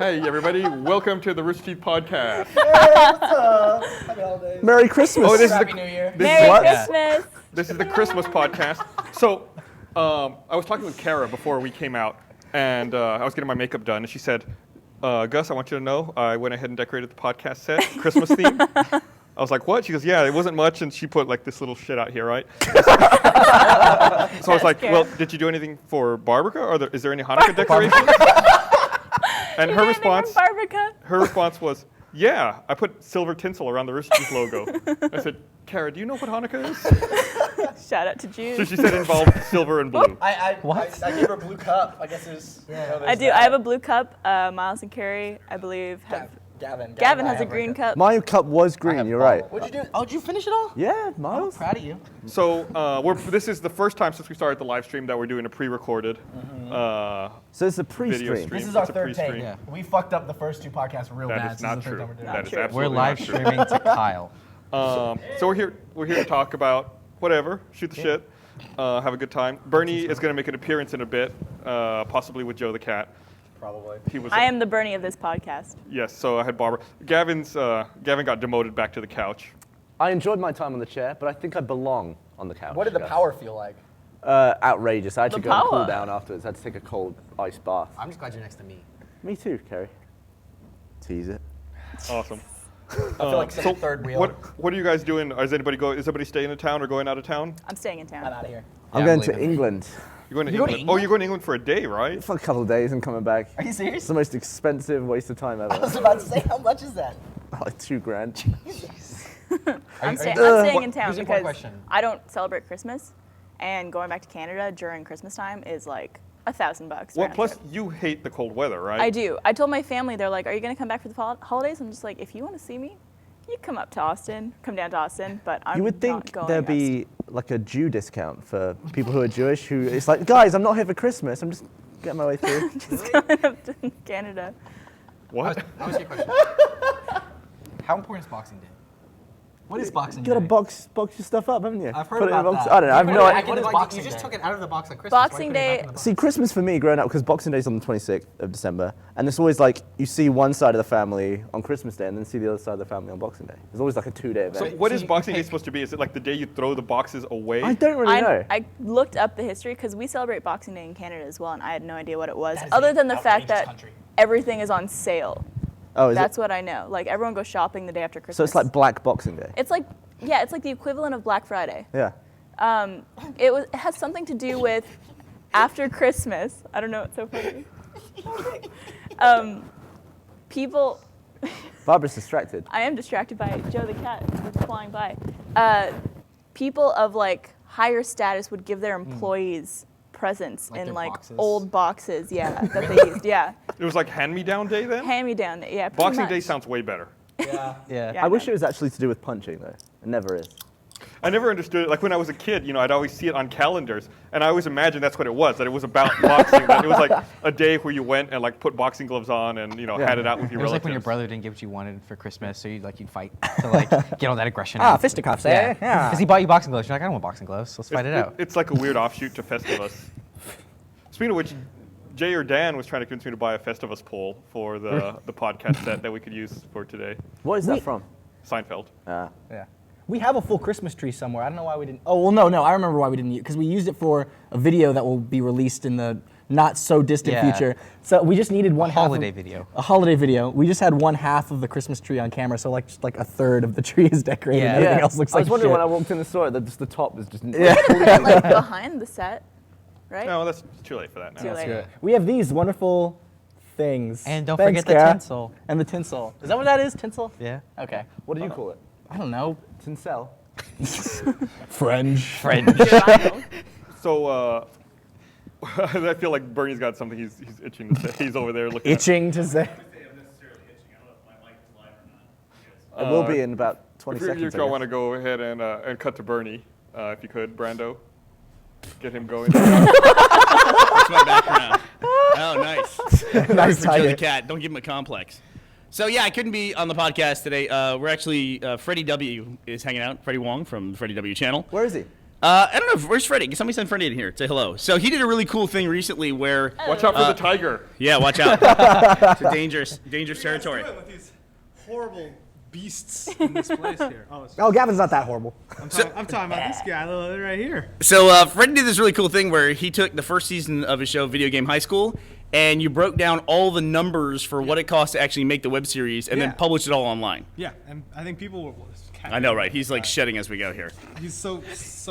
Hey, everybody. Welcome to the Rooster Teeth podcast. Hey, what's up? Happy holidays. Merry Christmas. Oh, this is Happy New Year. Merry Christmas. This is the Christmas podcast. So, I was talking with Kara before we came out, and I was getting my makeup done, and she said, Gus, I want you to know, I went ahead and decorated the podcast set, Christmas theme. I was like, what? She goes, yeah, it wasn't much, and she put like this little shit out here, right? So I was like, well, did you do anything for Barbara, or is there any Hanukkah decorations? And her response was, yeah, I put silver tinsel around the Rooster Teeth logo. I said, Kara, do you know what Hanukkah is? Shout out to June. So she said it involved silver and blue. I gave her a blue cup. I guess it's. I do. I have a blue cup. Miles and Kerry, I believe, have. Gavin has a green cup. My cup was green, you're right. What'd you do? Oh, did you finish it all? Yeah, Miles. I'm proud of you. So this is the first time since we started the live stream that we're doing a pre-recorded So it's a video pre-stream. stream. This is our It's a third pre-stream. take. Yeah. We fucked up the first two podcasts real bad. That is not true. That is true. absolutely We're live not true. streaming to Kyle. So we're here to talk about whatever, shoot the shit, have a good time. Bernie is going to make an appearance in a bit, possibly with Joe the cat. Probably. I am the Burnie of this podcast. Yes, so I had Barbara. Gavin got demoted back to the couch. I enjoyed my time on the chair, but I think I belong on the couch. What did the Gus. power feel like? Outrageous. I had to The go and cool power. down afterwards. I had to take a cold ice bath. I'm just glad you're next to me. Me too, Kerry. Tease it. Awesome. I feel like such a third wheel. What are you guys doing? Is anybody staying in town or going out of town? I'm staying in I'm town. out of here. I'm Yeah, going I'm to leaving. England You're going to You're England. going to Oh, you're going to England for a day, right? for a couple of days and coming back. Are you serious? It's the most expensive waste of time I was ever. about to say, how much is that? Like $2,000. I'm staying in town Here's an important because question. I don't celebrate Christmas, and going back to Canada during Christmas time is like $1,000. Well, round plus trip. you hate the cold weather, right? I do. I told my family, they're like, "Are you gonna come back for the holidays?" I'm just like, "If you want to see me, you come up to Austin, come down to Austin." But I'm You would not think going there'd be like a Jew discount for people who are Jewish, who it's like, guys, I'm not here for Christmas. I'm just getting my way through. just coming up to Canada. What? That was your question. How important is Boxing Day? What is Boxing You gotta Day? box your stuff up, haven't you? I've heard Put it in a about box. that. I don't know. I have no idea. What is Boxing Boxing You just Day? took it out of the box at Christmas. Why Boxing put it back Day- in the box? See, Christmas for me growing up, because Boxing Day is on the 26th of December, and it's always like you see one side of the family on Christmas Day and then see the other side of the family on Boxing Day. It's always like a 2-day event. So what So is you Boxing Day pick- supposed to be? Is it like the day you throw the boxes away? I don't really know. I looked up the history because we celebrate Boxing Day in Canada as well, and I had no idea what it was, That is other an than the fact outrageous that country. everything is on sale. Oh, is That's it? what I know. Like everyone goes shopping the day after Christmas. So it's like Black Boxing Day. It's like it's like the equivalent of Black Friday. Yeah. It has something to do with after Christmas. I don't know. It's so funny. People. Barbara's distracted. I am distracted by Joe the cat that's flying by. People of like higher status would give their employees presents Like in their like boxes? old boxes, that they used. Yeah, It was like hand-me-down day then? hand me down. Yeah, pretty Boxing much. Day sounds way better. Yeah. Yeah. Yeah, I wish know. it was actually to do with punching, though. It never is. I never understood it. Like when I was a kid, I'd always see it on calendars, and I always imagined that's what it was. That it was about boxing. That it was like a day where you went and like put boxing gloves on and had it out with It your was relatives. like when your brother didn't get what you wanted for Christmas, so you'd fight to like get all that aggression out. fisticuffs, Yeah. Because he bought you boxing gloves. You're like, I don't want boxing gloves. Let's fight it out. It's like a weird offshoot to Festivus. Speaking of which, Jay or Dan was trying to convince me to buy a Festivus pole for the podcast set that we could use for today. What is that from? Seinfeld. Ah. Yeah. We have a full Christmas tree somewhere. I don't know why we didn't. Oh, well, no. I remember why we didn't use it, because we used it for a video that will be released in the not so distant Yeah. future. So we just needed one half holiday of, video. A holiday video. We just had one half of the Christmas tree on camera, so like just like a third of the tree is decorated. Yeah. And everything else looks I like was wondering shit. when I walked in the store that just the top was just. Yeah. Put it like behind the set, right? No, that's too late for that now. Too late. We have these wonderful things. And don't Thanks, forget the Kara. tinsel. And the tinsel. Is that what that is? Tinsel? Yeah. Okay. What do you call it? I don't know. Tinsel. Fringe. Vinyl. So I feel like Bernie's got something he's itching to say. He's over there looking. Itching to say. It will be in about 20 If you seconds. I all guess. want to go ahead and cut to Bernie, if you could, Brando, get him going. That's my background. Oh, nice. Nice For Joe the tie. cat. Don't give him a complex. So yeah, I couldn't be on the podcast today. We're actually Freddie W is hanging out. Freddie Wong from the Freddie W channel. Where is he? I don't know. Where's Freddie? Somebody send Freddie in here. Say hello. So he did a really cool thing recently where. Watch out for the tiger. Yeah, watch out. It's a dangerous territory. With these horrible beasts in this place here. Oh, Gavin's not that horrible. I'm talking about this guy right here. So Freddie did this really cool thing where he took the first season of his show, Video Game High School, and you broke down all the numbers for what it costs to actually make the web series, and then Yeah. published it all online. Yeah, and I think people will. I know, right? He's like shedding as we go here He's so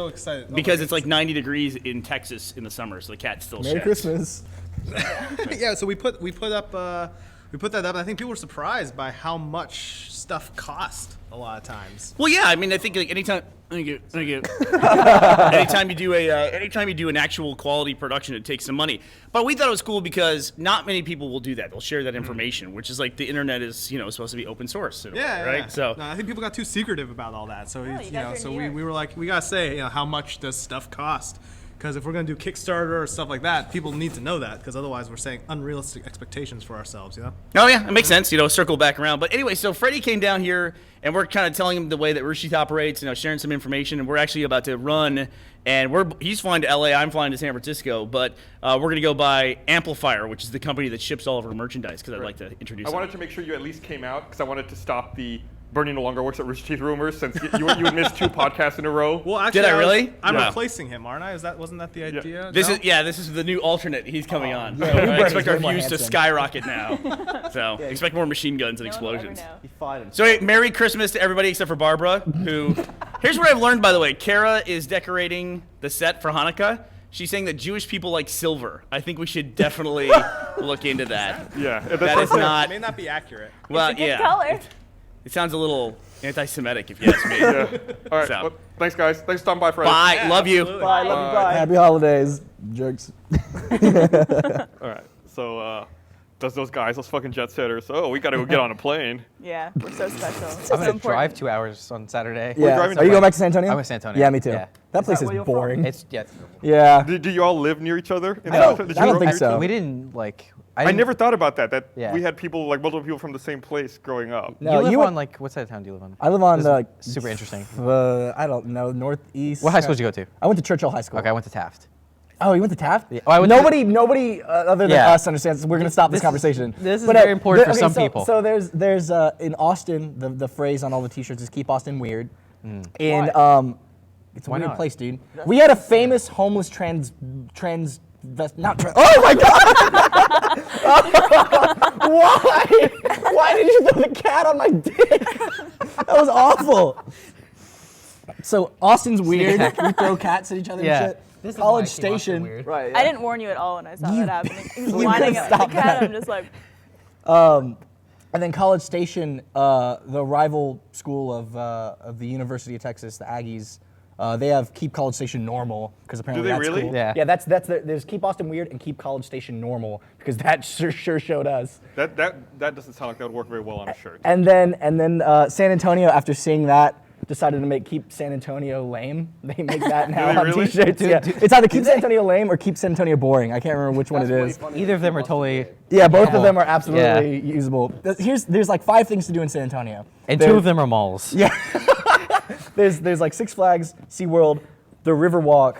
excited. because it's like 90 degrees in Texas in the summer, so the cat still Merry sheds. Christmas. Yeah, so we put that up. And I think people were surprised by how much stuff cost a lot of times. Well, yeah. I mean, I think like anytime. Thank you. anytime you do an actual quality production, it takes some money. But we thought it was cool because not many people will do that. They'll share that information, which is like the internet is supposed to be open source. In a way, right? Yeah. So No, I think people got too secretive about all that. So you guys are in so New we York. were like, we gotta say, how much does stuff cost? Because if we're gonna do Kickstarter or stuff like that, people need to know that. Because otherwise, we're setting unrealistic expectations for ourselves. Oh yeah, it makes sense. Circle back around. But anyway, so Freddie came down here, and we're kind of telling him the way that Rooster Teeth operates, sharing some information, and we're actually about to run. And he's flying to LA, I'm flying to San Francisco, but we're gonna go by Amplifier, which is the company that ships all of our merchandise. Because I'd like to introduce. I wanted to make sure you at least came out because I wanted to stop the Burnie no longer works at Rooster Teeth rumors since you would miss 2 podcasts in a row. Well, actually, Did I really? I'm Wow. replacing him, aren't I? Wasn't that the idea? This No? is the new alternate. He's coming on. yeah, So I Burnie's expect our way more views to handsome. skyrocket now. So expect more machine guns and No one will ever explosions. know. He fired him. So hey, Merry Christmas to everybody except for Barbara, who. Here's what I've learned, by the way. Kara is decorating the set for Hanukkah. She's saying that Jewish people like silver. I think we should definitely look into that. Yeah, That is It not. may not be accurate. Well, It's a good yeah. color. It sounds a little anti-Semitic, if you ask me. Yeah. All right. So. Well, thanks, guys. Thanks for stopping by, Freddie. Bye. Love you. Absolutely. Bye, love you, bye. Happy holidays, jerks. All right. So, does those fucking jet setters? Oh, we gotta go get on a plane. Yeah, we're so special. I'm so gonna important. drive 2 hours on Saturday. Yeah. driving Are you to- going back to San Antonio? I went to San Antonio. Yeah, me too. Yeah. That place is where you're from? boring. It's Yeah. Do you all live near each other? In I don't- San Antonio? Did I you don't grow think near each so. other? We didn't like. I didn't- never thought about that. That Yeah. we had people multiple people from the same place growing up. No, you live went- on like what side of town do you live on? I live on This the is super interesting. I don't know, northeast. What high school did you go to? I went to Churchill High School. Okay, I went to Taft. Oh, you went to Taft? Yeah. Oh, I went to- nobody other than Yeah. us understands. We're gonna stop this This is- conversation. this is But, very important for okay, some so- people. So there's in Austin the phrase on all the T-shirts is "Keep Austin Weird," and it's a Why weird not? place, dude. We had a famous homeless not trans. Oh my god! Why? Why did you throw the cat on my dick? That was awful. So Austin's weird. We throw cats at each other Yeah. and shit. This is College why I keep Austin Station. weird. Right. I didn't warn you at all when I saw You- that happening. He's you lining could've up the stopped cat. that. I'm just like, And then College Station, the rival school of the University of Texas, the Aggies, they have Keep College Station Normal because apparently they that's really? cool. Yeah. Yeah, there's Keep Austin Weird and Keep College Station Normal because that sure showed us. That doesn't sound like that would work very well on a shirt. And then San Antonio, after seeing that, decided to make Keep San Antonio Lame. They make that now Really, on really? T-shirts. Yeah. It's either Keep San Antonio Lame or Keep San Antonio Boring. I can't remember which one it is. Either of them are totally. Yeah, both of them are absolutely usable. There's like 5 things to do in San Antonio. And There- 2 of them are malls. Yeah. there's like Six Flags, SeaWorld, the Riverwalk,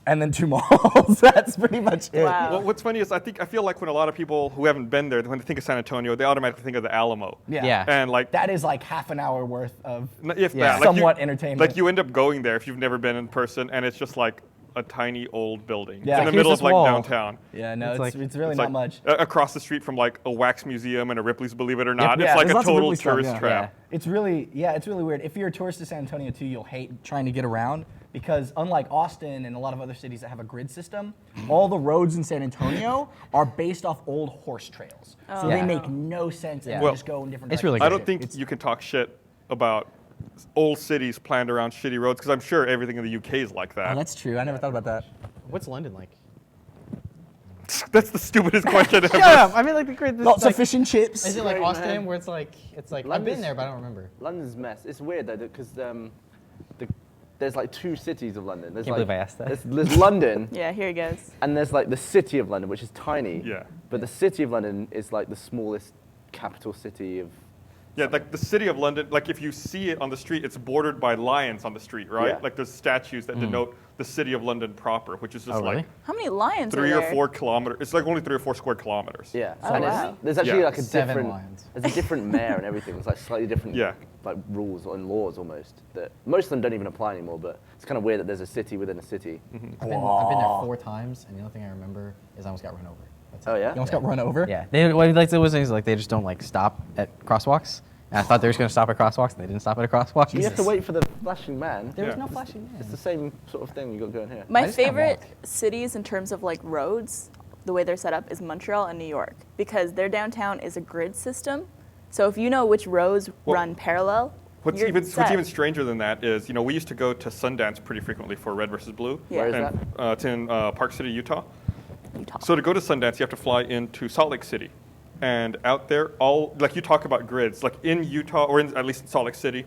and then 2 malls. That's pretty much it. wow. Well, what's funny is I feel like when a lot of people who haven't been there, when they think of San Antonio, they automatically think of the Alamo. Yeah. And like That is like half an hour worth of if Yeah. that, like somewhat you, entertainment. Like you end up going there if you've never been in person, and it's just like a tiny old building Yeah. in the Here's middle this of like wall. downtown. Yeah, no, It's it's, like- it's really It's not like much. Across the street from like a wax museum and a Ripley's Believe It or Not. Yeah, It's like there's a lots of total Ripley stuff, tourist yeah. trap. It's really weird. If you're a tourist to San Antonio too, you'll hate trying to get around because unlike Austin and a lot of other cities that have a grid system, all the roads in San Antonio are based off old horse trails. So they Yeah. make no sense and Yeah. they Well, just go in different it's directions. really I good. don't think you can talk shit about old cities planned around shitty roads because I'm sure everything in the UK is like that. Oh, that's true. I never thought about that. What's London like? That's the stupidest question ever. Yeah, I mean like the great. Lots of fish and chips. Is it like Great, Austin man. where it's like I've been London's- there but I don't remember. London's a mess. It's weird though because there's like 2 cities of London. There's Can't like, believe I asked that. There's London, Yeah, here he goes. and there's like the city of London, which is tiny. Yeah. But the city of London is like the smallest capital city of Yeah, like the city of London, like if you see it on the street, it's bordered by lions on the street, right? Yeah. Like there's statues that denote the city of London proper, which is just Oh, really? like How many lions 3 are or there? 4 kilometers. It's like only 3 or 4 square kilometers. Yeah. Oh, And wow. there's actually Yeah. like a 7 different. lions. There's a different mayor and everything. It's like slightly different. Yeah. Like rules and laws almost that most of them don't even apply anymore. But it's kind of weird that there's a city within a city. I've been there 4 times, and the only thing I remember is I almost got run over. That's Oh it. yeah. You almost got run over? Yeah. They what like was is like they just don't like stop at crosswalks. And I thought they were just gonna stop at crosswalks, and they didn't stop at a crosswalk. You have to wait for the flashing man. There was Yeah. no flashing man. It's the same sort of thing you got going here. My just kinda favorite walk. cities in terms of like roads, the way they're set up, is Montreal and New York because their downtown is a grid system. So if you know which roads Well, run parallel, What's you're even set. stranger than that is, you know, we used to go to Sundance pretty frequently for Red versus Blue. Yeah. Where is And, that? it's in Park City, Utah. Utah. So to go to Sundance, you have to fly into Salt Lake City. And out there, all, like you talk about grids, like in Utah, or in, at least in Salt Lake City,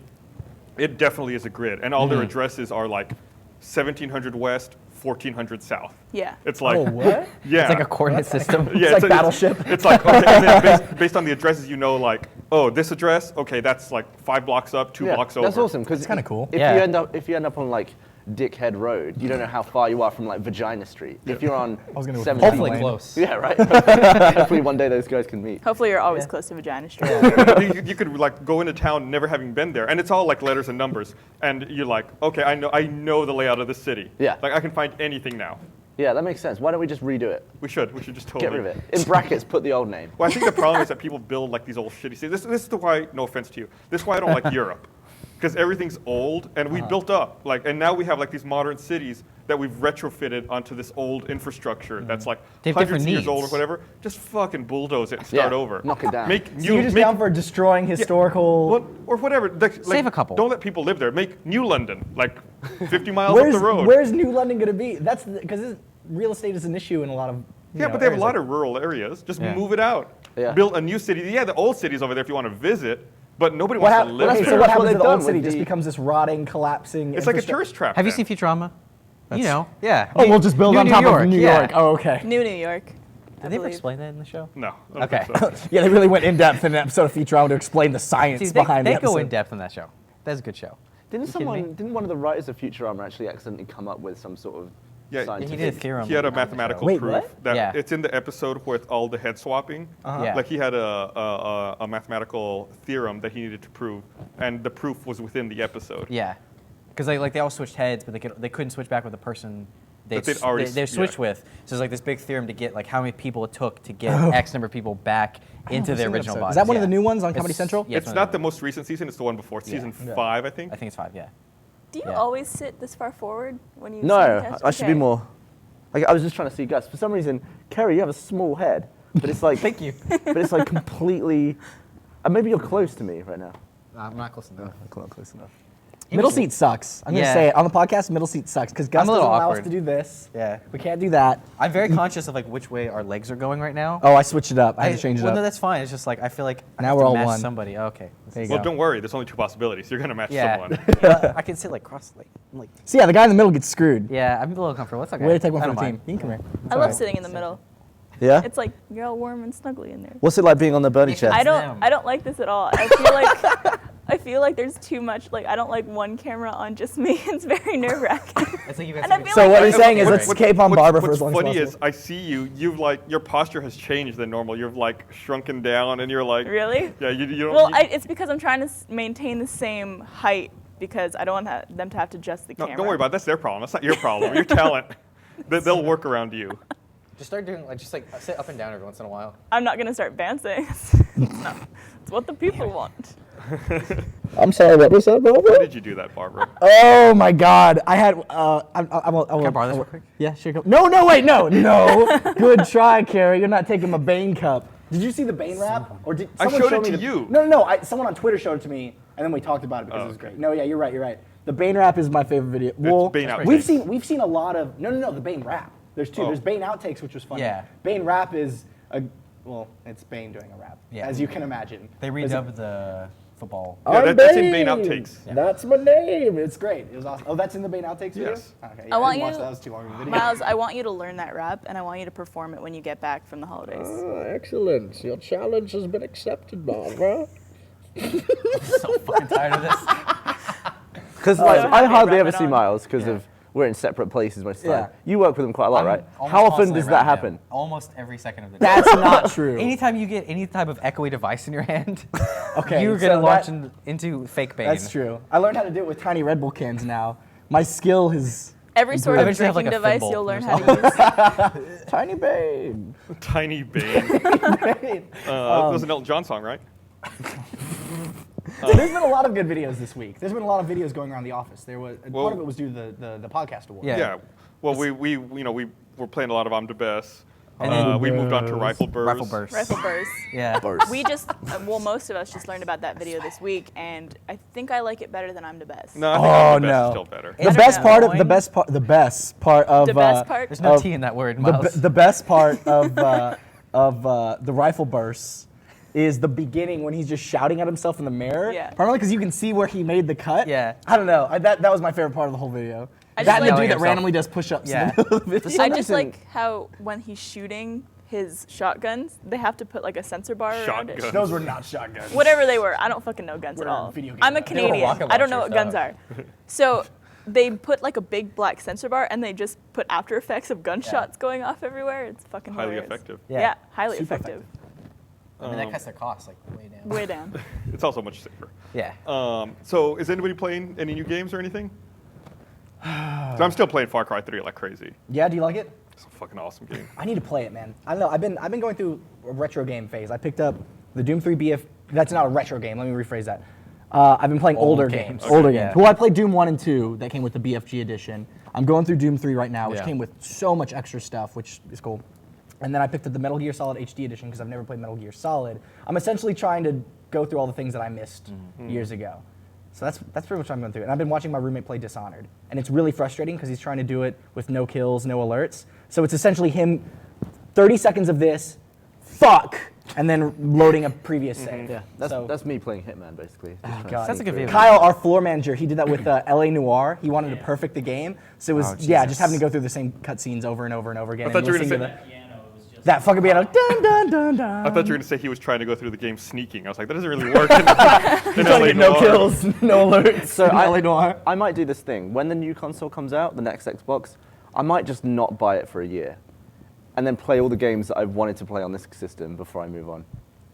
it definitely is a grid. And all their addresses are like 1700 West, 1400 South. Yeah. It's like, Oh, what? yeah. It's like a coordinate system. Yeah, It's like Battleship. It's like, okay, and then based on the addresses, you know, like, oh, this address, okay, that's like 5 blocks up, 2 blocks over. That's awesome because That's kinda cool. If Yeah. you end up on like Dickhead Road, you don't know how far you are from like Vagina Street. If you're on was gonna go 17 Hopefully Lane. close. Yeah, right. Hopefully one day those guys can meet. Hopefully you're always close to Vagina Street. You could like go into town never having been there, and it's all like letters and numbers, and you're like, okay, I know the layout of the city. Yeah. Like I can find anything now. Yeah, that makes sense. Why don't we just redo it? We should just totally Get rid of it. In brackets, put the old name. Well, I think the problem is that people build like these old shitty cities. This is the why, no offense to you, this is why I don't like Europe. Because everything's old, and we built up, like, and now we have like these modern cities that we've retrofitted onto this old infrastructure that's like They have hundreds of different years old or needs. whatever. Just fucking bulldoze it and start Yeah, over. knock it down. Make So you're just make, down for destroying historical. well, or whatever. Like, Save a couple. Don't let people live there. Make New London, like 50 miles up Where's the road. Where's New London going to be? That's because real estate is an issue in a lot of. Yeah, but they have a lot of rural areas. Just Yeah. move it out. Yeah. Build a new city. Yeah, the old city's over there if you want to visit, but nobody What, wants to live okay, there. so what That's what happens to they've the old done city? with Just the- becomes this rotting, collapsing. It's like a infrastructure. tourist trap. Have you then. seen Futurama? You know, yeah. Oh, we'll just build New on New top York, of New yeah. York. Oh, okay. New New York. I Did they ever believe. explain that in the show? No. I don't Okay. think so. Yeah, they really went in depth in an episode of Futurama to explain the science See, behind they the go episode. in depth on that show. That's a good show. Didn't kidding me? didn't one of the writers of Futurama actually accidentally come up with some sort of Yeah, he scientific? He did a theorem. He had a on the show. mathematical Wait, proof what? that Yeah. it's in the episode with all the head swapping. Yeah. Like he had a mathematical theorem that he needed to prove, and the proof was within the episode. Yeah, because they all switched heads, but they couldn't switch back with the person That they'd already they switched yeah. with. So it's like this big theorem to get like how many people it took to get X number of people back into I've the seen that original episode. body. Is that one of the new ones on Comedy It's- Central? Yeah, It's one not of the most recent season; it's the one before. It's season 5, I think. I think it's 5. Yeah. Do you Yeah. always sit this far forward when you? No, simulcast? I should be Okay. more. Like I was just trying to see Gus. For some reason, Kerry, you have a small head, but it's like Thank you. But it's like completely. Maybe you're close to me right now. I'm not close enough. Not close enough. Middle seat sucks. I'm Yeah. gonna say it on the podcast. Middle seat sucks because Gus I'm a doesn't little allow us awkward. to do this. Yeah. We can't do that. I'm very conscious of like which way our legs are going right now. Oh, I switched it up. I had to change it well, up. no, that's fine. It's just like I feel like I Now have we're to all match one. somebody. Okay. There you Well, go. don't worry. There's only 2 possibilities. You're gonna match Yeah. someone. I can sit like cross like. So yeah, the guy in the middle gets screwed. Yeah, I'm a little uncomfortable. It's okay. Way to take one I for the don't team. mind. You can come here. It's I all love right. sitting in the middle. Yeah. It's like you're all warm and snuggly in there. What's it like being on the Burnie chair? I them. don't like this at all. I feel like there's too much. Like I don't like one camera on just me. It's very nerve wracking. It's like you guys And I have feel So like what I- he's saying is What- let's what- cape on what's- Barbara for what's as long funny as is possible. I see you. You've like your posture has changed than normal. You've like shrunken down, and you're like. Really? Yeah. You don't. Well, you- it's because I'm trying to maintain the same height because I don't want them to have to adjust the no, camera. don't worry about it. That's their problem. That's not your problem. Your talent. They'll work around you. Just start doing like sit up and down every once in a while. I'm not gonna start dancing. No, it's what the people want. I'm sorry, what was that, Why Barbara? did you do that, Barbara? Oh my God! I had. I will. Can I borrow this real quick? Yeah, sure. Go. No, wait, no. Good try, Kerry. You're not taking my Bane cup. Did you see the Bane rap? Or did I someone showed show it me to the, you. No. Someone on Twitter showed it to me, and then we talked about it because it was great. No, yeah, you're right. The Bane rap is my favorite video. Well, Bane outtakes. we've seen a lot of. No. The Bane rap. There's 2. Oh. There's Bane outtakes, which was funny. Yeah. Bane rap is it's Bane doing a rap, Yeah. as you can imagine. They There's a- redubbed the football. Yeah, that's in Bane outtakes. That's my name. It's great. It was awesome. Oh, that's in the Bane outtakes video? Yes. Okay. I want didn't watch you- that. That was too long of a video. Miles, I want you to learn that rap, and I want you to perform it when you get back from the holidays. Excellent. Your challenge has been accepted, Barbara. So fucking tired of this. Because like, So I happy hardly to ever wrap it see on. Miles because of we're in separate places most of the Yeah. time. You work with him quite a lot, I'm right? almost How often constantly does that around him. happen? Almost every second of the day. That's not true. Anytime you get any type of echoey device in your hand, Okay, you're so gonna launch that- into fake Bane. That's true. I learned how to do it with tiny Red Bull cans now. My skill has Every sort of Eventually have, drinking like, a device thimble you'll learn or how to use. tiny Bane. Tiny Bane. That was an Elton John song, right? So there's been a lot of good videos this week. There's been a lot of videos going around the office. There was Well- part of it was due to the podcast award. Yeah. Yeah. Well, we were playing a lot of I'm the Best. And then- We moved on to Rifle Burst. Rifle burst. Rifle burst. Yeah. We just, well, most of us just learned about that video this week, and I think I like it better than I'm the best. No, I think Oh, I'm the Best no. is still better. The It's best part of annoying. the best part of The best part. There's no Of- T in that word, the, Miles. the best part of the rifle bursts is the beginning when he's just shouting at himself in the mirror. Yeah. Primarily because you can see where he made the cut. Yeah. I don't know. That was my favorite part of the whole video. I That just and the like- dude that Himself. randomly does push-ups. Yeah. In the middle of the video. I just reason- like how when he's shooting his shotguns, they have to put like a sensor bar around it. Shotgun. Those were not shotguns. Whatever they were, I don't fucking know guns at We're all. video game I'm a guys. They were Canadian. rocket I don't know what launchers, guns are. So they put like a big black sensor bar and they just put After Effects of gunshots going off everywhere. It's fucking Highly hilarious. effective. Yeah, highly Super effective. I mean, that cuts their costs like way down. Way down. It's also much safer. Yeah. So is anybody playing any new games or anything? So I'm still playing Far Cry 3 like crazy. Yeah, do you like it? It's a fucking awesome game. I need to play it, man. I don't know. I've been going through a retro game phase. I picked up the Doom 3 BF. That's not a retro game. Let me rephrase that. I've been playing older games. games. Older Okay, games. yeah. Well, I played Doom 1 and 2 that came with the BFG edition. I'm going through Doom 3 right now, which Yeah. came with so much extra stuff, which is cool. And then I picked up the Metal Gear Solid HD edition because I've never played Metal Gear Solid. I'm essentially trying to go through all the things that I missed years ago. So that's pretty much what I'm going through. And I've been watching my roommate play Dishonored. And it's really frustrating because he's trying to do it with no kills, no alerts. So it's essentially him, 30 seconds of this, fuck, and then loading a previous save. Yeah, that's me playing Hitman basically. Just trying to God. That's a good sneak video. Kyle, our floor manager, he did that with LA Noire. He wanted to perfect the game. So it was, Oh, just Jesus. having to go through the same cutscenes over and over and over again. I thought and you were listening gonna to say- that fucking piano, dun dun dun dun. I thought you were going to say he was trying to go through the game sneaking. I was like, that doesn't really work in Trying to LA get no Noire. kills, no alerts. So in LA Noire. I might do this thing. When the new console comes out, the next Xbox, I might just not buy it for a year. And then play all the games that I've wanted to play on this system before I move on.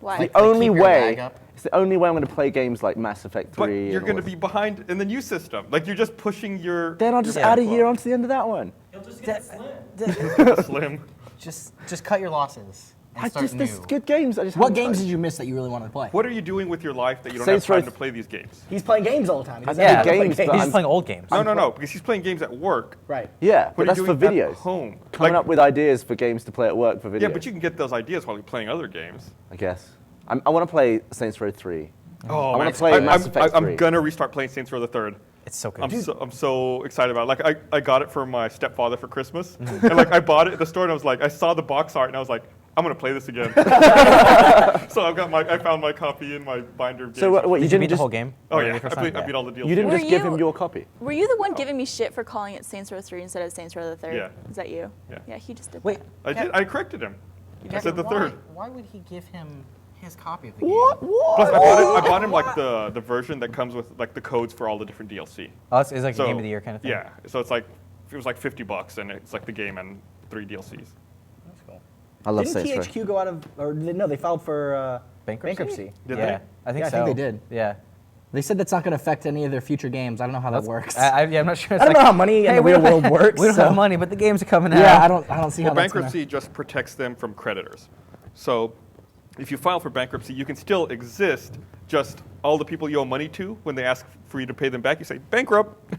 Why? The only keep your way, lag up? it's the only way I'm going to play games like Mass Effect 3. But you're and going all to be behind in the new system. Like, you're just pushing your Then I'll just your add a backlog. year onto the end of that one. Slim. Just cut your losses and start new. There's good games. I just What haven't games tried. did you miss that you really wanted to play? What are you doing with your life that you don't Saints have time Row to play these games? He's playing games all the time. He doesn't Yeah, have to play games, but He's I'm- playing old games. No, because he's playing games at work. Right. Yeah, What but are that's you for doing at videos. home? Coming Like- up with ideas for games to play at work for videos. Yeah, but you can get those ideas while you're playing other games. I guess. I want to play Saints Row 3. Oh, I wanna man. play Mass Effect I'm 3. gonna restart playing Saints Row the Third. It's so good. I'm so excited about it. Like I got it for my stepfather for Christmas, and like I bought it at the store, and I was like, I saw the box art, and I was like, I'm gonna play this again. So I found my copy in my binder of games. So what you Did you didn't beat the just whole game? Oh Or yeah, the first I time? beat all the DLC. you didn't Were just give him you- your copy. Were you the one giving me shit for calling it Saints Row 3 instead of Saints Row the Third? Yeah. Is that you? Yeah. Yeah, he just did Wait. that. I did. I corrected him. I said the third. Why would he give him his copy of the game? Plus, I bought him like the version that comes with like the codes for all the different DLC. Oh, it's like So a game of the year kind of thing. Yeah, so it's like it was like $50, and it's like the game and 3 DLCs. I love Didn't Saints Row. THQ go out of, or no, they filed for Bankruptcy? Did yeah, they? I think Yeah, I so. think they did. Yeah. They said that's not going to affect any of their future games. I don't know how that works. Yeah, I'm not sure. It's I don't like, know how money in hey, the we real don't world works. We don't so- have money, but the games are coming out. Yeah, I don't see Well, how that's gonna- bankruptcy just protects them from creditors. So if you file for bankruptcy, you can still exist, just all the people you owe money to, when they ask for you to pay them back, you say, bankrupt.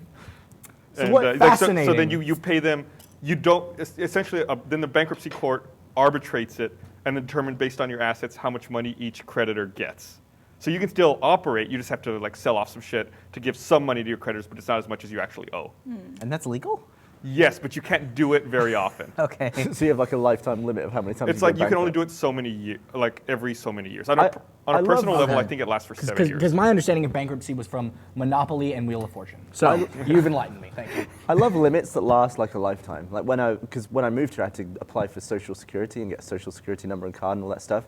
So what- so then fascinating. you pay them, you don't, essentially, then the bankruptcy court arbitrates it and determine based on your assets how much money each creditor gets. So you can still operate, you just have to like sell off some shit to give some money to your creditors, but it's not as much as you actually owe. And that's legal? Yes, but you can't do it very often. Okay. So you have like a lifetime limit of how many times It's like you can only do it so many years, like every so many years. On I a love personal level, I Okay. think it lasts for 7 years. Because my understanding of bankruptcy was from Monopoly and Wheel of Fortune. So you've enlightened me. Thank you. I love limits that last like a lifetime. Like because when I moved here, I had to apply for Social Security and get a Social Security number and card and all that stuff.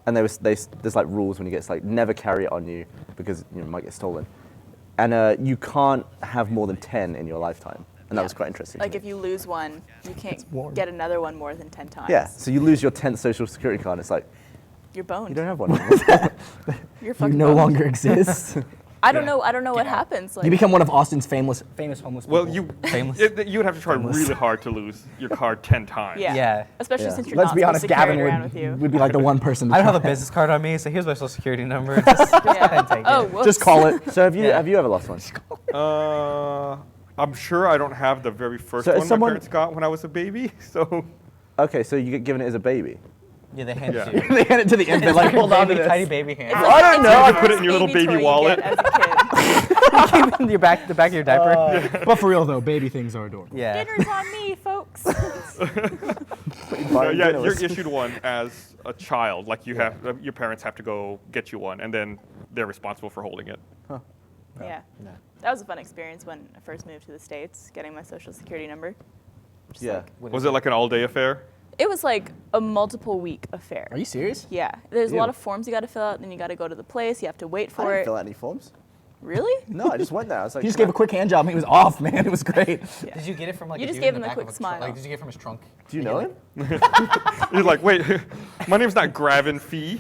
and there's like rules when you get, it's like never carry it on you because it might get stolen, and you can't have more than 10 in your lifetime, and that was quite interesting. Like if you lose one, you can't get another one more than 10 times. Yeah, so you lose your 10th social security card. It's like You're boned. you don't have one anymore. You're You fucking no boned. longer exist. I don't know what happens. Like, You become one of Austin's famous homeless people. Well, you Famous. you would have to try really hard to lose your card 10 times. yeah. Yeah. Especially Yeah. since you're Let's not be supposed honest, to carry Gavin it around with you. would be like the one person to I don't have try a it. business card on me, so here's my social security number. Just Yeah. take it. Oh, whoops. Just call it. So have you ever lost one? I'm sure I don't have the very first So is one someone- my parents got when I was a baby. So Okay, so you get given it as a baby. Yeah, they hand Yeah. it to you. They hand it to the infant, like, hold on to Baby, this. tiny baby hand. It's I don't it's know. the You put it in first your little baby toy you wallet. get as a kid. Keep it in your back, the back of your diaper. But for real though, baby things are adorable. Yeah. Dinner's on me, folks. Buying yeah, dinners. you're issued one as a child. Like you have your parents have to go get you one, and then they're responsible for holding it. Yeah. That was a fun experience when I first moved to the States, getting my social security number. Just Yeah. like- Was it like an all-day affair? it was like a multiple week affair. Are you serious? Yeah. There's a Ew. lot of forms you got to fill out, then you got to go to the place, you have to wait I for didn't it. fill out any forms. Really? No, I just went there. I was like, He just gave a quick hand job and he was off, man. It was great. Did you get it from like You a just dude gave in the him a back of quick truck? smile. Like, did you get it from his trunk? Do you know him? He's like, wait, my name's not Gavin Fee.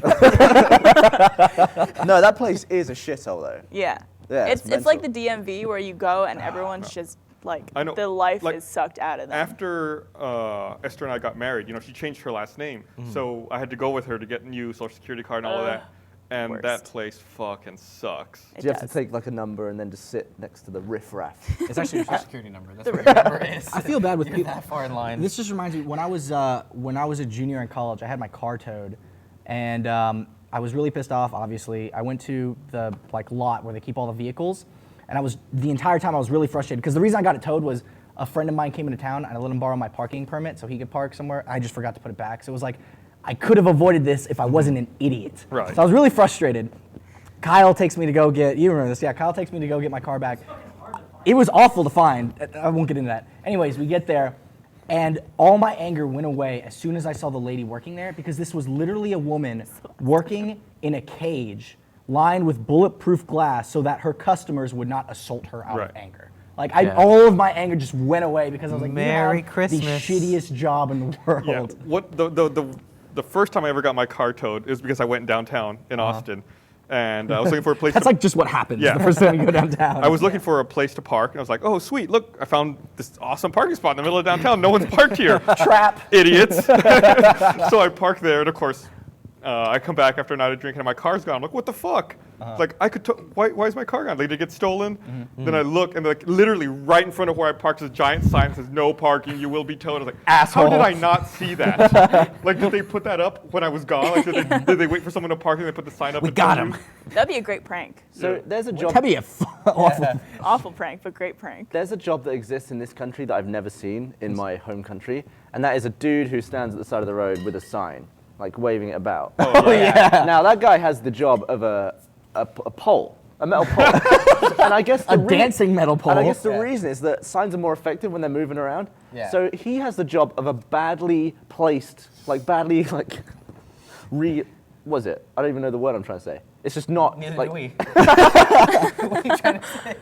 No, that place is a shithole though. Yeah. Yeah, it's it's like the mental. DMV where you go and everyone's just like I know, the life like, is sucked out of them. After Esther and I got married, she changed her last name, so I had to go with her to get a new social security card and all of that. And worst. that place fucking sucks. It Do you have does. to take like a number and then just sit next to the riffraff? It's actually your social security number. That's what your number is. I feel bad with You're people. that far in line. This just reminds me when I was a junior in college, I had my car towed, and I was really pissed off. Obviously, I went to the lot where they keep all the vehicles, and the entire time I was really frustrated because the reason I got it towed was a friend of mine came into town and I let him borrow my parking permit so he could park somewhere. I just forgot to put it back, so it was like I could have avoided this if I wasn't an idiot. Right. So I was really frustrated. Kyle takes me to go get. You remember this? Yeah. Kyle takes me to go get my car back. It was awful to find. I won't get into that. Anyways, we get there, and all my anger went away as soon as I saw the lady working there because this was literally a woman working in a cage lined with bulletproof glass so that her customers would not assault her out of Right. anger. Like Yeah. all of my anger just went away because I was like, Merry you have Christmas. the shittiest job in the world. Yeah. What the first time I ever got my car towed is because I went downtown in Austin, and I was looking for a place. That's to, like just what happens Yeah. the first time you go downtown. I was looking for a place to park, and I was like, "Oh, sweet! Look, I found this awesome parking spot in the middle of downtown. No one's parked here. Trap. Idiots!" So I parked there, and of course, I come back after a night of drinking, and my car's gone. I'm like, "What the fuck? Like, I could. Why is my car gone? Like, did it get stolen?" Then I look, and like literally right in front of where I parked, is a giant sign that says "No parking. You will be towed." I was like, Asshole. How did I not see that? Like, did they put that up when I was gone? Like, did they wait for someone to park and they put the sign up? We and got told him. you? That'd be a great prank. So there's a job. That'd be a awful. Awful prank, but great prank. There's a job that exists in this country that I've never seen in my home country, and that is a dude who stands at the side of the road with a sign, like waving it about. Oh yeah. Now that guy has the job of a pole, a metal pole, and I guess A dancing metal pole. And I guess the reason is that signs are more effective when they're moving around. Yeah. So he has the job of a badly placed, was it? I don't even know the word I'm trying to say. It's just not Neither like do we. What are you trying to say?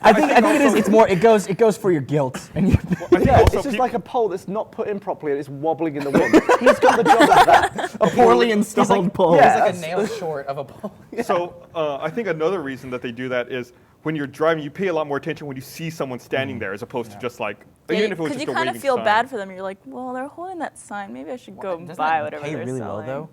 I think it is. It's more. It goes for your guilt. And you, yeah, also it's just peop- like a pole that's not put in properly and it's wobbling in the wind. He's got the job of that. a poorly installed pole. yeah. It's like a nail short of a pole. So I think another reason that they do that is when you're driving, you pay a lot more attention when you see someone standing there as opposed to just like, even if it was Because just you a kind waving of feel sign. bad for them. You're like, well, they're holding that sign. Maybe I should go Doesn't buy that whatever pay they're really selling. well though?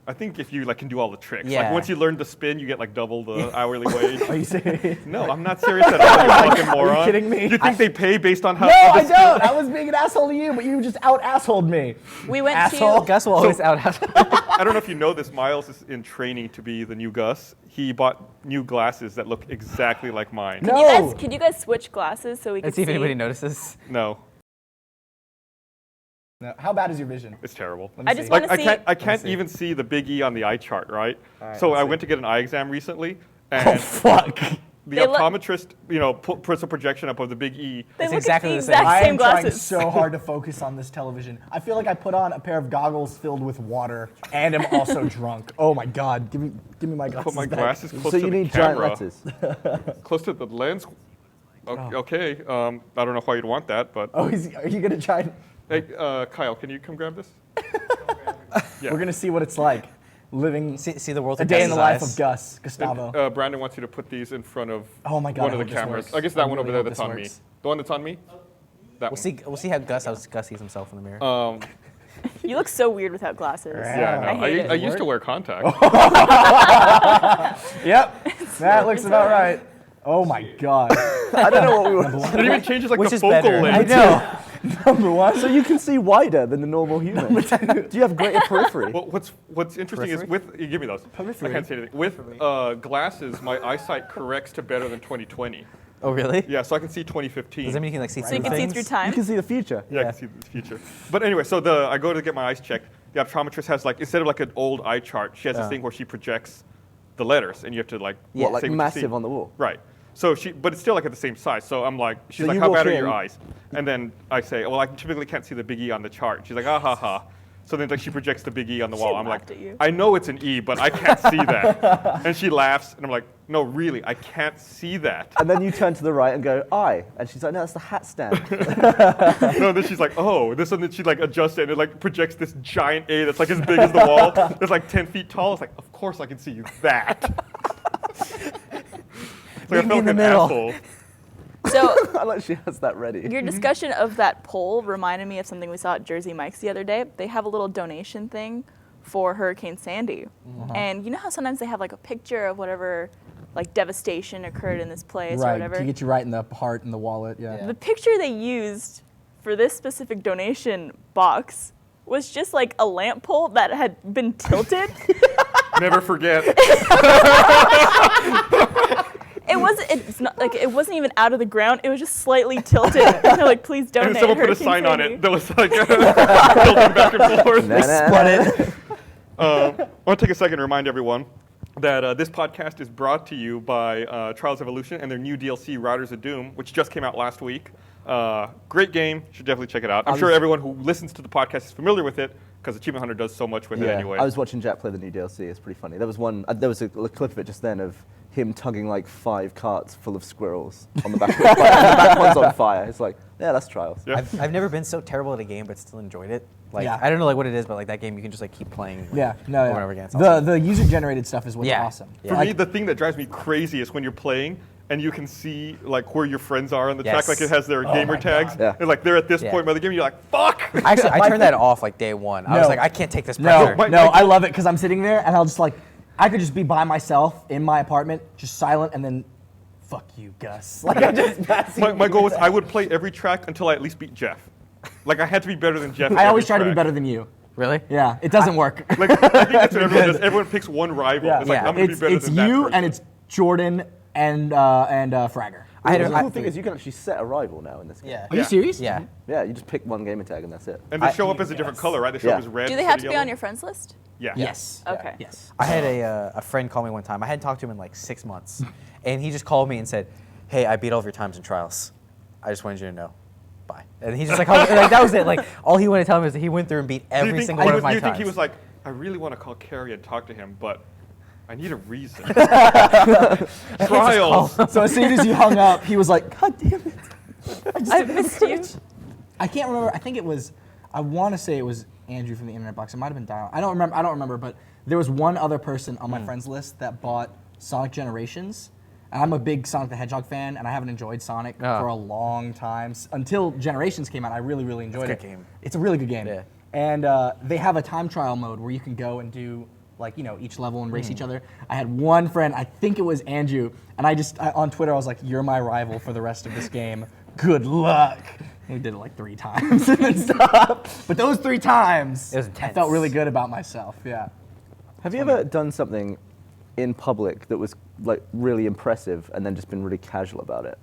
I think if you like can do all the tricks, like Yeah. once you learn to spin, you get like double the hourly wage. Are you serious? No, I'm not serious at all. You fucking moron. kidding me? You think they pay based on how? No, how I the don't. I was being an asshole to you, but you just out-assholed me. We went Asshole. to. Gus will always out. I don't know if you know this. Miles is in training to be the new Gus. He bought new glasses that look exactly like mine. No. Could you guys switch glasses so we can Let's see if anybody notices. No, No. How bad is your vision? it's terrible. Let me I see. just Like want to see. I can't even see the big E on the eye chart, right? right, So let's I see. went to get an eye exam recently, Oh and fuck. the They look- optometrist, puts a projection up of the big E. They It's look exactly at the the same. exact I same am trying glasses. so hard to focus on this television. I feel like I put on a pair of goggles filled with water and am also drunk. Oh my God, give me my glasses. Put my back. glasses close So to you the need giant camera. letters. Close to the lens. Okay. I don't know why you'd want that, but Oh, are you gonna try? hey, Kyle, can you come grab this? Yeah. We're gonna see what it's like living See the world a through day in the Gus's life eyes. of Gus, Gustavo. Brandon wants you to put these in front of Oh my God, one I of the hope this cameras. works. I guess that I one over really there hope that's this on me. works. The one that's on me? That We'll see how Gus sees himself in the mirror. You look so weird without glasses. Yeah, no, I hate it. I used to wear contacts. Yep, that looks about right. Oh my God. I don't know what we were. It even changes like Which the is focal better. length. I know. Number one. So you can see wider than the normal human. Do you have greater periphery? Well, what's interesting is you give me those. I can't say anything. With glasses, my eyesight corrects to better than 20/20. Oh, really? Yeah, so I can see 20/15. Does that mean you can like see So you through can see things? through You time. can see the future. Yeah, I can see the future. But anyway, so I go to get my eyes checked. The optometrist has instead of like an old eye chart, she has this thing where she projects the letters, and you have to What, say like what you massive see. on the wall? Right. So but it's still like at the same size. So I'm like, she's So like, you how walk bad are in- your eyes? And then I say, well, I typically can't see the big E on the chart. She's like, ah ha ha. So then she projects the big E on the wall. I'm like, laughed at you. I know it's an E, but I can't see that. And she laughs, and I'm like, no, really, I can't see that. And then you turn to the right and go, "I," and she's like, "No, that's the hat stand." No, then she's like, oh, this one. Then she adjusts it, and it projects this giant A that's like as big as the wall. It's like 10 feet tall. It's like, of course I can see that. It's like I Meet me felt in like the an middle. asshole. So I like she has that ready. your discussion of that poll reminded me of something we saw at Jersey Mike's the other day. They have a little donation thing for Hurricane Sandy. And you know how sometimes they have like a picture of whatever devastation occurred in this place or Right, whatever? to get you right in the heart and the wallet. Yeah. The picture they used for this specific donation box was just like a lamp pole that had been tilted. Never forget. It wasn't even out of the ground. It was just slightly tilted. They're like, please donate. And then someone put a Hurricane sign on Sandy. it that was like tilting back and forth. I want to take a second to remind everyone that this podcast is brought to you by Trials Evolution and their new DLC, Riders of Doom, which just came out last week. Great game. You should definitely check it out. I'm sure everyone who listens to the podcast is familiar with it because Achievement Hunter does so much with it anyway. I was watching Jack play the new DLC. It's pretty funny. There was a clip of it just then of him tugging like 5 carts full of squirrels on the back. And the back one's on fire. It's like, yeah, that's Trials. Yeah. I've never been so terrible at a game, but still enjoyed it. Yeah. I don't know what it is, but that game you can just keep playing. No, over and over again. It's The user-generated stuff is what's Yeah. awesome. Yeah. For me, the thing that drives me crazy is when you're playing and you can see where your friends are on the track. Yes. Like it has their gamer my tags. God. And they're at this Yeah. point by the game. You're like, fuck. Actually, I turned that off day one. I was No. like, I can't take this No, pressure. My- I love it because I'm sitting there and I'll just I could just be by myself in my apartment, just silent, and then, fuck you, Gus. I just My goal was I would play every track until I at least beat Jeff. I had to be better than Jeff. I always try to be better than you. Really? Yeah, it doesn't work. I think that's what everyone does. Everyone picks one rival. Yeah. It's like, Yeah. I'm going to be better It's than that you person. and it's Jordan and Fragger. The cool thing is you can actually set a rival now in this game. Yeah. Are you serious? Yeah. Yeah, you just pick one gamer tag and that's it. And they show up as a different color, right? They show Yeah. up as red. Do they have to instead be of on yellow? your friends list? Yeah. Yes. Okay. Yes. I had a friend call me one time. I hadn't talked to him in 6 months. And he just called me and said, hey, I beat all of your times in trials. I just wanted you to know. Bye. And he just that was it. All he wanted to tell me was that he went through and beat every single one of my you times. think he was like, I really want to call Kerry and talk to him, but I need a reason. Trials. So as soon as you hung up, he was like, God damn it. I missed you. I can't remember. I think it was, I want to say it was Andrew from the Internet Box. It might have been Dial. I don't remember, but there was one other person on my friends list that bought Sonic Generations. And I'm a big Sonic the Hedgehog fan, and I haven't enjoyed Sonic for a long time. Until Generations came out, I really, really enjoyed it. It's a good game. It's a really good game. Yeah. And they have a time trial mode where you can go and do each level and race each other. I had one friend, I think it was Andrew, and on Twitter I was like, you're my rival for the rest of this game. Good luck. And we did it 3 times and stuff. But those 3 times, It was I intense. felt really good about myself. Yeah. Have you ever done something in public that was really impressive and then just been really casual about it?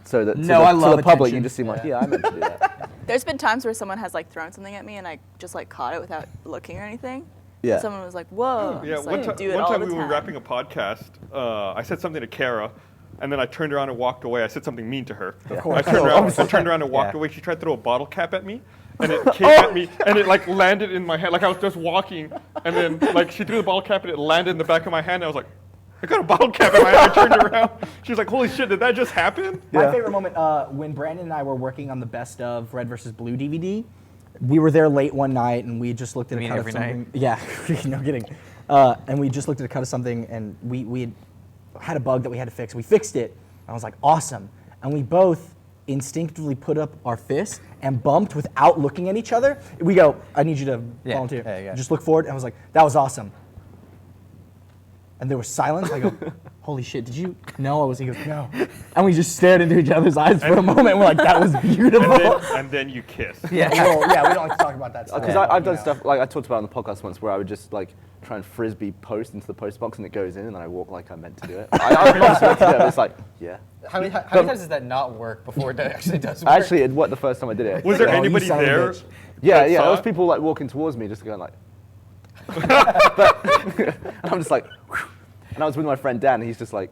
So that No, I love to the public attention. you just seem like, yeah, I meant to do that. There's been times where someone has thrown something at me and I just caught it without looking or anything. Yeah. Someone was like, "Whoa!" Yeah, Just, one do it time all the we were time. wrapping a podcast, I said something to Kara and then I turned around and walked away. I said something mean to her. Of course. I turned around and walked Yeah. away. She tried to throw a bottle cap at me, and it came at me, and it like landed in my hand. Like I was just walking, and then like she threw the bottle cap, and it landed in the back of my hand. And I was like, I got a bottle cap in my hand. I turned around. She was like, holy shit, did that just happen? My favorite moment when Brandon and I were working on the best of Red vs. Blue DVD. We were there late one night, and we just looked at a mean cut every of something. night? Yeah, no kidding. And we just looked at a cut of something, and we had a bug that we had to fix. We fixed it. I was like, awesome. And we both instinctively put up our fists and bumped without looking at each other. We go, I need you to volunteer. Yeah. Just look forward. And I was like, that was awesome. And there was silence. I go, holy shit, did you? No, I was. He goes, no. And we just stared into each other's eyes for a moment. We're like, that was beautiful. And then you kiss. Yeah. Well, yeah, we don't like to talk about that stuff. Because I've done stuff like I talked about on the podcast once where I would just like try and frisbee post into the post box and it goes in and then I walk like I meant to do it. I promised meant to do it. It's like, yeah. How many times does that not work before it actually does work? Actually, it worked the first time I did it. Was there Oh, you anybody son of a there? bitch. Yeah, that yeah. saw There was it? people like walking towards me just going like, and I'm just like, whew. And I was with my friend Dan and he's just like,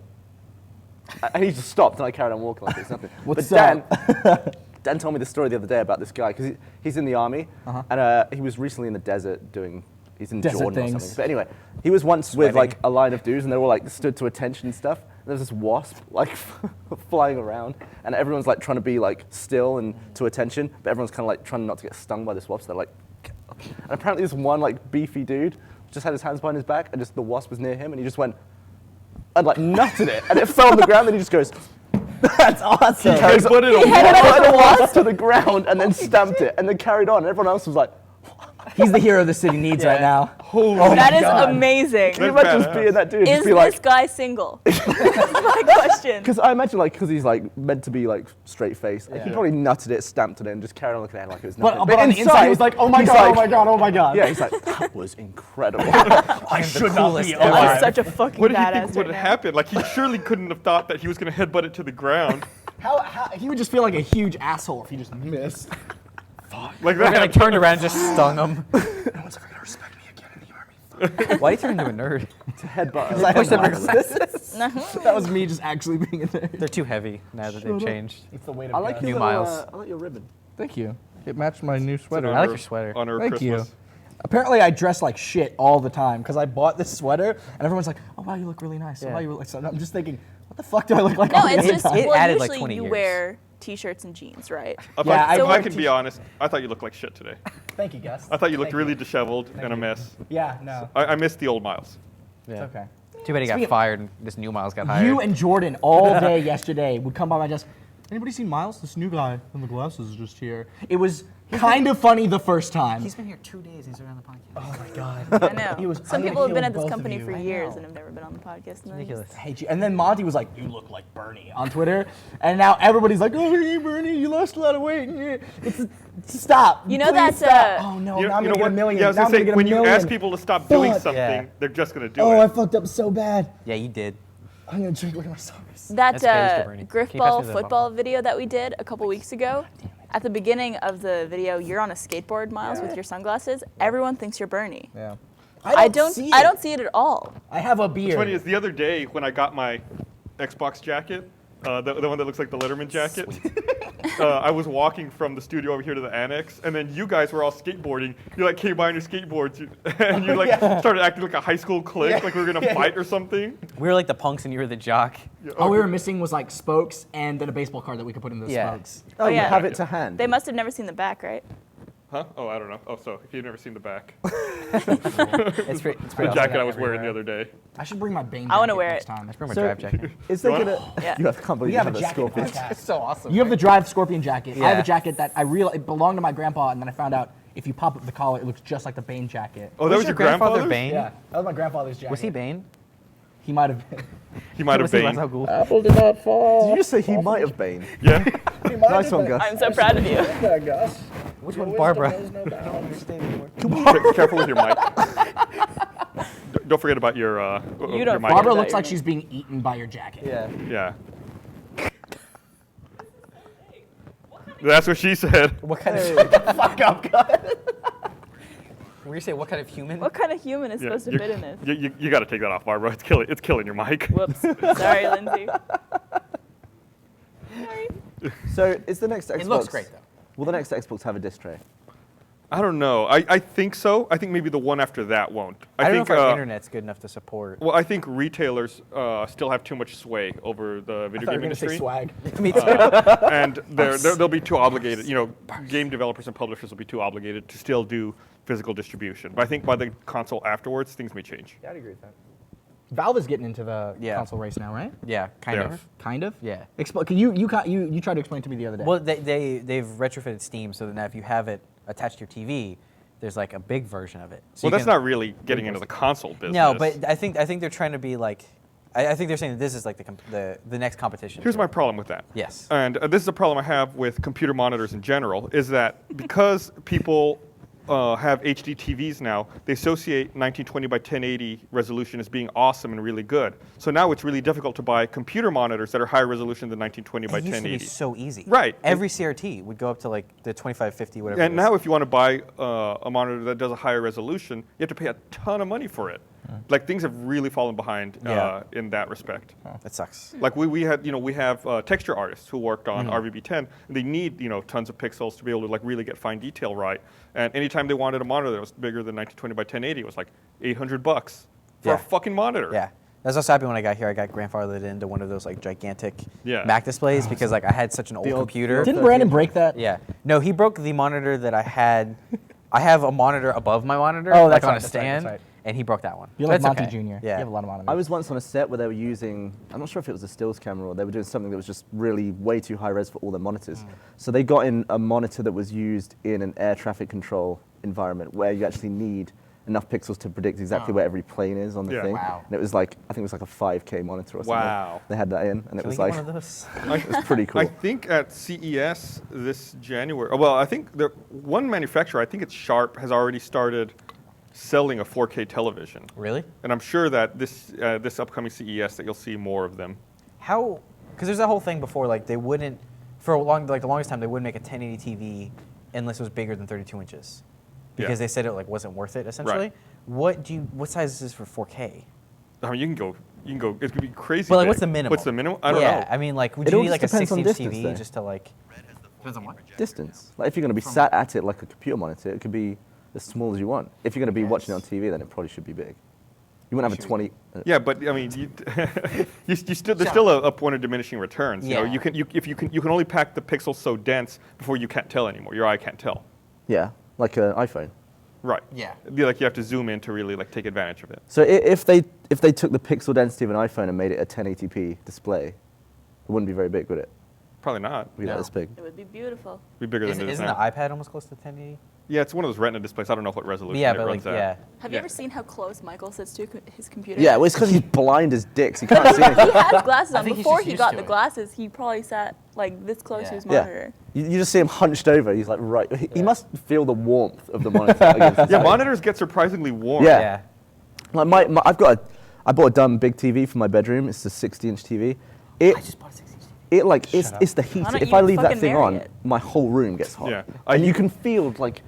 and he just stopped and I carried on walking like it's nothing. What's but Dan told me the story the other day about this guy because he's in the army and he was recently in the desert doing. He's in Desert Jordan or things. something. But anyway, he was once with Sweating. like a line of dudes and they were all like stood to attention and stuff. And there's this wasp like flying around and everyone's like trying to be like still and to attention, but everyone's kind of like trying not to get stung by this wasp. So they're like, and apparently this one like beefy dude just had his hands behind his back and just the wasp was near him and he just went and like nutted it and it fell on the ground and he just goes. That's awesome. He carries Put it he away. put the wasp to the ground and then stamped it and then carried on. And everyone else was like, He's the hero the city needs right now. Holy That is God. amazing. can you That's imagine just badass. being that dude? Is Just be this like, guy single? That's my question. because I imagine like because he's like meant to be like straight faced, he probably nutted it, stamped it in, just carried on looking at it like it was nothing. But on the inside, he was like, oh my he's god, oh like- my god, oh my god. Yeah, he's like, that was incredible. I should not be I'm alive. such a fucking What did he badass think would right now. happen? Like he surely couldn't have thought that he was going to headbutt it to the ground. How he would just feel like a huge asshole if he just missed. Like I that. like turned around, just stung him. No one's ever gonna respect me again in the army. Why did you turn into a nerd? to headbutt. I Push had them glasses. That was me just actually being in there. They're too heavy now that they've changed. It's the weight of I like God. your New little, Miles. I like your ribbon. Thank you. It matched my new sweater. I like your sweater. Honor of Thank Christmas. you. Apparently, I dress like shit all the time because I bought this sweater and everyone's like, "Oh wow, you look really nice." Oh, Yeah. wow, you look like. So I'm just thinking, what the fuck do I look like? No, all the it's other just, time? It well, added, like, usually 20 you years. wear t-shirts and jeans, right? If Yeah, I, if I I wear can be honest, I thought you looked like shit today. Thank you, Gus. I thought you looked Thank really disheveled and a you. mess. Yeah, no, I missed the old Miles. Yeah. it's okay. Too bad he got Speaking of- fired and this new Miles got hired. You and Jordan all day yesterday would come by my desk. Anybody seen Miles? This new guy in the glasses is just here. It was kind of funny the first time. He's been here 2 days. He's around the podcast. Oh my god. I know. He was- Some I'm people gonna have been kill at this both of company you. for I years know. and have never been on the podcast. And then Ridiculous. I hate you. And then Monty was like, "You look like Burnie" on Twitter, and now everybody's like, "Oh, hey Burnie, you lost a lot of weight." Stop. You know Please that's, stop. Oh no, You, now I'm you gonna know get what? a million. Yeah, I was now gonna I'm say, gonna get a when you million. ask people to stop doing Fuck. something, Yeah. they're just gonna do Oh, I it. fucked up so bad. Yeah, you did. I'm gonna drink one of my sodas. That That's okay, Mr. Burnie. griff Can you pass ball me the football bottle? video that we did a couple weeks ago, at the beginning of the video, you're on a skateboard, Miles, with your sunglasses. Everyone thinks you're Burnie. Yeah. I don't see it at all. I have a beard. What's funny is the other day when I got my Xbox jacket, the one that looks like the Letterman jacket, I was walking from the studio over here to the annex, and then you guys were all skateboarding. You like came by on your skateboards, and you like started acting like a high school clique, like we were gonna fight or something. We were like the punks and you were the jock. All we were missing was like spokes and then a baseball card that we could put in those Yeah. spokes. Oh, you yeah. have it to hand. They must have never seen the back, right? Huh? Oh, I don't know. Oh, so if you've never seen the back, It's pretty the awesome. jacket I was wearing the other day. I should bring my Bane. I wanna jacket wear next it. time. Let's bring my So- drive jacket. Is there What? gonna? Yeah. You have, can't believe We you have have a a jacket. scorpion. It's so awesome. You have the Drive Scorpion jacket. I have Yeah. a jacket that I realized it belonged to my grandpa, and then I found out if you pop up the collar, it looks just like the Bane jacket. Oh, that was your grandfather's? Bane? Yeah, that was my grandfather's jacket. Was he Bane? He might have been. He might have Was he been. Ra's al Ghul? Apple did not fall. Did you just say he might have been? Yeah. Nice one, Gus. I'm so proud of you. Which one, Barbara? Careful with your mic. Don't forget about your You your don't mic. Barbara That looks you like mean. she's being eaten by your jacket. Yeah. Yeah. That's what she said. What kind of? Fuck up, guys. Were you say what kind of human? What kind of human is supposed to you- fit in this? You got to take that off, Barbara. It's killing your mic. Whoops. Sorry, Lindsay. So is the next Xbox? It looks great though. Will the next Xbox have a disc tray? I don't know. I think so. I think maybe the one after that won't. I don't think, know if our internet's good enough to support. Well, I think retailers still have too much sway over the video game You're gonna say industry. swag. Me too. And they'll be too obligated. Game developers and publishers will be too obligated to still do physical distribution. But I think by the console afterwards, things may change. Yeah, I'd agree with that. Valve is getting into the Yeah. console race now, right? Yeah, kind They of. are. Kind of. Yeah. You tried to explain to me the other day. Well, they've retrofitted Steam so that now if you have it attached to your TV, there's like a big version of it. So Well, you that's can- not really getting into the console business. No, but I think they're trying to be like. I think they're saying that this is like the next competition. Here's my problem with that. Yes. And this is a problem I have with computer monitors in general, is that because people have HD TVs now, they associate 1920 by 1080 resolution as being awesome and really good. So now it's really difficult to buy computer monitors that are higher resolution than 1920 by It used to 1080. be so easy. Right. Every CRT would go up to like the 2550, whatever. And it is. now if you want to buy a monitor that does a higher resolution, you have to pay a ton of money for it. Like things have really fallen behind Yeah. in that respect. That sucks. Like we have texture artists who worked on RVB10, and they need tons of pixels to be able to like really get fine detail right. And anytime they wanted a monitor that was bigger than 1920 by 1080, it was like $800 for Yeah. a fucking monitor. Yeah. That's also happy when I got here. I got grandfathered into one of those like gigantic Yeah. Mac displays because like I had such an old old- computer. Didn't Brandon break that? Yeah. No, he broke the monitor that I had. I have a monitor above my monitor, Oh, like that's on right, a that's right, stand, that's right. and he broke that one. You're But like it's Monty okay. Jr. Yeah. You have a lot of monitors. I was once on a set where they were using, I'm not sure if it was a stills camera or they were doing something that was just really way too high res for all their monitors. So they got in a monitor that was used in an air traffic control environment where you actually need enough pixels to predict exactly where every plane is on the Yeah. thing. Wow. And it was like, I think it was like a 5K monitor or something. Wow. They had that in and it Can we was get like, one of those? it was pretty cool. I think at CES this January, well, I think one manufacturer, I think it's Sharp, has already started selling a 4K television. Really? And I'm sure that this upcoming CES that you'll see more of them. How? Because there's that whole thing before, like they wouldn't, for a long, like the longest time, they wouldn't make a 1080 TV unless it was bigger than 32 inches, because Yeah. they said it like wasn't worth it essentially. Right. What size is this for 4K? I mean, you can go. It's gonna be crazy. But like, big. what's the minimum? What's the minimum? I don't yeah, know. I mean, like, would It you all need like just a depends on 60-inch distance, TV though. just to like? Depends on what? Distance. Like if you're going to be sat at it like a computer monitor, it could be as small as you want. If you're going to be watching it on TV, then it probably should be big. You wouldn't have a 20. Yeah, but I mean, you still there's still a point of diminishing returns. You know, Yeah. you can only pack the pixels so dense before you can't tell anymore. Your eye can't tell. Yeah, like an iPhone. Right. Yeah. Like you have to zoom in to really like take advantage of it. So if they took the pixel density of an iPhone and made it a 1080p display, it wouldn't be very big, would it? Probably not. It'd be No. this big. It would be beautiful. Be bigger than it is Isn't the now. iPad almost close to 1080? Yeah, it's one of those Retina displays. I don't know what resolution Yeah, it but runs like, at. yeah. Have Yeah. you ever seen how close Michael sits to his computer? Yeah, well, it's because he's blind as dicks. He can't see He anything. has glasses I on. think he's Before just he used got to the it. glasses, he probably sat like this close to his Yeah. monitor. You just see him hunched over. He's like, right. He must feel the warmth of the monitor. against his Yeah, face. monitors get surprisingly warm. Yeah. Like I bought a dumb big TV for my bedroom. It's a 60-inch TV. I just bought a 16. It's the heat. Why don't If you I leave that fucking thing marry on, it? my whole room gets hot. Yeah. And you can feel like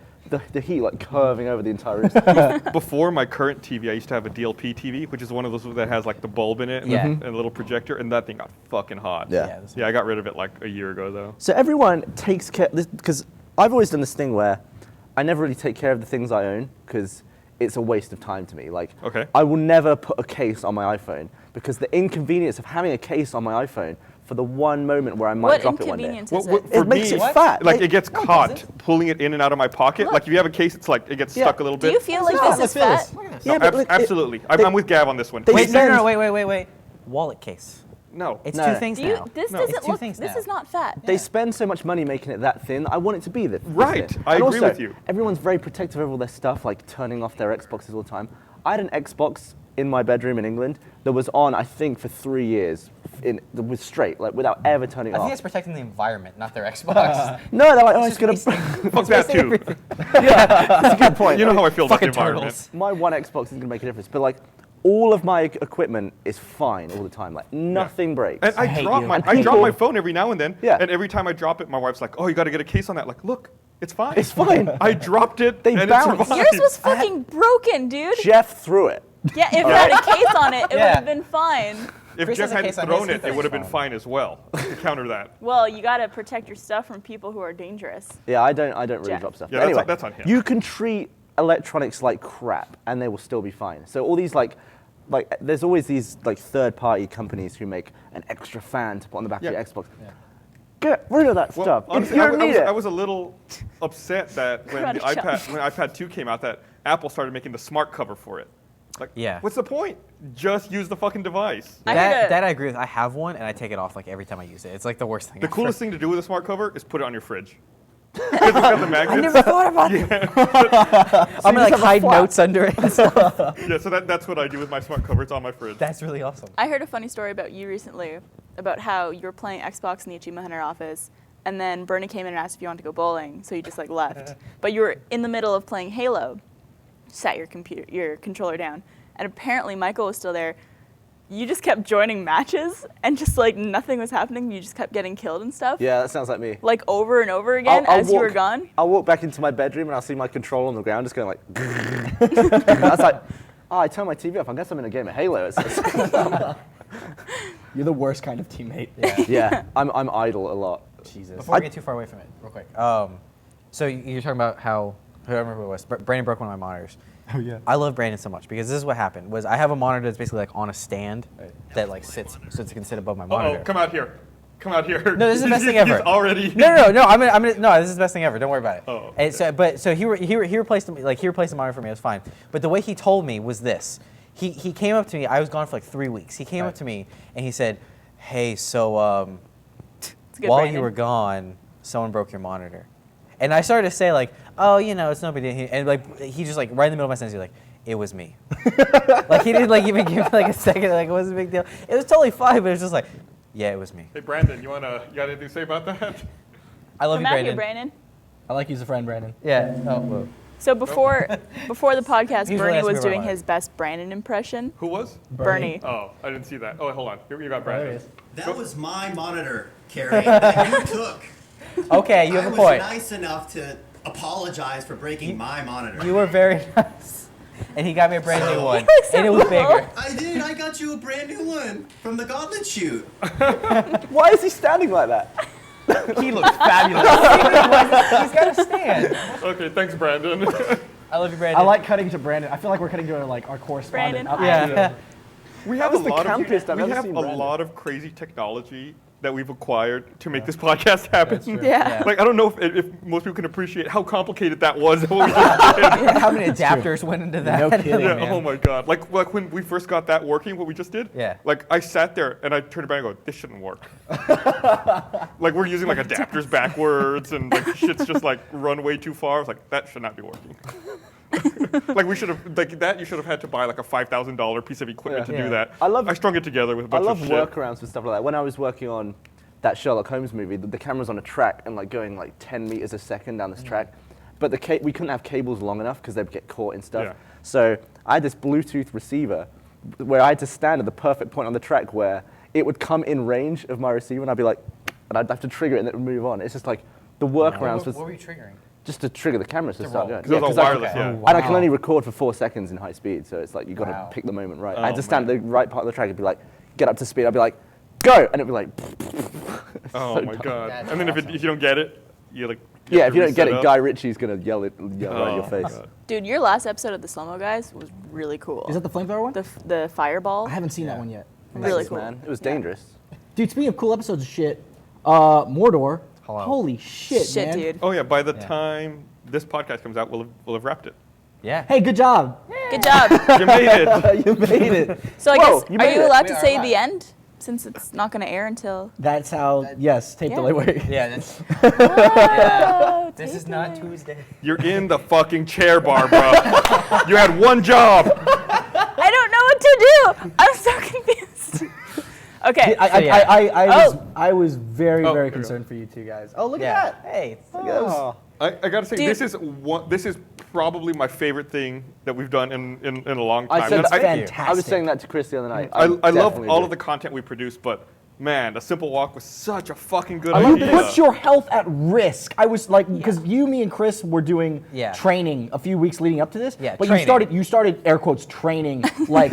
the heat like curving over the entire room. Before my current TV, I used to have a DLP TV, which is one of those that has like the bulb in it and, Yeah. and a little projector, and that thing got fucking hot. Yeah. Yeah, I got rid of it like a year ago though. So everyone takes care, because I've always done this thing where I never really take care of the things I own because it's a waste of time to me. Like, Okay. I will never put a case on my iPhone because the inconvenience of having a case on my iPhone for the one moment where I might What drop it one day. inconvenience Well, is what- it? for It makes me, it fat. Like it gets No, it caught doesn't. pulling it in and out of my pocket. Look. Like if you have a case, it's like it gets Yeah. stuck a little Do bit. you feel like No, this let's is feel fat? this. Look at this. Yeah, but look, absolutely. they- I'm with Gav on this one. they Wait, spend- no, wait. Wallet case. No. It's No. two things Do you, now. this No. It's doesn't two look. things This now. is not fat. They spend so much money making it that thin. I want it to be this Right. thin. I And agree also, with you. Everyone's very protective of all their stuff, like turning off their Xboxes all the time. I had an Xbox in my bedroom in England that was on, I think, for 3 years. That was straight, like without ever turning I it think off. it's protecting the environment, not their Xbox. No, they're like, oh, it's It's gonna. just wasting- Fuck that too. That's a good point. You know how I feel about the Fucking environment. turtles. My one Xbox isn't gonna make a difference, but like, all of my equipment is fine all the time. Like nothing breaks. And I hate drop you. my And I drop people- my phone every now and then. Yeah. And every time I drop it, my wife's like, "Oh, you got to get a case on that." Like, look, it's fine. It's fine. I dropped it They and it bounce. survived. Yours was fucking broken, dude. Jeff threw it. Yeah, if it had a case on it, it would Yeah. have been fine. if Chris Jeff has a hadn't case on thrown his, it, he it would have thinks been fine. fine as well to counter that. Well, you gotta protect your stuff from people who are dangerous. Yeah, I don't really Jeff. drop stuff. Yeah, But anyway, that's on him. You can treat electronics like crap, and they will still be fine. So all these like there's always these like third-party companies who make an extra fan to put on the back of your Xbox. Get rid of that Well, stuff. honestly, if you don't need it. I was a little upset that when the Crunch. when iPad 2 came out, that Apple started making the smart cover for it. Like, Yeah. what's the point? Just use the fucking device. I heard That I agree with. I have one, and I take it off like every time I use it. It's like the worst thing. The ever. coolest thing to do with a smart cover is put it on your fridge. Because it's got the magnets. I never thought about that. I'm gonna like hide notes under it. Yeah, so that's what I do with my smart cover. It's on my fridge. That's really awesome. I heard a funny story about you recently, about how you were playing Xbox in the Achievement Hunter office, and then Burnie came in and asked if you wanted to go bowling, so you just like left. But you were in the middle of playing Halo, sat your controller down, and apparently Michael was still there. You just kept joining matches, and just like nothing was happening. You just kept getting killed and stuff. Yeah, that sounds like me. Like over and over again as you were gone. I'll walk back into my bedroom and I'll see my controller on the ground just going like. And I was like, oh, I turned my TV off. I guess I'm in a game of Halo. You're the worst kind of teammate. Yeah, I'm idle a lot. Jesus. Before we get too far away from it, real quick. So you're talking about how I don't remember who it was. Brandon broke one of my monitors. Oh yeah. I love Brandon so much because this is what happened. Was I have a monitor that's basically like on a stand that like sits so it can sit above my monitor. Uh-oh, come out here. Come out here. No, this is the best thing ever. He's already. No. No, this is the best thing ever. Don't worry about it. Oh, okay. And so he replaced the monitor for me. It was fine. But the way he told me was this. He came up to me. I was gone for like 3 weeks. He came up to me and he said, "Hey, so It's good, while Brandon. you were gone, someone broke your monitor." And I started to say like, "Oh, it's no big deal." And like he just like right in the middle of my sentence, he's like, "It was me." Like he didn't like even give me like a second. Like it wasn't a big deal. It was totally fine, but it was just like, yeah, it was me. Hey, Brandon, you got anything to say about that? I love Come you, out Brandon. here, Brandon. I like you as a friend, Brandon. Yeah. Oh, whoa. So before the podcast, He's Burnie really was asking me doing about his best Brandon impression. Who was? Burnie. Oh, I didn't see that. Oh, hold on. Here you got There he Brandon. is. That was my monitor, Kerry, that you took. Okay, you have I a was point. nice enough to apologize for breaking my monitor. You were very nice. And he got me a brand new one. like And it was so bigger. I did. I got you a brand new one from the Gauntlet shoot. Why is he standing like that? He looks fabulous. He's got a stand. Okay, thanks, Brandon. I love you, Brandon. I like cutting to Brandon. I feel like we're cutting to like our correspondent. Brandon, up hi. to Yeah. We have was a the lot of campiest I've we ever have seen a Brandon. lot of crazy technology that we've acquired to make this podcast happen. true. Yeah. Like I don't know if most people can appreciate how complicated that was. What we just did. How many adapters went into that? No kidding. Yeah, man. oh my god. Like when we first got that working, what we just did? Yeah. Like I sat there and I turned it back and go, this shouldn't work. Like we're using like adapters backwards and like shit's just like run way too far. I was like, that should not be working. Like we should have like that you should have had to buy like a $5,000 piece of equipment to Yeah. do that. I strung it together with a I bunch love of shit. workarounds for stuff like that. When I was working on that Sherlock Holmes movie, the camera's on a track and like going like 10 meters a second down this track, but we couldn't have cables long enough because they'd get caught in stuff. Yeah. So I had this Bluetooth receiver where I had to stand at the perfect point on the track where it would come in range of my receiver, and I'd be like, and I'd have to trigger it and it would move on. It's just like the workarounds was What were you triggering? just to trigger the cameras to start roll. going. 'Cause it was 'cause all I- wireless, yeah. And I can only record for 4 seconds in high speed, so it's like you got to Wow. pick the moment right. I Oh, had to stand man. at the right part of the track and be like, get up to speed. I'd be like, go, and it'd be like, Oh so my dumb. god. That's And then if you don't get it, you like Yeah, have if to you don't get reset it, up. Guy Ritchie's gonna yell right in your Oh, face. God. Dude, your last episode of the Slow Mo Guys was really cool. Is that the flamethrower one? the fireball? I haven't seen that one yet. Really Thanks, cool. man. It was dangerous. Dude, speaking of cool episodes of shit, Mordor. Hello. Holy shit, Shit, man. dude. Oh yeah, by the Yeah. time this podcast comes out, we'll have wrapped it. Yeah. Hey, good job. Good job. You made it. You made it. So I Whoa, guess, you are made you it. allowed We to are say live. the end? Since it's not going to air until. That's how, yes, tape Yeah. delay work. Yeah, that's, Oh, this is not Tuesday. You're in the fucking chair, Barbara. You had one job. I don't know what to do. I'm so confused. Okay. I was very, Oh, very here we go. concerned for you two guys. Oh, look Yeah. at that. Hey. Look at those. I gotta say, Dude. this is probably my favorite thing that we've done in a long time. I said And I, fantastic. I was saying that to Chris the other night. I love definitely all agree. of the content we produce, but man, a simple walk was such a fucking good You idea. put your health at risk. I was like, because me and Chris were doing Yeah. training a few weeks leading up to this. Yeah, But training. you started air quotes training like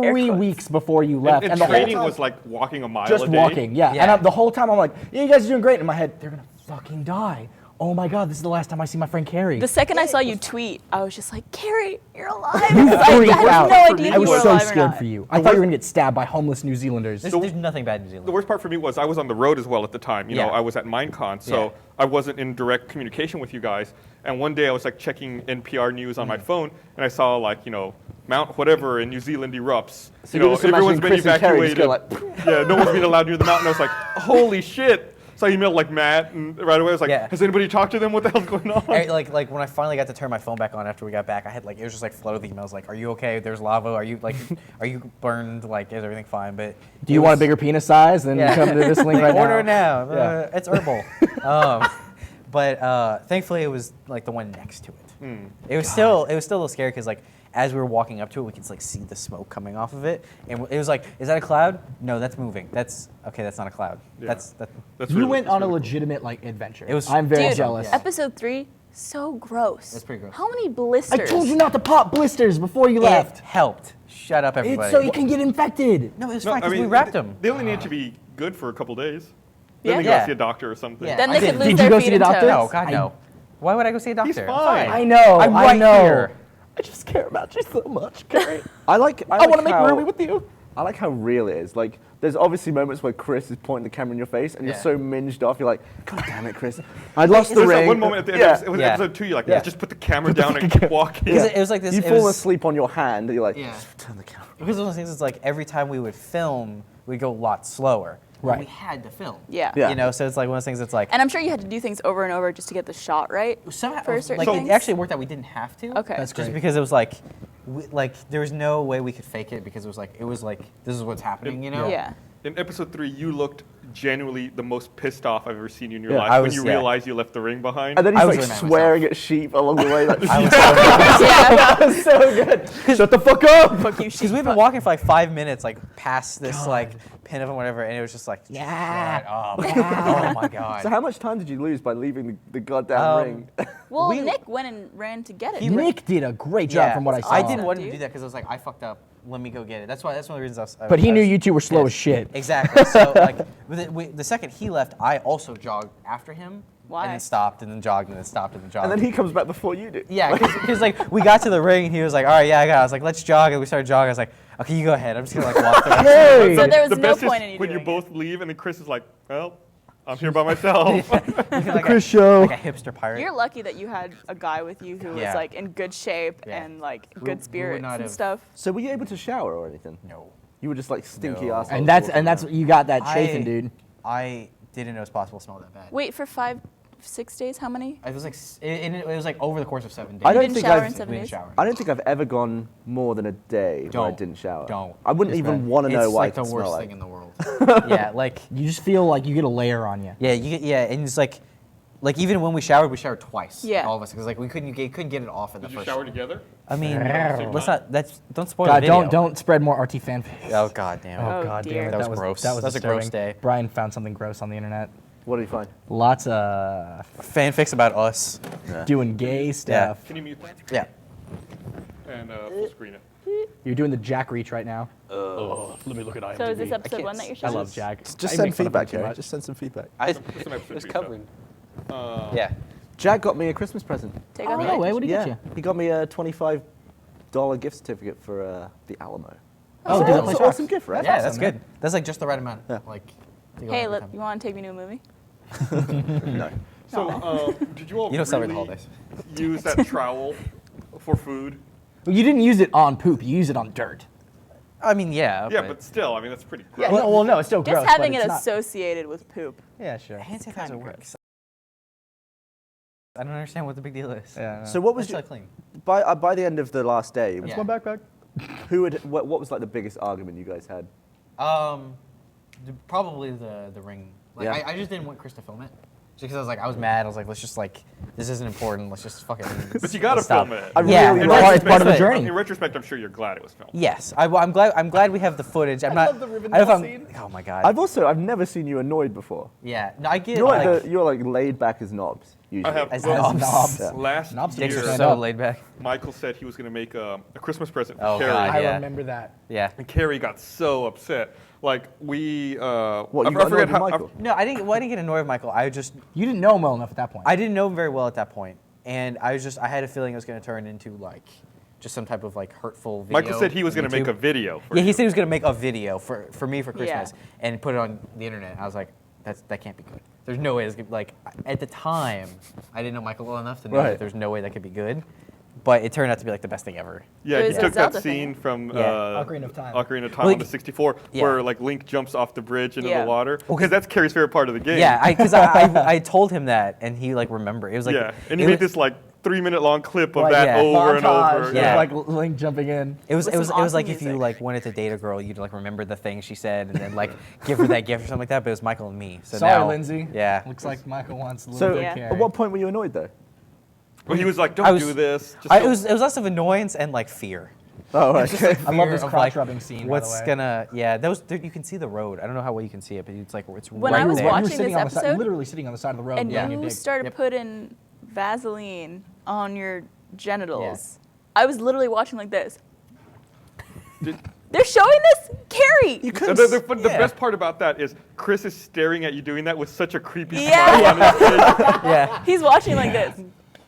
3 weeks before you left, And the whole training time- was like walking a mile just a day. walking. Yeah, Yeah. and the whole time I'm like, yeah, you guys are doing great. In my head, they're gonna fucking die. Oh my god, this is the last time I see my friend Carrie. The second I saw you tweet, I was just like, Carrie, you're alive. You I freaked had out. no idea I you was were so alive or scared not. for you. I thought you were gonna get stabbed by homeless New Zealanders. There's nothing bad in New Zealand. The worst part for me was I was on the road as well at the time. You know, Yeah. I was at Minecon, so Yeah. I wasn't in direct communication with you guys. And one day I was like checking NPR news on my phone, and I saw like, you know, Mount whatever in New Zealand erupts. So you you're know, just imagining everyone's been Chris and Kerry just evacuated. go like, Yeah, no one's been allowed near the mountain. I was like, holy shit. So I emailed like Matt, and right away I was like, Yeah. has anybody talked to them? What the hell's going on? Like when I finally got to turn my phone back on after we got back, I had like it was just like flooded with emails like, "Are you okay? There's lava. Are you like, are you burned? Like, is everything fine?" But Do you want a bigger penis size? Then come to this link right order now. now. Yeah. It's herbal. But thankfully it was like the one next to it. It was still a little scary because like as we were walking up to it, we could like see the smoke coming off of it, and it was like, "Is that a cloud? No, that's moving. That's okay. That's not a cloud. Yeah. That's." That's You really- went that's on a really cool. legitimate like adventure. It was- I'm very Dude, jealous. Episode 3, so gross. It's pretty gross. How many I blisters? told you not to pop blisters before you It left. helped. Shut up, everybody. It's so you can get infected. No, it's No, fine I because mean, we wrapped them. They only need to be good for a couple days. Yeah. Then they Yeah. go see a doctor or something. Yeah. Then I they did. could lose Did you their go feet see and a doctor? toes. No, God, no. Why would I go see a doctor? He's I'm fine. I know. I'm I right know. here. I just care about you so much, Carrie. I want to make how- Ruby with you. I like how real it is. Like, there's obviously moments where Chris is pointing the camera in your face, and you're Yeah. so minged off. You're like, God damn it, Chris! I lost the There's ring. that one moment at the end. Yeah. It was Yeah. episode 2. You're like, Yeah. just put the camera down and keep walking. It was like this. You it fall was- asleep on your hand. You're like, Yeah. turn the camera. Because one of those things is like every time we would film, we'd go a lot slower. But Right. we had to film. Yeah. Yeah. You know, so it's like one of those things that's like. And I'm sure you had to do things over and over just to get the shot right. Somehow, for certain like things? it actually worked out. We didn't have to. Okay. That's Just great. because it was like, there was no way we could fake it because it was like this is what's happening. You know. Yeah. In episode 3, you looked genuinely the most pissed off I've ever seen you in your Yeah, life I when was- you yeah. realized you left the ring behind. And then I he's was like really mad at swearing at sheep along the way. Like, I was so that was so good. Shut the fuck up. Fuck you, because sheep. we've been walking for like 5 minutes, like past this like pin of whatever, and it was just like, Yeah. shut up. Oh my god. So how much time did you lose by leaving the goddamn ring? Well, we- Nick went and ran to get it. Nick did a great job from what I saw. I didn't Awesome, want him to dude. do that because I was like, I fucked up. Let me go get it. That's one of the reasons I was. But he I knew was- you two were slow Yes. as shit. Exactly. So like, the second he left, I also jogged after him. Why? And then stopped, and then jogged, and then stopped, and then jogged. And then he comes back before you do. Yeah, because like we got to the ring, and he was like, "All right, yeah, I got it." I was like, "Let's jog," and we started jogging. I was like, "Okay, you go ahead. I'm just gonna like walk the rest." Hey. So there was the no best point is in you when you doing both leave and then Chris is like, well, I'm here by myself. like Chris show. like a hipster pirate. You're lucky that you had a guy with you who was Yeah. like in good shape Yeah. and like We good would spirits not and have- stuff. So were you able to shower or anything? No. You were just like stinky No. ass. And that's you got that chafing, dude. I didn't know it was possible to smell that bad. Wait, for 6 days, how many? It was like it was like over the course of 7 days. I don't didn't think shower I've- in 7 we didn't days? shower. I don't think I've ever gone more than a day where I Don't. didn't shower. Don't. I wouldn't It's even bad. want to know It's why like it the can worst smell like. thing in the world. Yeah, like You just feel like you get a layer on you. yeah, you get, yeah, and it's like even when we showered twice. Yeah. all of us because like we couldn't get it off in the Did you first. shower together? I mean, Same let's time? not. Don't spoil God, the video. don't spread more RT fanfics. Oh god damn it. Oh, God dear. damn it. That was gross. That was That was a gross disturbing. day. Brian found something gross on the internet. What did you find? Lots of Fanfics about us. doing gay stuff. Can you mute that? Yeah. And full screen it. You're doing the Jack reach right now. So is this episode 1 that you're I showing? love Jack. Just I send make fun of him feedback, too Kerry. much. Just send some feedback. Some episode Just three covering. Yeah. Jack got me a Christmas present. Take Oh, off no your way. What did he Yeah, get you? he got me a $25 gift certificate for the Alamo. Oh, That's dude, an that's awesome gift, right? Yeah, that's good. That's like just the right amount. Yeah. Like. to go Hey, every time. you want to take me to a movie? No. So, did you all You don't celebrate really holidays. use that trowel for food? Well, you didn't use it on poop. You used it on dirt. I mean, yeah. Yeah, but still, I mean, that's pretty gross. Yeah. Well, no, it's still Just gross. having but it it's not- associated with poop. Yeah, sure. hand sanitizer Kinda works. I don't understand what the big deal is. Yeah. So what was It's your, like clean. by the end of the last day? Yeah. my backpack. What was like the biggest argument you guys had? Probably the ring. Like Yeah. I just didn't want Chris to film it. Just because I was mad. I was like, let's just like, this isn't important. Let's just fucking. But you gotta stop. film it. I Yeah, really It's liked part, it's part of the But- journey. In retrospect, I'm sure you're glad it was filmed. Yes, I'm glad. I'm glad we have the footage. I'm not. love the Rivendell I don't know if scene. Oh my god. I've never seen you annoyed before. yeah. No, I get. You're like, you're like laid back as knobs. usually. I have As well, knobs. Yeah. last Knobs Dicks year. are stand so up. laid back. Michael said he was going to make a Christmas present for Oh, Carrie. God. I Yeah. remember that. Yeah. And Carrie got so upset. Like we, What, I you got forget annoyed with Michael? No, I didn't get annoyed with Michael. I just You didn't know him well enough at that point. I didn't know him very well at that point, and I had a feeling it was going to turn into like just some type of like hurtful video. Michael said he was on going to make a YouTube. video. For Yeah, he you. said he was going to make a video for me for Yeah. Christmas and put it on the internet. I was like, that can't be good. There's no way it's gonna, like at the time I didn't know Michael well enough to know Right. that there's no way that could be good, but it turned out to be like the best thing ever. Yeah, It he was a took that Zelda scene thing. from Yeah. Ocarina of Time. Ocarina of Time Well, on the 64, yeah. where like Link jumps off the bridge into Yeah. the water. Because that's Carrie's favorite part of the game. Yeah, because I told him that and he like remembered. It was like yeah, and he it made was- this like 3-minute long clip of Like, that yeah. over and Montage, over. Yeah. Like Link jumping in. It was With it was some it was awesome like if you music. like wanted to date a girl, you'd like remember the thing she said and then like give her that gift or something like that. But it was Michael and me. So Sorry, now, Lindsay. Yeah. Looks like Michael wants a little So, bit Yeah. of at Carrie. what point were you annoyed though? Well, he was like, I "Don't was- do this." Just It don't- was less of annoyance and like fear. Oh, right. I love Fear this of, crotch like, rubbing scene. What's by the way. gonna? Yeah, those you can see the road. I don't know how well you can see it, but it's like it's When right I was there. You were watching sitting this on the side, episode, literally sitting on the side of the road. And doing your you dig. started Yep. putting Vaseline on your genitals. I was literally watching like this. Did- They're showing this? Carrie! the best part about that is Chris is staring at you doing that with such a creepy Yeah. smile on his face. Yeah, He's watching like this.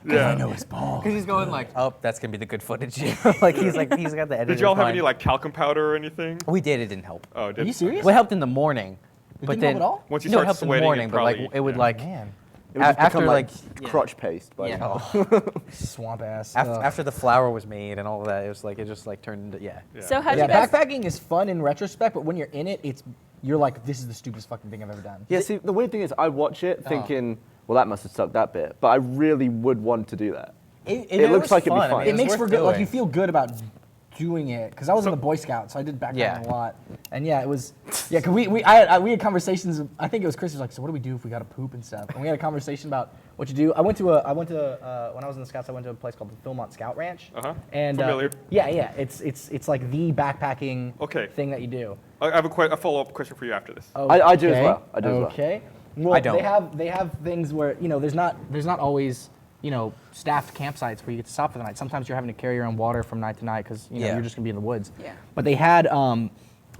Yeah. his ball. because he's going like, oh, that's gonna be the good footage. like he's got the editor. Did y'all have fine. any like talcum powder or anything? We did. It didn't help. Oh, Are did you serious? Well, it helped in the morning, It but didn't then help at all? Once you no, it start helped in the sweating, morning, it but like probably- it would yeah. like Man, It would just after become like yeah. crotch paste. By Yeah. then. swamp ass. after the flour was made and all of that, it just like turned into yeah. Yeah. So how'd Yeah, you guys... backpacking is fun in retrospect, but when you're in it, you're like, this is the stupidest fucking thing I've ever done. Yeah, see, the weird thing is I watch it thinking, well, that must have sucked that bit. But I really would want to do that. It looks was like it'd be fun. I fun. mean, It was makes worth for good. Like doing. you feel good about doing it because I was in the Boy Scouts, so I did backpacking Yeah. a lot. And yeah, it was yeah. Cause we had conversations. I think it was Chris was like, so what do we do if we got to poop and stuff? And we had a conversation about what to do. I went to when I was in the Scouts, I went to a place called the Philmont Scout Ranch. Uh-huh. And Familiar. yeah. It's like the backpacking Okay. thing that you do. I have a follow-up question for you after this. I do as Okay. well. I do as well. Okay. Well, I don't. They have things where there's not always staffed campsites where you get to stop for the night. Sometimes you're having to carry your own water from night to night because Yeah. you're just gonna be in the woods. Yeah. But they had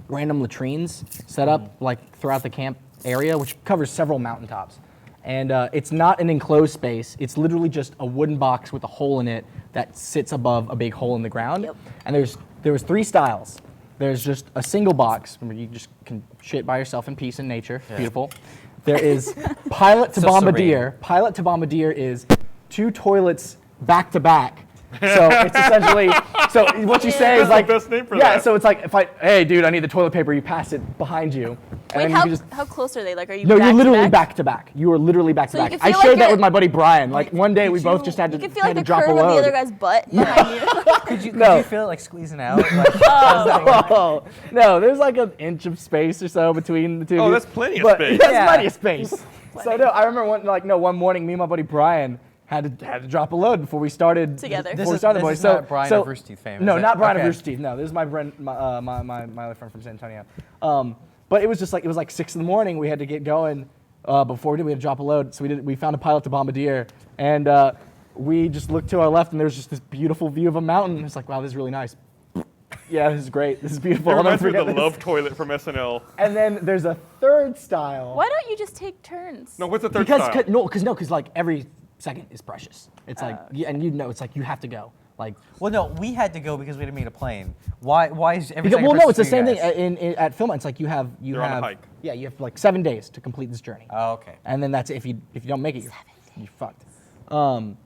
random latrines set up like throughout the camp area, which covers several mountaintops. And it's not an enclosed space. It's literally just a wooden box with a hole in it that sits above a big hole in the ground. Yep. And there was 3 styles. There's just a single box where you just can shit by yourself in peace in nature. Beautiful. There is pilot to So bombardier. Pilot to bombardier is 2 toilets back to back. So it's essentially what you say is That's like the best name for yeah. that. So it's like hey dude, I need the toilet paper. You pass it behind you. And Wait, then you how, can just how close are they? Like, are you no, back you're literally to back to back. You are literally back to So you back. can I feel shared like that a- with my buddy Brian. Like one day we both just had to, You can feel had like to the drop a curve of the load. other guy's butt behind you. Could you No. feel it like squeezing out? Like, Oh, no, there's like an inch of space or so between the two. Oh, of you. that's plenty of But space. That's Yeah. plenty of space. So no, I remember one morning, me and my buddy Brian had to drop a load before we started. Together. Before we started the boys. is So not Brian so, of Rooster Teeth fame, is No, it? not Brian Okay. of Rooster Teeth. No, this is my friend, my other friend from San Antonio. But it was just like 6 in the morning. We had to get going. Before we had to drop a load, so we found a pilot to bombardier, and we just looked to our left, and there was just this beautiful view of a mountain. It's like, wow, this is really nice. Yeah, this is great. This is beautiful. It I'll never reminds me of forget the this. love toilet from SNL. And then there's a third style. Why don't you just take turns? No, what's the third Because style? because like every second is precious. It's like and it's like you have to go. Like well, no, we had to go because we had to meet a plane. Why is every because, second well, no, it's the precious same for thing you guys? at Philmont. It's like you have You're on a hike. Yeah, you have like 7 days to complete this journey. Oh, okay. And then that's it. If you don't make it, you're fucked. And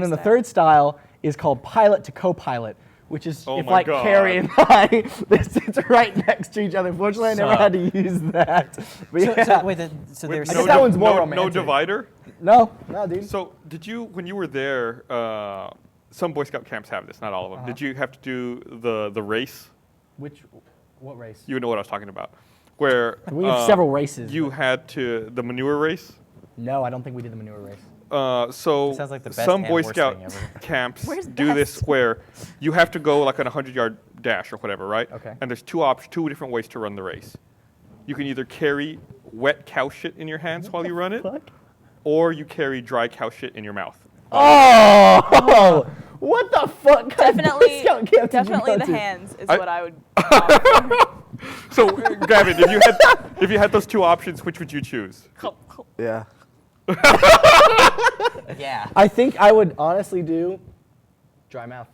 then the third style is called pilot to co-pilot, which is Oh if my like God. Carrie and I they sit right next to each other. Fortunately, I never So- had to use that. But So, yeah. so wait, so With there's I guess that one's more no romantic. divider? no, dude. So did you, when you were there, some Boy Scout camps have this, not all of them. Uh-huh. Did you have to do the race? What race? You know what I was talking about. Where We have several races, You but- had the manure race. No, I don't think we did the manure race. So It sounds like the best some and Boy worst Scout thing ever. camps Where's do this best? where you have to go like on a 100-yard dash or whatever, right? Okay. And there's two different ways to run the race. You can either carry wet cow shit in your hands while you run it, or you carry dry cow shit in your mouth. Oh, what the fuck? kind of Definitely, Boy Scout camp did you definitely go the to? hands is I- what I would. So, Gavin, if you had those two options, which would you choose? Yeah. Yeah. I think I would honestly do dry mouth.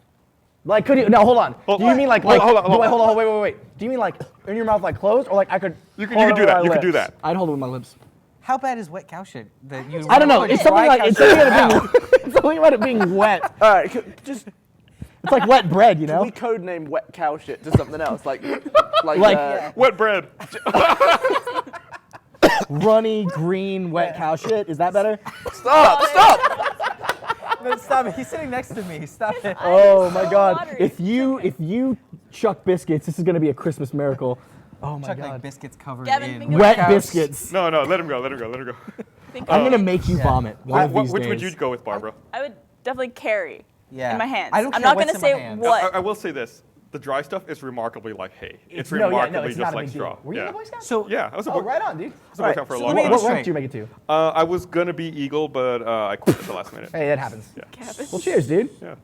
Like, could you? No, hold on. Well, do you mean like? hold on, Hold on, wait. Do you mean like in your mouth, like closed, or like I could? You could hold it do with that. my You could do lips? that. I'd hold it with my lips. How bad is wet cow shit? That you I don't know. put It's dry something like cow it's shit something in your about mouth? it being it's something about it being wet. All right, just It's like wet bread, you know. we code name wet cow shit to something else, like Wet bread. Runny green wet cow shit. Is that better? Stop! No, stop it. He's sitting next to me. Stop it. Oh my so God! watery. If you chuck biscuits, this is gonna be a Christmas miracle. Oh my Chuck God! like biscuits covered Gavin, in finger Wet cows. biscuits. No, let him go. Think I'm I gonna would- make you vomit one of these Which days. would you go with, Barbara? I would definitely carry Yeah. in my hands. I don't I'm care not what's gonna in my say hands. what. I will say this: the dry stuff is remarkably like hay. It's No, remarkably it's just not a like big straw. deal. Were you yeah. in the Boy Scouts? So Yeah, I was a Oh, boy, right on, dude. I was a Boy Scout for a so long let me time. What straight. rank do you make it to? I was gonna be Eagle, but I quit at the last minute. Hey, that happens. Gavin. Well, cheers, dude. Yeah.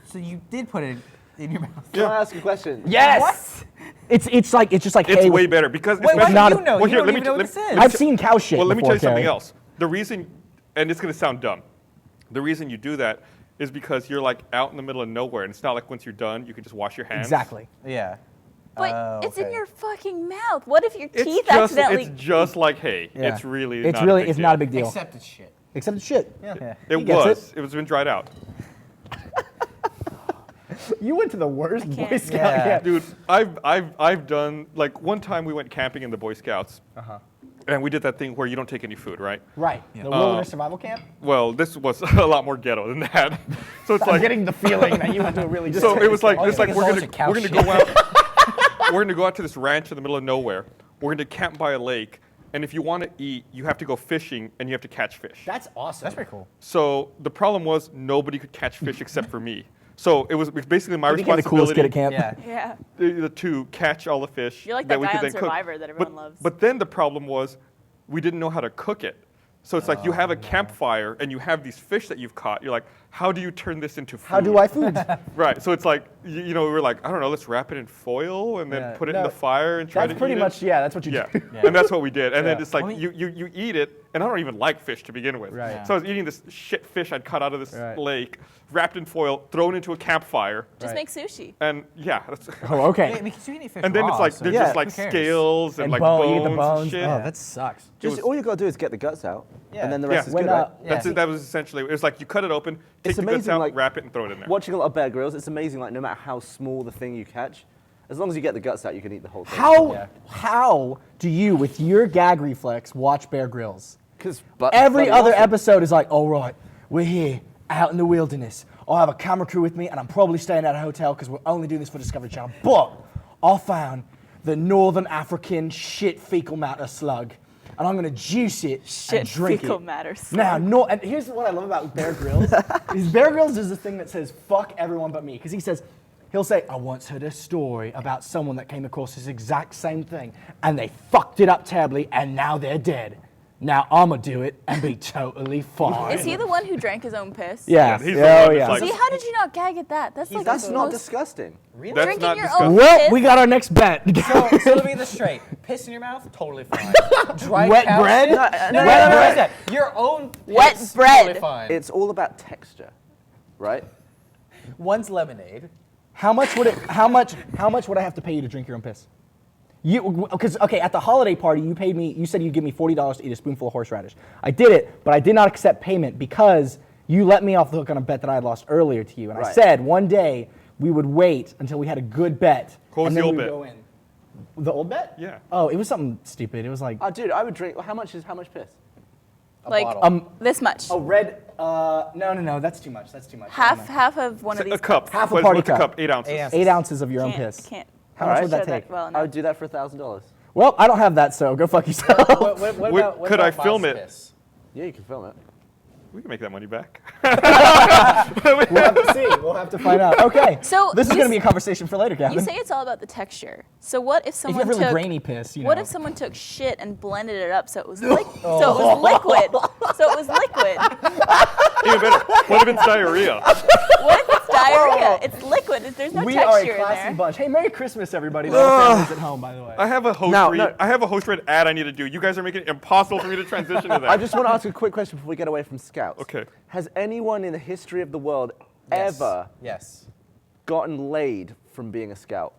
So you did put it in your mouth. Can I ask a question? Yes. It's just like It's hay way with- better because Wait, why especially- not do a- you know? Well, You here, don't let me even know what let this me- is. let me I've seen cow shit. Well, let me before, tell you something Kerry. else. The reason, and it's going to sound dumb, the reason you do that is because you're like out in the middle of nowhere, and it's not like once you're done, you can just wash your hands. Exactly. Yeah. But it's in okay. your fucking mouth. What if your It's teeth just, accidentally? it's just like hay. Yeah. It's really It's not really a big it's deal. not a big deal. Except it's shit. Except it's shit. Yeah. Yeah. It He gets was. It was been dried out. You went to the worst Boy can't. Scout Yeah. camp. Dude, I've done like one time we went camping in the Boy Scouts, and we did that thing where you don't take any food, right? Right. The wilderness survival camp. Well, this was a lot more ghetto than that. So it's I'm like getting the feeling that you went to a really so it was like All it's you like think is we're all gonna this cow we're gonna shit. go out we're gonna go out to this ranch in the middle of nowhere. We're gonna camp by a lake, and if you want to eat, you have to go fishing and you have to catch fish. That's awesome. That's pretty cool. So the problem was nobody could catch fish except for me. So it was basically my I think you're the coolest responsibility kid at camp. Yeah. Yeah. to catch all the fish. You're like that that we guy could on then cook. Survivor that everyone but, loves. But then the problem was we didn't know how to cook it. So it's like you have a campfire and you have these fish that you've caught. You're like, how do you turn this into food? How do I food? Right. So it's like you know we were like, I don't know, let's wrap it in foil and then Yeah. put it in No, the fire and try That's to pretty eat much it. that's what you Yeah. do. And that's what we did. And then Yeah. it's like Well, you eat it, and I don't even like fish to begin with. Right. So I was eating this shit fish I'd caught out of this Right. lake, wrapped in foil, thrown into a campfire, Just Right. make sushi. and yeah. That's, Oh, okay. I mean, 'cause you can eat fish and then raw, it's like so there's Yeah. just like who cares? scales and, like bone, you bones, get the bones. and shit. Oh, that sucks. Just all you gotta do is get the guts out, Yeah. and then the Yeah. rest is When, good, right? That's Yeah. it. That was essentially. It was like you cut it open, take It's the guts amazing, out, like, wrap it, and throw it in there. Watching a lot of Bear Grylls, it's amazing. Like no matter how small the thing you catch, as long as you get the guts out, you can eat the whole thing. How do you, with your gag reflex, watch Bear Grylls? Because Every other episode is like, all right, we're here out in the wilderness. I'll have a camera crew with me, and I'm probably staying at a hotel because we're only doing this for Discovery Channel. But I found the Northern African shit fecal matter slug, and I'm gonna juice it and Shit drink fecal it. matter Now, slug. no, and here's what I love about Bear Grylls. is Bear Grylls is the thing that says fuck everyone but me, because he'll say, I once heard a story about someone that came across this exact same thing, and they fucked it up terribly, and now they're dead. Now I'ma do it and be totally fine. Is he the one who drank his own piss? Yeah. he's the Oh, one that's yeah. like- See, how did you not gag at that? That's like that's the not most disgusting. Really? That's drinking not your disgusting. own Well, piss. we got our next bet. So let me get this straight. Piss in your mouth, totally fine. Dry Wet cow bread? shit? No, No, wet what bread. is that? Your own Wet piss, bread. Totally fine. It's all about texture, right? One's lemonade. How much would I have to pay you to drink your own piss? Because at the holiday party you said you'd give me $40 to eat a spoonful of horseradish. I did it, but I did not accept payment because you let me off the hook on a bet that I had lost earlier to you, and I Right. said one day we would wait until we had a good bet. What was and the then old we would bet? go in. The old bet? Yeah. Oh, it was something stupid. It was like Oh, dude, I would drink. How much piss? like bottle. this much. a red. No, that's too much. That's too much. half of one of these. A cup. Half a What's party a cup. cup? 8 ounces. 8 ounces. 8 ounces of your own Can't, piss. can't How much would show that take? well I enough. would do that for $1,000. Well, I don't have that, so go fuck yourself. What Could I about film Miles' it? piss? Yeah, you can film it. We can make that money back. We'll have to see. We'll have to find out. Okay. So this is you going to be a conversation for later, Gavin. You say it's all about the texture. So what if if you someone have really took grainy piss, what if someone took shit and blended it up so it was so it was liquid? So it was liquid. Even better. What if it's diarrhea? What if it's diarrhea? It's liquid. There's no we are texture a in classy there. bunch. Hey, Merry Christmas, everybody. To all the families at home, by the way. I have a host read. I have a host read ad I need to do. You guys are making it impossible for me to transition to that. I just want to ask a quick question before we get away from Scouts. Okay. Has anyone in the history of the world Yes. ever Yes. gotten laid from being a Scout?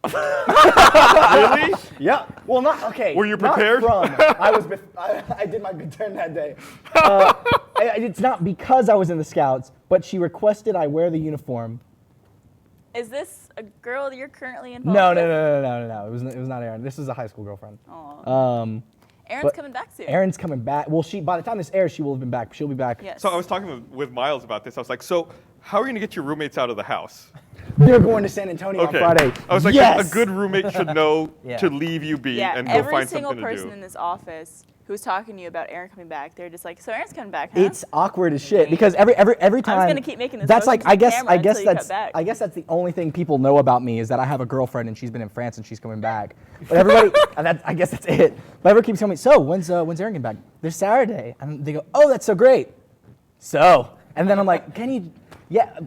Really? Yeah. Well, not okay. Were you not prepared? I did my good turn that day. It's not because I was in the Scouts, but she requested I wear the uniform. Is this a girl you're currently involved No. with? It was not Erin. This is a high school girlfriend. Aw. Erin's but coming back soon. Erin's coming back. Well, by the time this airs, she will have been back. She'll be back. Yes. So I was talking with Miles about this. I was like, so how are you going to get your roommates out of the house? They're going to San Antonio on Friday. I was like, yes! a good roommate should know Yeah. to leave you be Yeah, and go every find single something to person do. in this office who's talking to you about Erin coming back, they're just like, so Erin's coming back, huh? It's awkward as shit because every time. gonna keep making this That's motion like to the camera until you cut that's back. I guess that's the only thing people know about me is that I have a girlfriend and she's been in France and she's coming back. But everybody, I guess that's it. But everyone keeps telling me, so when's Erin getting back? This Saturday, and they go, oh, that's so great. So, and then I'm like, can you? Yeah,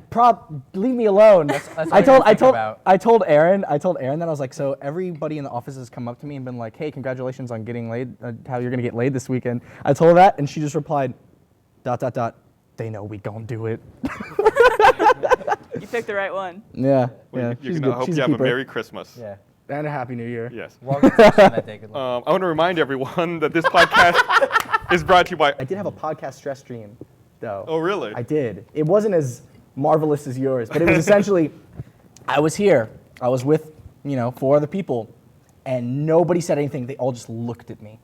leave me alone. I told Erin that I was like, so everybody in the office has come up to me and been like, hey, congratulations on getting laid, how you're gonna get laid this weekend. I told her that, and she just replied, ... they know we gon' do it. You picked the right one. Yeah, Well, yeah. you're She's gonna good. hope She's you a have a keeper. Merry Christmas. Yeah. And a Happy New Year. Yes. Well, that day. Good luck. I want to remind everyone that this podcast is brought to you by. I did have a podcast stress stream, though. Oh, really? I did. It wasn't as marvelous as yours, but it was essentially, I was here. I was with, 4 other people, and nobody said anything. They all just looked at me.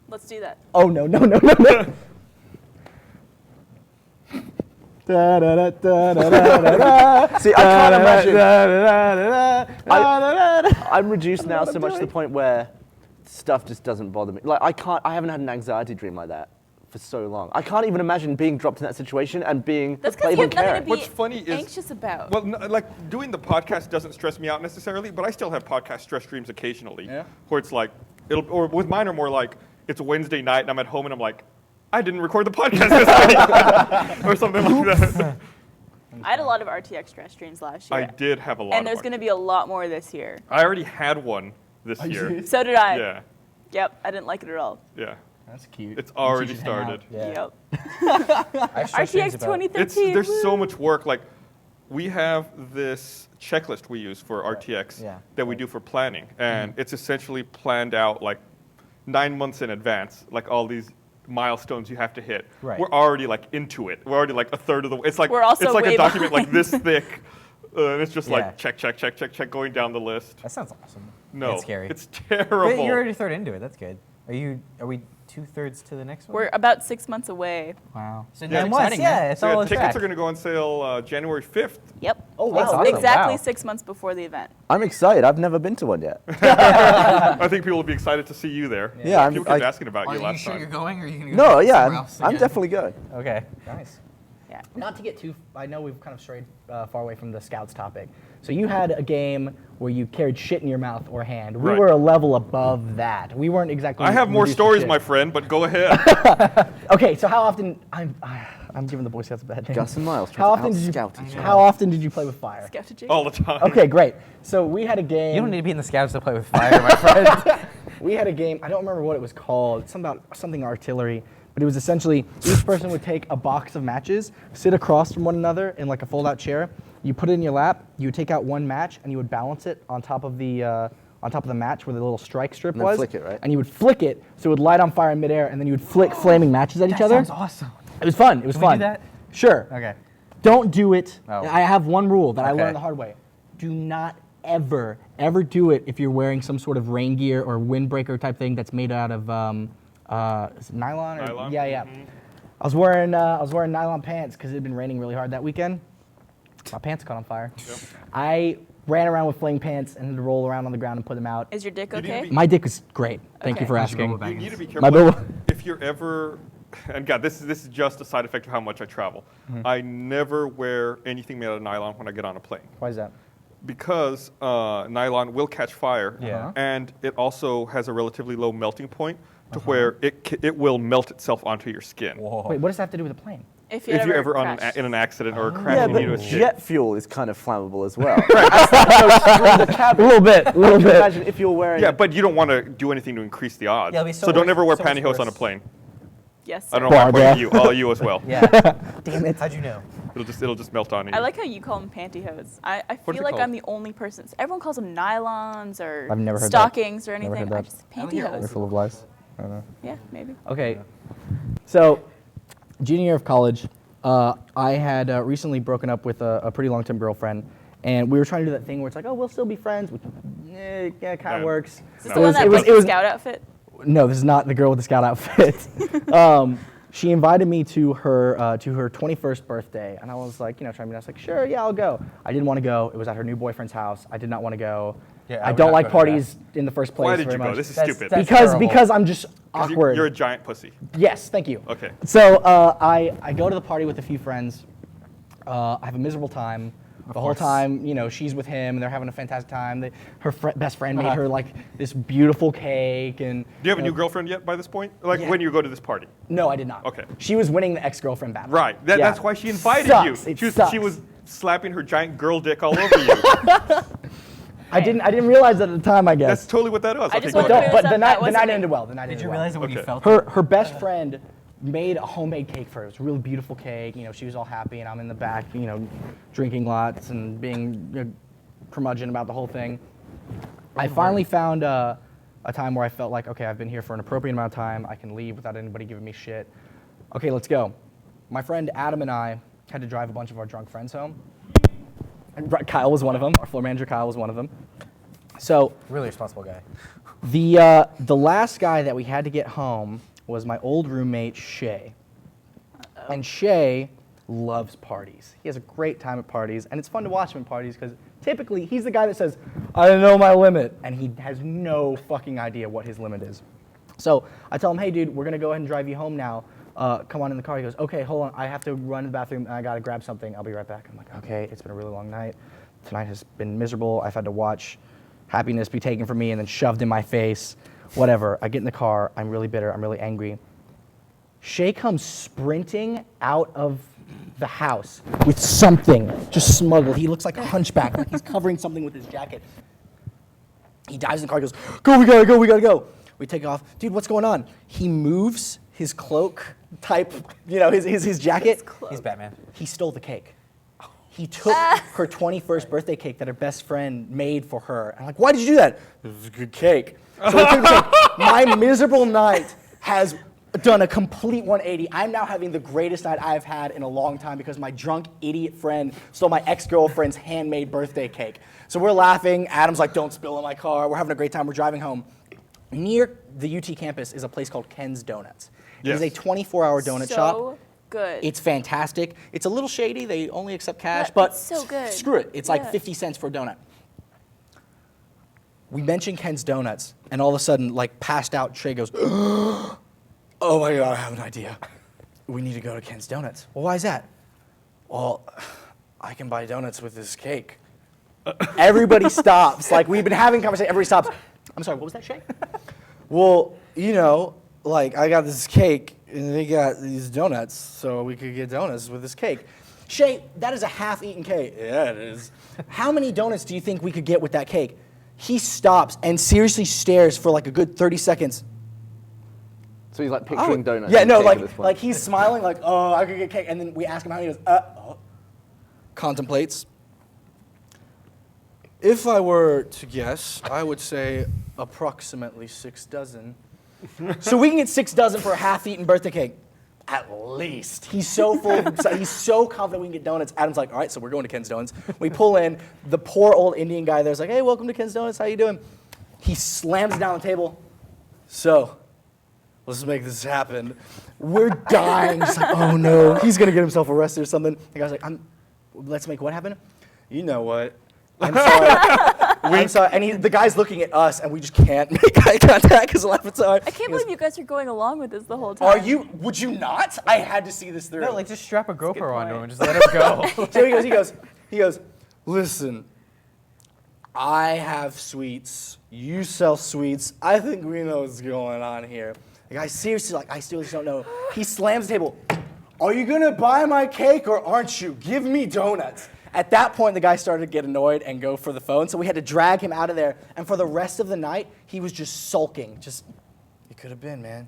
Let's do that. Oh, no. See, I can't imagine. I'm reduced now so much to the point where stuff just doesn't bother me. Like I haven't had an anxiety dream like that for so long. I can't even imagine being dropped in that situation and being That's because you have played nothing to be What's funny is- anxious about. Well, like doing the podcast doesn't stress me out necessarily, but I still have podcast stress dreams occasionally. Yeah? Where it's like, or with mine are more like, it's a Wednesday night and I'm at home and I'm like, I didn't record the podcast this night, or something like that. I had a lot of RTX stress streams last year. I did have a lot. And there's going to be a lot more this year. I already had one this year. So did I. Yeah, Yep, I didn't like it at all. yeah. That's cute. It's already should hang out. started. Yeah. Yep. I have stress dreams RTX about- 2013. There's so much work. Like, we have this checklist we use for RTX Yeah. that we do for planning, and it's essentially planned out like 9 months in advance, like all these milestones you have to hit. Right. We're already like into it. We're already like a third of the way. It's like We're also it's like way a document behind. like this thick, and it's just Yeah. like check going down the list. That sounds awesome. No, It's scary. it's But terrible. you're already third into it. That's good. Are we 2/3 to the next one? We're about 6 months away. Wow. So Yeah. now Once, yeah, it's So, all yeah, on tickets track. are going to go on sale January 5th. Yep. Oh, wow. That's awesome. Exactly Wow. 6 months before the event. I'm excited. I've never been to one yet. I think people will be excited to see you there. Yeah, I'm- people kept I- asking about Are you you last sure time. you're going, or are you gonna go No, yeah, somewhere else I'm again? definitely going. Okay. Nice. Yeah. Not to get too, I know we've kind of strayed far away from the Scouts topic. So you had a game where you carried shit in your mouth or hand. We Right. were a level above that. We weren't exactly. I have more reduced to stories, shit. my friend, but go ahead. Okay, so how often I'm giving the Boy Scouts a bad name. Gus and Miles How trying often to did you? out-scout each other. How often did you play with fire? Skeptic. All the time. Okay, great. So we had a game. You don't need to be in the Scouts to play with fire, my friend. We had a game. I don't remember what it was called. Something artillery. But it was essentially each person would take a box of matches, sit across from one another in like a fold-out chair. You put it in your lap. You would take out one match and you would balance it on top of the match where the little strike strip And then was. flick it, right? And you would flick it so it would light on fire in midair, and then you would flick flaming matches at each other. Sounds awesome. It was fun. It was Can we fun. do that? Sure. Okay. Don't do it. Oh. I have one rule that I Okay. learned the hard way. Do not ever do it if you're wearing some sort of rain gear or windbreaker type thing that's made out of is it nylon? Or, Nylon? Yeah. Mhm. I was wearing nylon pants because it had been raining really hard that weekend. My pants caught on fire. I ran around with flaming pants and had to roll around on the ground and put them out. Is your dick You need to okay? be- My dick was great. Thank you Okay. for How's your asking. bubble You need to be My careful. bubble- If you're ever and God, this is just a side effect of how much I travel. I never wear anything made out of nylon when I get on a plane. Why is that? Because nylon will catch fire, Yeah. and it also has a relatively low melting point to where it will melt itself onto your skin. Wait, what does that have to do with a plane? If If you're ever crashed. in an accident or a crash, Yeah, you but need to escape. jet fuel is kind of flammable as well. A little bit. Imagine if you're wearing. Yeah, but you don't want to do anything to increase the odds. Yeah, it'll be so so don't much- ever wear so much pantyhose on a worse. plane. Yes, I sir. don't know why I'm Barbara. pointing at you, all you as well. Yeah. Damn it. How'd you know? It'll just melt on you. I like how you call them pantyhose. I What feel is it like called? I'm the only person. Everyone calls them nylons or I've never heard that. stockings or Never anything. heard I that. just I don't hear They're pantyhose. full of lies. I don't know. Yeah, maybe. Okay. So, junior year of college, I had recently broken up with a pretty long-term girlfriend, and we were trying to do that thing where it's like, oh, we'll still be friends, which yeah, kind Yeah. of works. Is this No. the one that it was- was, it was- scout outfit? No, this is not the girl with the scout outfit. She invited me to her 21st birthday, and I was like, trying to be nice, like, sure, yeah, I'll go. I didn't want to go. It was at her new boyfriend's house. I did not want to go. Yeah, I I would don't not like go to parties in the first place Why did very you go? much. This is That's- stupid. that's- terrible. because I'm just 'Cause awkward. You're a giant pussy. Yes, thank you. Okay. So I go to the party with a few friends. I have a miserable time. The whole time, she's with him, and they're having a fantastic time. Her best friend made her like this beautiful cake, and Do you have a new girlfriend yet by this point? Like Yeah. when you go to this party? no, I did not. Okay. She was winning the ex-girlfriend battle. Right. Yeah. That's why she invited Sucks. you. It She sucks. was slapping her giant girl dick all over you. I didn't realize that at the time. I guess. That's totally what that was. I Okay, just go wanted to ahead. But clear the this up, that night wasn't ended me. well. The night Did ended you well. realize it when you Okay. felt it? Her best friend made a homemade cake for her. It was a really beautiful cake. She was all happy, and I'm in the back, drinking lots and being curmudgeon about the whole thing. I finally found a time where I felt like, okay, I've been here for an appropriate amount of time. I can leave without anybody giving me shit. Okay, let's go. My friend Adam and I had to drive a bunch of our drunk friends home. And Kyle was one of them. Our floor manager Kyle was one of them. So Really responsible guy. the last guy that we had to get home was my old roommate Shay. And Shay loves parties. He has a great time at parties, and it's fun to watch him at parties because typically he's the guy that says, "I know my limit," and he has no fucking idea what his limit is. So I tell him, "Hey, dude, we're gonna go ahead and drive you home now. Come on in the car." He goes, "Okay, hold on. I have to run to the bathroom, and I gotta grab something. I'll be right back." I'm like, "Okay, it's been a really long night. Tonight has been miserable. I've had to watch happiness be taken from me and then shoved in my face. Whatever." I get in the car. I'm really bitter. I'm really angry. Shay comes sprinting out of the house with something just smuggled. He looks like a hunchback, like he's covering something with his jacket. He dives in the car, goes, "Go, we gotta go, we gotta go." We take off. Dude, what's going on? He moves his cloak type, his jacket. He's Batman. He stole the cake. He took her 21st birthday cake that her best friend made for her. I'm like, "Why did you do that?" "It was a good cake." So he took the cake. My miserable night has done a complete 180. I'm now having the greatest night I've had in a long time because my drunk idiot friend stole my ex-girlfriend's handmade birthday cake. So we're laughing. Adam's like, "Don't spill in my car." We're having a great time. We're driving home. Near the UT campus is a place called Ken's Donuts. Yes. It is a 24-hour donut shop. So good. It's fantastic. It's a little shady. They only accept cash, But but it's so good. screw it. It's like Yeah. 50 cents for a donut. We mentioned Ken's Donuts, and all of a sudden, like passed out, Trey goes, "Oh my God, I have an idea. We need to go to Ken's Donuts." "Well, why is that?" "Well, I can buy donuts with this cake." Everybody stops. Like, we've been having conversation. Everybody stops. "I'm sorry, what was that, Shay?" "Well, like I got this cake and they got these donuts, so we could get donuts with this cake." "Shay, that is a half-eaten cake." "Yeah, it is." "How many donuts do you think we could get with that cake?" He stops and seriously stares for like a good 30 seconds. So he's like picturing donuts. Yeah, and no, cake at this point. like he's smiling like, "Oh, I could get cake." And then we ask him how many. He goes, contemplates. "If I were to guess, I would say approximately 6 dozen." "So we can get 6 dozen for a half-eaten birthday cake?" "At least." He's so full. He's so confident we can get donuts. Adam's like, "All right, so we're going to Ken's Donuts." We pull in. The poor old Indian guy there's like, "Hey, welcome to Ken's Donuts. How you doing?" He slams it down the table. "So, let's make this happen." We're dying. Just like, "Oh no, he's gonna get himself arrested or something." The guy's like, "Let's make what happen?" "You know what? I'm sorry. I'm sorry. And the guy's looking at us, and we just can't make eye contact because we're laughing so hard. I can't believe you guys are going along with this the whole time. Are you? Would you not? I had to see this through. No, like just strap a GoPro onto him and just let him go. So he goes, listen, I have sweets. You sell sweets. I think we know what's going on here. Like, I seriously don't know. He slams the table. Are you gonna buy my cake or aren't you? Give me donuts. At that point, the guy started to get annoyed and go for the phone, so we had to drag him out of there. And for the rest of the night, he was just sulking. It could have been, man.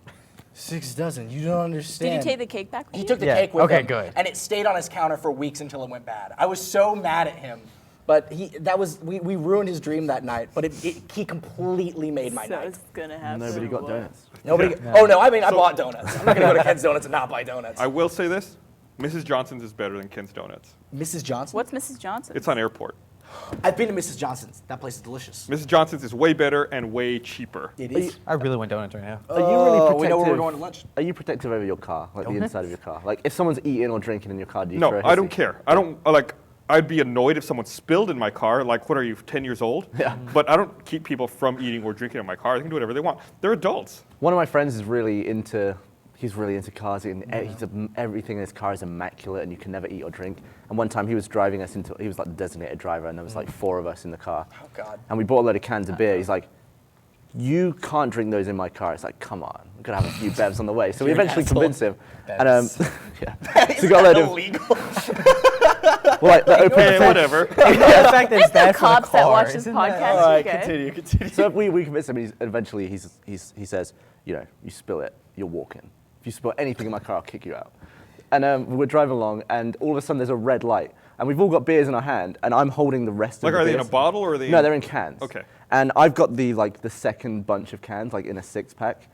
6 dozen. You don't understand. Did you take the cake back with He you? took the cake with him. Okay, good. And it stayed on his counter for weeks until it went bad. I was so mad at him. But we ruined his dream that night. But he completely made my So night. it's gonna happen. Nobody got donuts. Nobody. Oh no! I mean, I bought donuts. I'm not gonna go to Ken's Donuts and not buy donuts. I will say this: Mrs. Johnson's is better than Ken's Donuts. Mrs. Johnson. What's Mrs. Johnson? It's on Airport. I've been to Mrs. Johnson's. That place is delicious. Mrs. Johnson's is way better and way cheaper. It is. I really want donuts right now. Are you really protective? We know where we're going to lunch. Are you protective over your car, like the inside of your car? Like if someone's eating or drinking in your car, do you throw No, a I don't hissy? care. I don't like. I'd be annoyed if someone spilled in my car. Like, what are you, 10 years old? Yeah. But I don't keep people from eating or drinking in my car. They can do whatever they want. They're adults. One of my friends is really into. He's really into cars, and everything in his car is immaculate, and you can never eat or drink. And one time he was driving us he was like the designated driver, and there was like 4 of us in the car. Oh God. And we bought a load of cans of beer. He's like, you can't drink those in my car. It's like, come on, we're gonna have a few bevs on the way. So we You're an eventually asshole. convinced him. Bevs. And yeah. So we got a load of, illegal. well, like the open Hey, whatever. The fact that it's bad for the Cops that car, watch this isn't podcast. that- All right, Okay. continue. So we convinced him, and eventually he says, you know, you spill it, you're walking. If you spill anything in my car, I'll kick you out. And we're driving along, and all of a sudden there's a red light, and we've all got beers in our hand, and I'm holding the rest Like, of the are they in a beers. bottle or are they? No, they're in cans. Okay. And I've got the second bunch of cans, like in a 6-pack.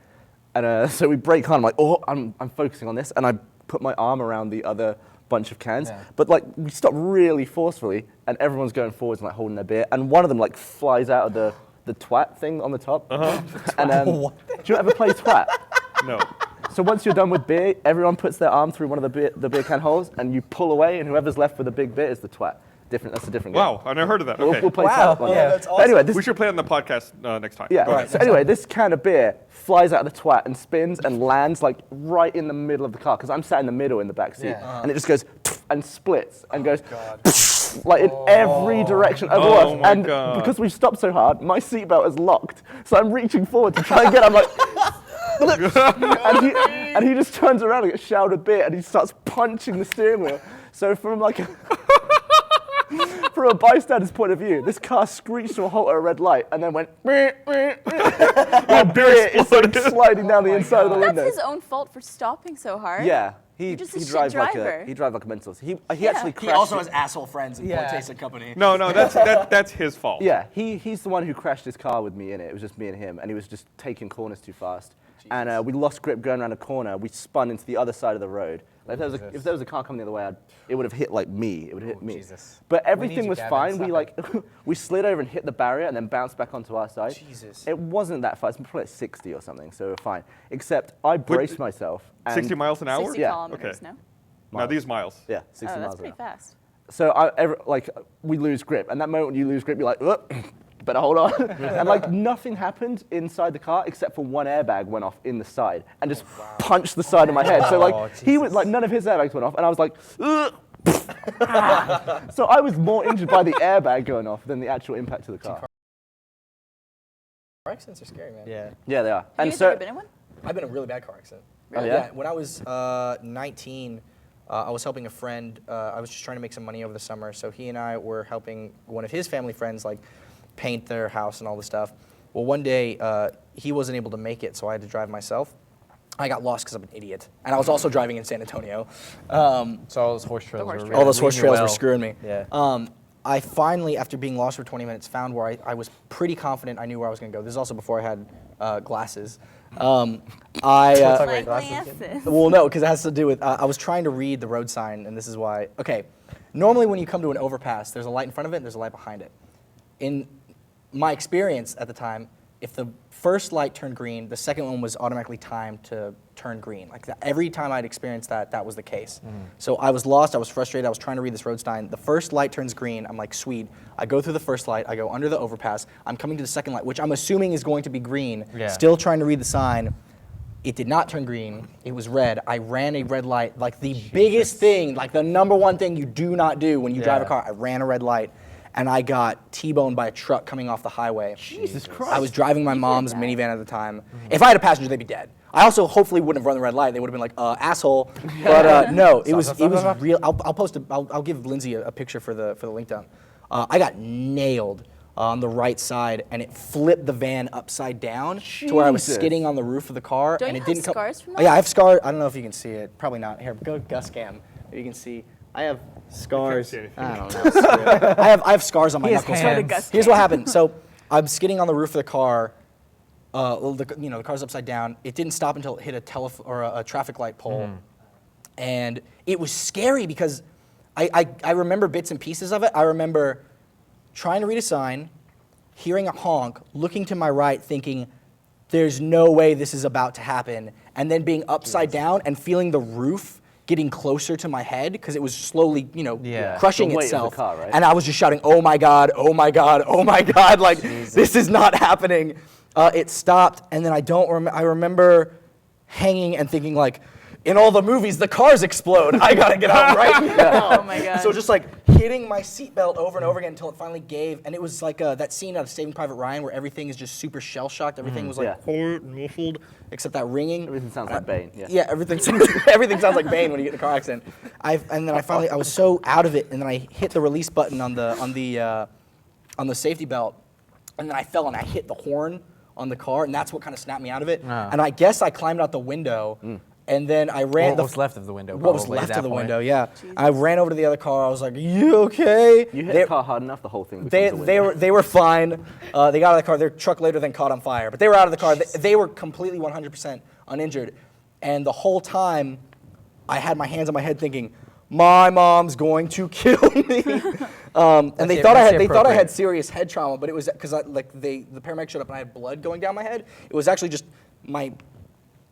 And so we break on. I'm like, oh, I'm focusing on this, and I put my arm around the other bunch of cans. Yeah. But like we stop really forcefully, and everyone's going forwards and like holding their beer, and one of them like flies out of the twat thing on the top. Uh-huh. And do you ever play twat? No. So once you're done with beer, everyone puts their arm through one of the beer can holes, and you pull away, and whoever's left with the big bit is the twat. That's a different game. Wow, I never heard of that. We'll, Okay. we'll play Wow. twat one Yeah, day. that's But anyway, awesome. this We should play it on the podcast next time. yeah. Go ahead. So anyway, this can of beer flies out of the twat and spins and lands like right in the middle of the car because I'm sat in the middle in the back seat, Yeah. and it just goes and splits and goes like in every direction over Oh us. my And God. because we've stopped so hard, my seatbelt is locked. So I'm reaching forward to try and get. I'm like. and he just turns around and gets showered with beer and he starts punching the steering wheel. So from like from a bystander's point of view, this car screeched to a halt at a red light and then went while beer is like sliding down the inside of the That's window. his own fault for stopping so hard. Yeah, he You're just a shit drives like driver. he drives like a mental. He Yeah. actually He crashed. also has asshole friends in Point Taste Company. No, that's his fault. Yeah, he's the one who crashed his car with me in it. It was just me and him, and he was just taking corners too fast. And we lost grip going around a corner. We spun into the other side of the road. Like if there was a car coming the other way, it would have hit like me. It would have hit me. Jesus. But We everything need you, was Gavin. fine. Stop We like we slid over and hit the barrier and then bounced back onto our side. Jesus. It wasn't that fast. It's probably like 60 or something, so we're fine. Except I braced myself. And 60 miles an hour? 60 Yeah. kilometers, Okay. no? Now these miles. Yeah, 60 Oh, miles that's an pretty hour. fast. So we lose grip, and that moment when you lose grip, you're like, "Ugh, better hold on." And like nothing happened inside the car except for one airbag went off in the side and just punched the side of my head. So like he was like none of his airbags went off, and I was like, "Ugh." So I was more injured by the airbag going off than the actual impact of the car. Car accidents are scary, man. Yeah. Yeah, they are. Have And you guys so ever been in one? I've been in a really bad car accident. Oh, yeah? When I was 19, I was helping a friend. I was just trying to make some money over the summer, so he and I were helping one of his family friends like paint their house and all this stuff. Well, one day he wasn't able to make it, so I had to drive myself. I got lost because I'm an idiot, and I was also driving in San Antonio. So all those horse trails horse were trails. All those leading horse you trails were well. screwing me. Yeah. I finally, after being lost for 20 minutes, found where I was pretty confident I knew where I was going to go. This is also before I had glasses. Talk about My glasses. glasses. Well, no, because it has to do with, I was trying to read the road sign, and this is why. Okay, normally when you come to an overpass, there's a light in front of it, and there's a light behind it. In my experience at the time, if the first light turned green, the second one was automatically timed to turn green. Like every time I'd experienced that, that was the case. So I was lost, I was frustrated, I was trying to read this road sign. The first light turns green, I'm like, sweet. I go through the first light, I go under the overpass, I'm coming to the second light, which I'm assuming is going to be green, still trying to read the sign. It did not turn green, it was red. I ran a red light, like the biggest thing, like the number one thing you do not do when you drive a car. I ran a red light. And I got T-boned by a truck coming off the highway. Jesus Christ. I was driving my mom's minivan at the time. If I had a passenger, they'd be dead. I also hopefully wouldn't have run the red light. They would have been like, asshole. But no, it was real. I'll give Lindsay a picture for the link down. I got nailed on the right side, and it flipped the van upside down to where I was skidding on the roof of the car. Don't and you it have didn't scars from Oh, that? yeah, I have scars. I don't know if you can see it. Probably not. Here, go Gus cam. You can see. I have scars. see anything. I don't know. I have scars on my knuckles. hands. Here's what happened. So I'm skidding on the roof of the car. The car's upside down. It didn't stop until it hit a traffic light pole, and it was scary because I remember bits and pieces of it. I remember trying to read a sign, hearing a honk, looking to my right, thinking, "There's no way this is about to happen," and then being upside down and feeling the roof getting closer to my head because it was slowly, crushing The weight of the itself. car, right? And I was just shouting, "Oh my God, oh my God, oh my God," like, this is not happening. It stopped, and then I remember hanging and thinking, like, in all the movies, the cars explode. I gotta get out right now. Oh my God. So just like hitting my seatbelt over and over again until it finally gave. And it was like that scene out of Saving Private Ryan where everything is just super shell-shocked. Everything was like quiet and muffled, except that ringing. Everything sounds like Bane. Yeah. Yeah, everything sounds like Bane when you get in a car accident. And then I was so out of it, and then I hit the release button on the safety belt, and then I fell and I hit the horn on the car, and that's what kind of snapped me out of it. And I guess I climbed out the window, and then I ran. What was left of the window? What was probably at left that of the point. window? Yeah. I ran over to the other car. I was like, "You okay?" You hit the car hard enough, the whole thing becomes a window. They were fine. They got out of the car. Their truck later then caught on fire, but they were out of the car. They were completely 100% uninjured, and the whole time, I had my hands on my head thinking, "My mom's going to kill me." And they thought I had serious head trauma, but it was because the paramedic showed up and I had blood going down my head. It was actually just my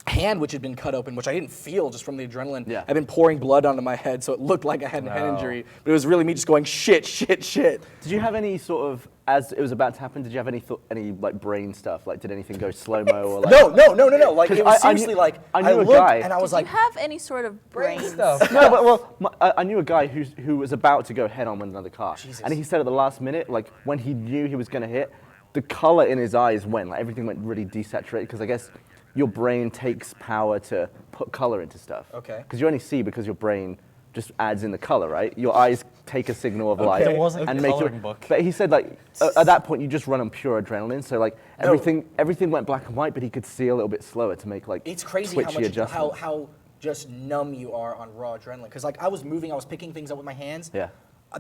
hand, which had been cut open, which I didn't feel just from the adrenaline. Yeah. I'd been pouring blood onto my head, so it looked like I had a head injury. But it was really me just going shit, shit, shit. Did you have any sort of, as it was about to happen, did you have any like brain stuff? Like, did anything go slow-mo or like? No. Like, it was seriously like, I knew a looked guy- and I was Did like, you have any sort of brain stuff. No, but I knew a guy who was about to go head-on with another car, and he said at the last minute, like when he knew he was going to hit, the color in his eyes went, like everything went really desaturated, because I guess your brain takes power to put color into stuff. Okay. Because you only see because your brain just adds in the color, right? Your eyes take a signal of light There wasn't and a make coloring it. book. But he said like at that point you just run on pure adrenaline, so like everything went black and white, but he could see a little bit slower to make like it's crazy twitchy adjustments. how just numb you are on raw adrenaline. Because like I was moving, I was picking things up with my hands. Yeah.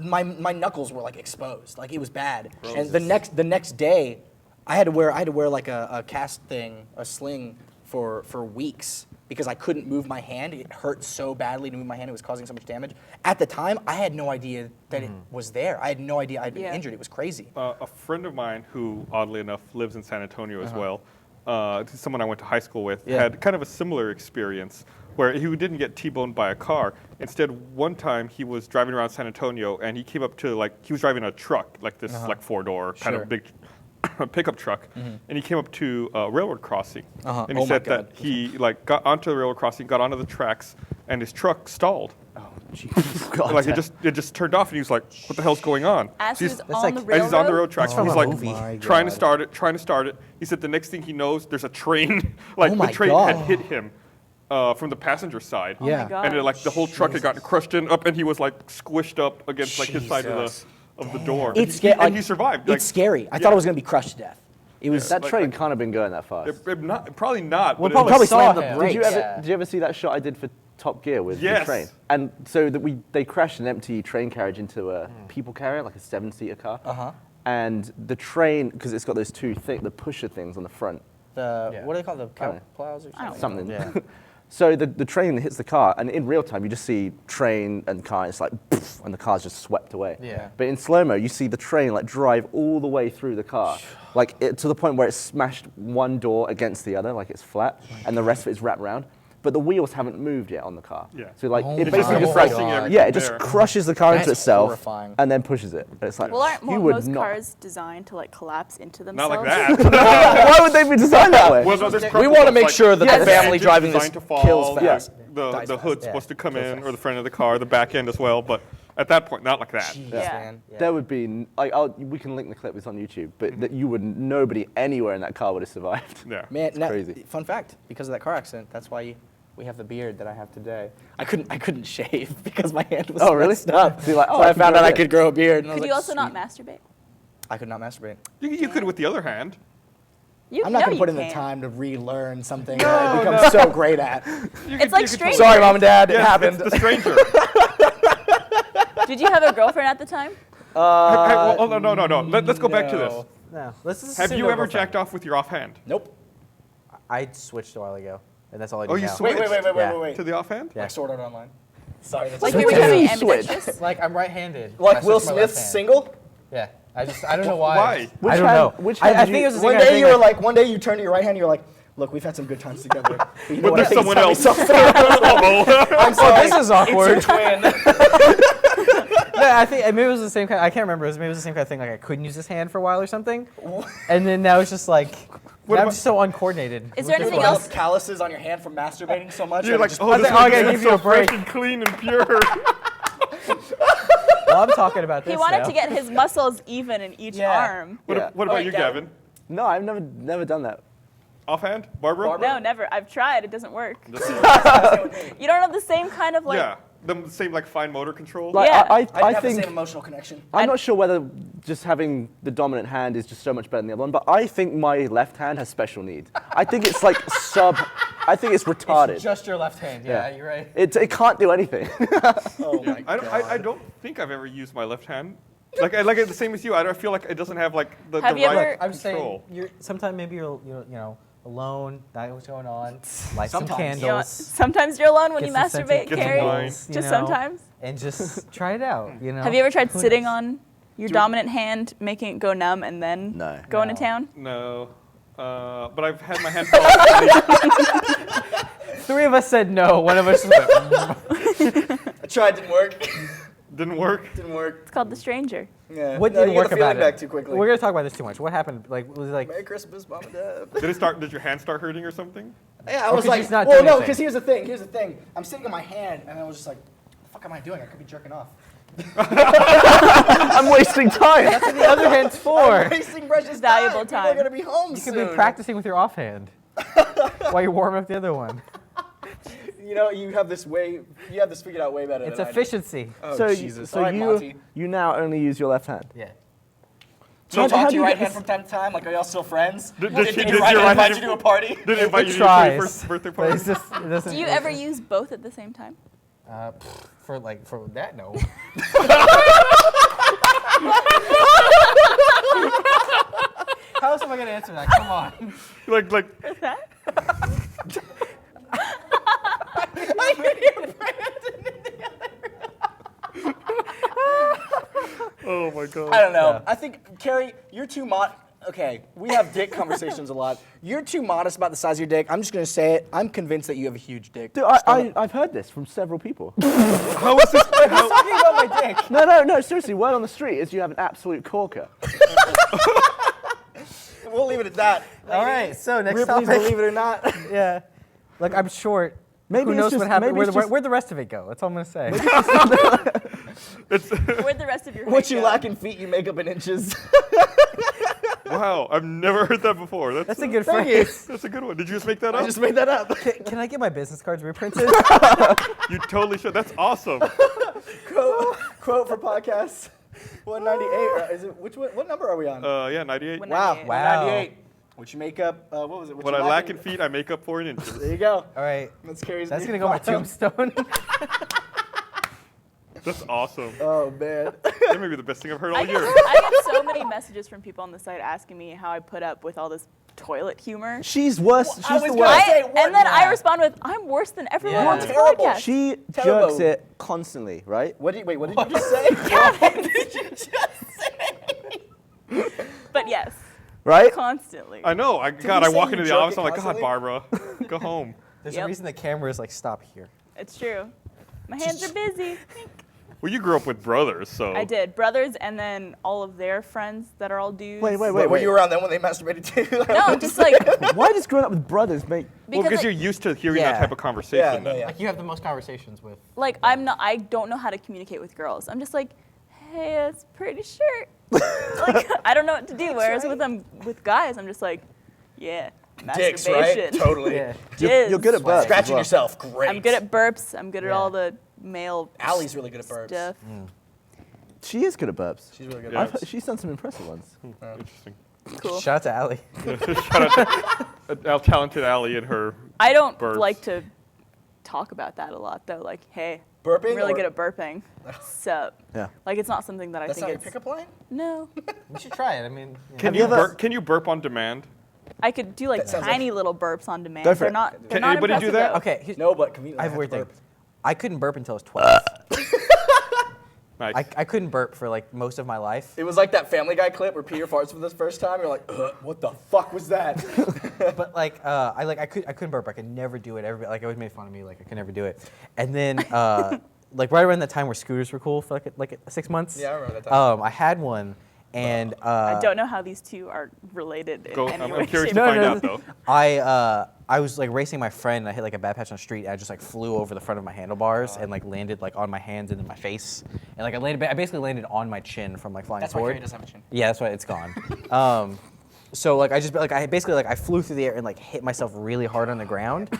My knuckles were like exposed, like it was bad. And the next day, I had to wear like a cast thing, a sling for weeks because I couldn't move my hand. It hurt so badly to move my hand; it was causing so much damage. At the time, I had no idea that it was there. I had no idea I'd been injured. It was crazy. A friend of mine who, oddly enough, lives in San Antonio as well, someone I went to high school with, had kind of a similar experience where he didn't get T-boned by a car. Instead, one time he was driving around San Antonio and he came up to he was driving a truck, like this like 4-door kind of big pickup truck, and he came up to a railroad crossing, and he said that he got onto the railroad crossing, got onto the tracks, and his truck stalled. Jesus God. Like it just turned off, and he was like, "What the hell's going on?" As So he he's- was on the as he's on the railroad? road tracks, from he's a like movie. trying to start it. He said the next thing he knows, there's a train. Oh The my train God. had hit him from the passenger side. Oh my God. And the whole truck had gotten crushed up, and he was squished up against his side of the door. It's and he survived. It's scary. I thought I was gonna be crushed to death. It was. That train can't have been going that fast. Probably not. Well, but it Probably was- slammed the him. brakes. Did you ever see that shot I did for Top Gear with the Yes. train? And so they crashed an empty train carriage into a people carrier, like a 7-seater car. And the train, because it's got those two the pusher things on the front. What do they call the cow plows or something? Something. Yeah. So the train hits the car, and in real time, you just see train and car, and it's like, poof, and the car's just swept away. Yeah. But in slow-mo, you see the train like drive all the way through the car, like to the point where it smashed one door against the other, like it's flat, and the rest of it is wrapped around. But the wheels haven't moved yet on the car. Yeah. So like Oh it my basically just God. like, Everything yeah, it just there. crushes the car into That's itself, horrifying. and then pushes it. And it's like, Well, aren't you would most not. cars designed to like collapse into Not themselves? like that. Why would they be designed that way? Well, no, there's We couple want to that's make like sure that Yeah, the the family engine's driving this designed to fall, kills the- fast. The Dies fast. hood's supposed to come Kills in, fast. or the front of the car, the back end as well. But at that point, not like that. Jeez, Yeah. man. There would be, like, we can link the clip. It's on YouTube, but that you would, nobody anywhere in that car would have survived. Yeah. Man, It's now, crazy. fun fact, because of that car accident, that's why we have the beard that I have today. I couldn't shave because my hand was Oh, really? messed up. So you're like, oh, So I I can found grow out a I beard. could grow a beard. And I was Could like, you also not sweet. masturbate? I could not masturbate. You could with the other hand. You I'm know not gonna you put in the can. time to relearn something that I've become so great at. It's like Stranger. Sorry, mom and dad, it Yes, happened. it's the stranger. Did you have a girlfriend at the time? Well, no. Let's go back to this. No. No. Let's just Have assume you they're ever girlfriend. jacked off with your offhand? Nope. I switched a while ago, and that's all I do Oh, you now. switched? Wait. To the offhand? Yeah. Like Sword Art Online. Sorry, that's Like So you were you having switch. ambidextrous? Like I'm right-handed. like I Will switched my left Smith's hand. single. Yeah. I don't know why. Why? Which I don't hand- know. which I hand did think you- it was the same One kind of day thing, you were like- like, one day you turn to your right hand, you're like, look, we've had some good times together. But you know what? there's I think someone it's else. time to stop. I'm sorry. this is awkward. It's your twin. No, I think maybe it was the same kind. I can't remember. Maybe it was the same kind of thing. Like I couldn't use this hand for a while or something, and then now it's just like now I'm just so uncoordinated. Is there with this anything one. else? Calluses on your hand from masturbating so much. You're that it like, just- oh, I was this like, oh, I is gotta give you a fresh break. and clean and pure. Well, I'm talking about this He wanted now. to get his muscles even in each Yeah. arm. Yeah. What about Wait, you, Gavin? Gavin? No, I've never done that. Offhand? Barbara? No, never. I've tried. It doesn't work. Just- You don't have the same kind of like. yeah. The same like fine motor control. Like, Yeah. I didn't I have the think same emotional connection. I'm not sure whether just having the dominant hand is just so much better than the other one, but I think my left hand has special needs. I think it's like I think it's retarded. It's just your left hand. Yeah, you're right. It can't do anything. Oh my I don't think I've ever used my left hand. Like I like it the same as you. I don't feel like it doesn't have like the Have you right ever- I'm saying control. you're sometimes maybe you're alone, not what's going on, light some Sometimes. You know, candles, sometimes you're alone when Get you some sense of- masturbate, Get some Carrie. wine. Just you know, sometimes. and just try it out. You know. Have you ever tried Who sitting knows? on your dominant hand, making it go numb, and then No. going No. to town? No. But I've had my hand fall asleep. Three of us said no. One of us was like, I tried, didn't work. Didn't work. Didn't work. It's called the stranger. Yeah. what No, didn't you get work the about feeling back it? too quickly. We're gonna talk about this too much. What happened? Like was it like Merry Christmas, Mom and Dad. Did your hand start hurting or something? Yeah, I was 'cause like, he's not well, doing no, anything. because here's the thing. I'm sitting on my hand, and I was just like, what the fuck am I doing? I could be jerking off. I'm wasting time. that's what the other hand's for? I'm wasting precious Valuable People are time. gonna be home You soon. could be practicing with your offhand while you warm up the other one. You know, you have this figured out way better It's than I do. efficiency. Oh, so Jesus. so All right, Monty. you now only use your left hand. Yeah. Do you How talk do to you your right get hand this- from time to time? Like, are y'all still friends? Did Did she- your did right your hand right invite hand- you to a party? Did it invite It you to your tries, 21st birthday but party? it's just it doesn't. Do you ever use both at the same time? for that? No. How else am I gonna answer that? Come on. like What's that? oh my god. I don't know. Yeah. I think, Carrie, you're too Okay, we have dick conversations a lot. You're too modest about the size of your dick. I'm just gonna say it. I'm convinced that you have a huge dick. Dude, I've heard this from several people. How is this? How, talking about my dick. No, seriously, word on the street is you have an absolute corker. We'll leave it at that. All right. So next Ripley's topic. believe it or not. Yeah. Look, I'm short. Maybe Who it's knows just- what happened? maybe it's Where'd the rest of it go? That's all I'm gonna say. Where'd the rest of your What height you go? lack in feet, you make up in inches. wow, I've never heard that before. That's a good Thank you. phrase. That's a good one. Did you just make that I up? just made that up. Can I get my business cards reprinted? You totally should. That's awesome. Quote for podcasts. 198. Is it which one? What number are we on? Yeah, 98. Wow. Wow. 198. 198. What you make up? What was it? What I lack in feet, I make up for in inches. There you go. All right. That's Carrie's. That's new gonna go on my motto. tombstone. That's awesome. Oh man. That may be the best thing I've heard all I get, year. I get so many messages from people on the site asking me how I put up with all this toilet humor. She's worse. She's was the gonna worst. say, And then I respond with, I'm worse than everyone Yeah. on this Terrible. podcast. She Terrible. jerks it constantly, right? Wait, what did you just say? What did you just say? But yes, Right? constantly. I know. I you say walk you into the jerk office. it I'm like, God, constantly? Barbara, go home. There's Yep. a reason the cameras like stop here. It's true. My hands are busy. Well, you grew up with brothers, so. I did. Brothers and then all of their friends that are all dudes. Wait. Were you around then when they masturbated too? No, just like, Why does growing up with brothers make? Well, because like, you're used to hearing that Yeah. type of conversation. then. Like you have the most conversations with. like I don't know how to communicate with girls. I'm just like, hey, that's a pretty shirt. Like, I don't know what to do. Whereas with guys, I'm just like, yeah, Dicks, right? masturbation. Totally. Yeah. You're good at burps. Scratching as well. yourself, great. I'm good at burps. I'm good at all the male Allie's really good at burps. stuff. She is good at burps. She's really good Yeah. at burps. She's done some impressive ones. Interesting. Cool. Shout out to Allie. Shout out to talented Allie and her. I don't Burps. like to talk about that a lot though. Like, hey, Burping? I'm really or- good at burping. Sup? Yeah. Like, it's not something that I That's think not your it's. pickup line? No. We should try it. I mean, Can you you ever- burp? Can you burp on demand? I could do like That sounds tiny little burps on demand. Go for They're it. not. They're Can not anybody do impressive, that? though. Okay, No, but conveniently I have a weird to thing. burp. I couldn't burp until I was 12. Nice. I couldn't burp for like most of my life. It was like that Family Guy clip where Peter farts for the first time. You're like, what the fuck was that? But like I couldn't burp. I could never do it. Everybody like always made fun of me. Like I could never do it. And then like right around the time where scooters were cool for like 6 months. Yeah, I remember that time. I had one, and I don't know how these two are related Go. in any I'm way, curious shape, to or find form. out though. I was like racing my friend. And I hit like a bad patch on the street. And I just like flew over the front of my handlebars and like landed like on my hands and in my face. And like I basically landed on my chin from like flying That's why forward. Kerry doesn't have a chin. Yeah, that's why it's gone. So like I basically like I flew through the air and like hit myself really hard on the ground.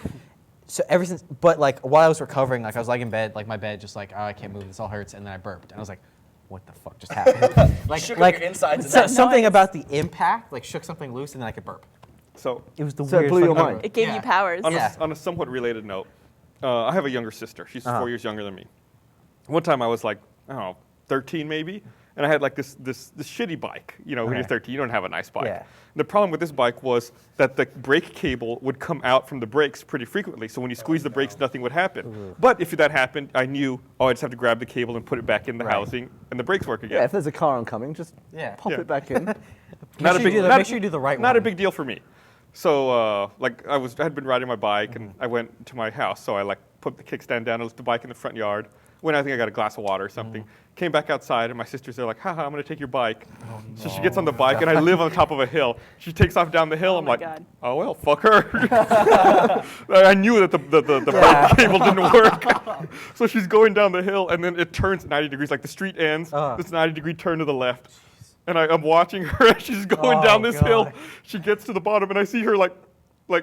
So ever since, but like while I was recovering, like I was like in bed, like my bed just like, oh, I can't move, this all hurts, and then I burped, and I was like, what the fuck just happened? Shook up your insides and so- that something noise. about the impact like shook something loose, and then I could burp. So It was the So it weirdest blew your fucking mind. burp. It gave Yeah. you powers. on a somewhat related note, I have a younger sister. She's 4 years younger than me. One time I was like, I don't know, 13 maybe, and I had like this shitty bike. You know, when you're Okay. 13, you don't have a nice bike. Yeah. The problem with this bike was that the brake cable would come out from the brakes pretty frequently. So when you squeeze the brakes, nothing would happen. But if that happened, I knew, I just have to grab the cable and put it back in the Right. housing, and the brakes work again. Yeah, if there's a car oncoming, just Yeah. pop Yeah. it back in. Not Make sure you do the right Not a one. big deal for me. So like I had been riding my bike and I went to my house. So I like put the kickstand down and left the bike in the front yard. When I think I got a glass of water or something. Came back outside and my sister's there like, haha, I'm gonna take your bike. So she gets on the bike and I live on top of a hill. She takes off down the hill. Oh I'm my like, God. oh well, fuck her. I knew that the brake cable didn't work. So she's going down the hill and then it turns 90 degrees. Like the street ends, this 90-degree turn to the left. And I'm watching her as she's going down this hill. God. She gets to the bottom and I see her like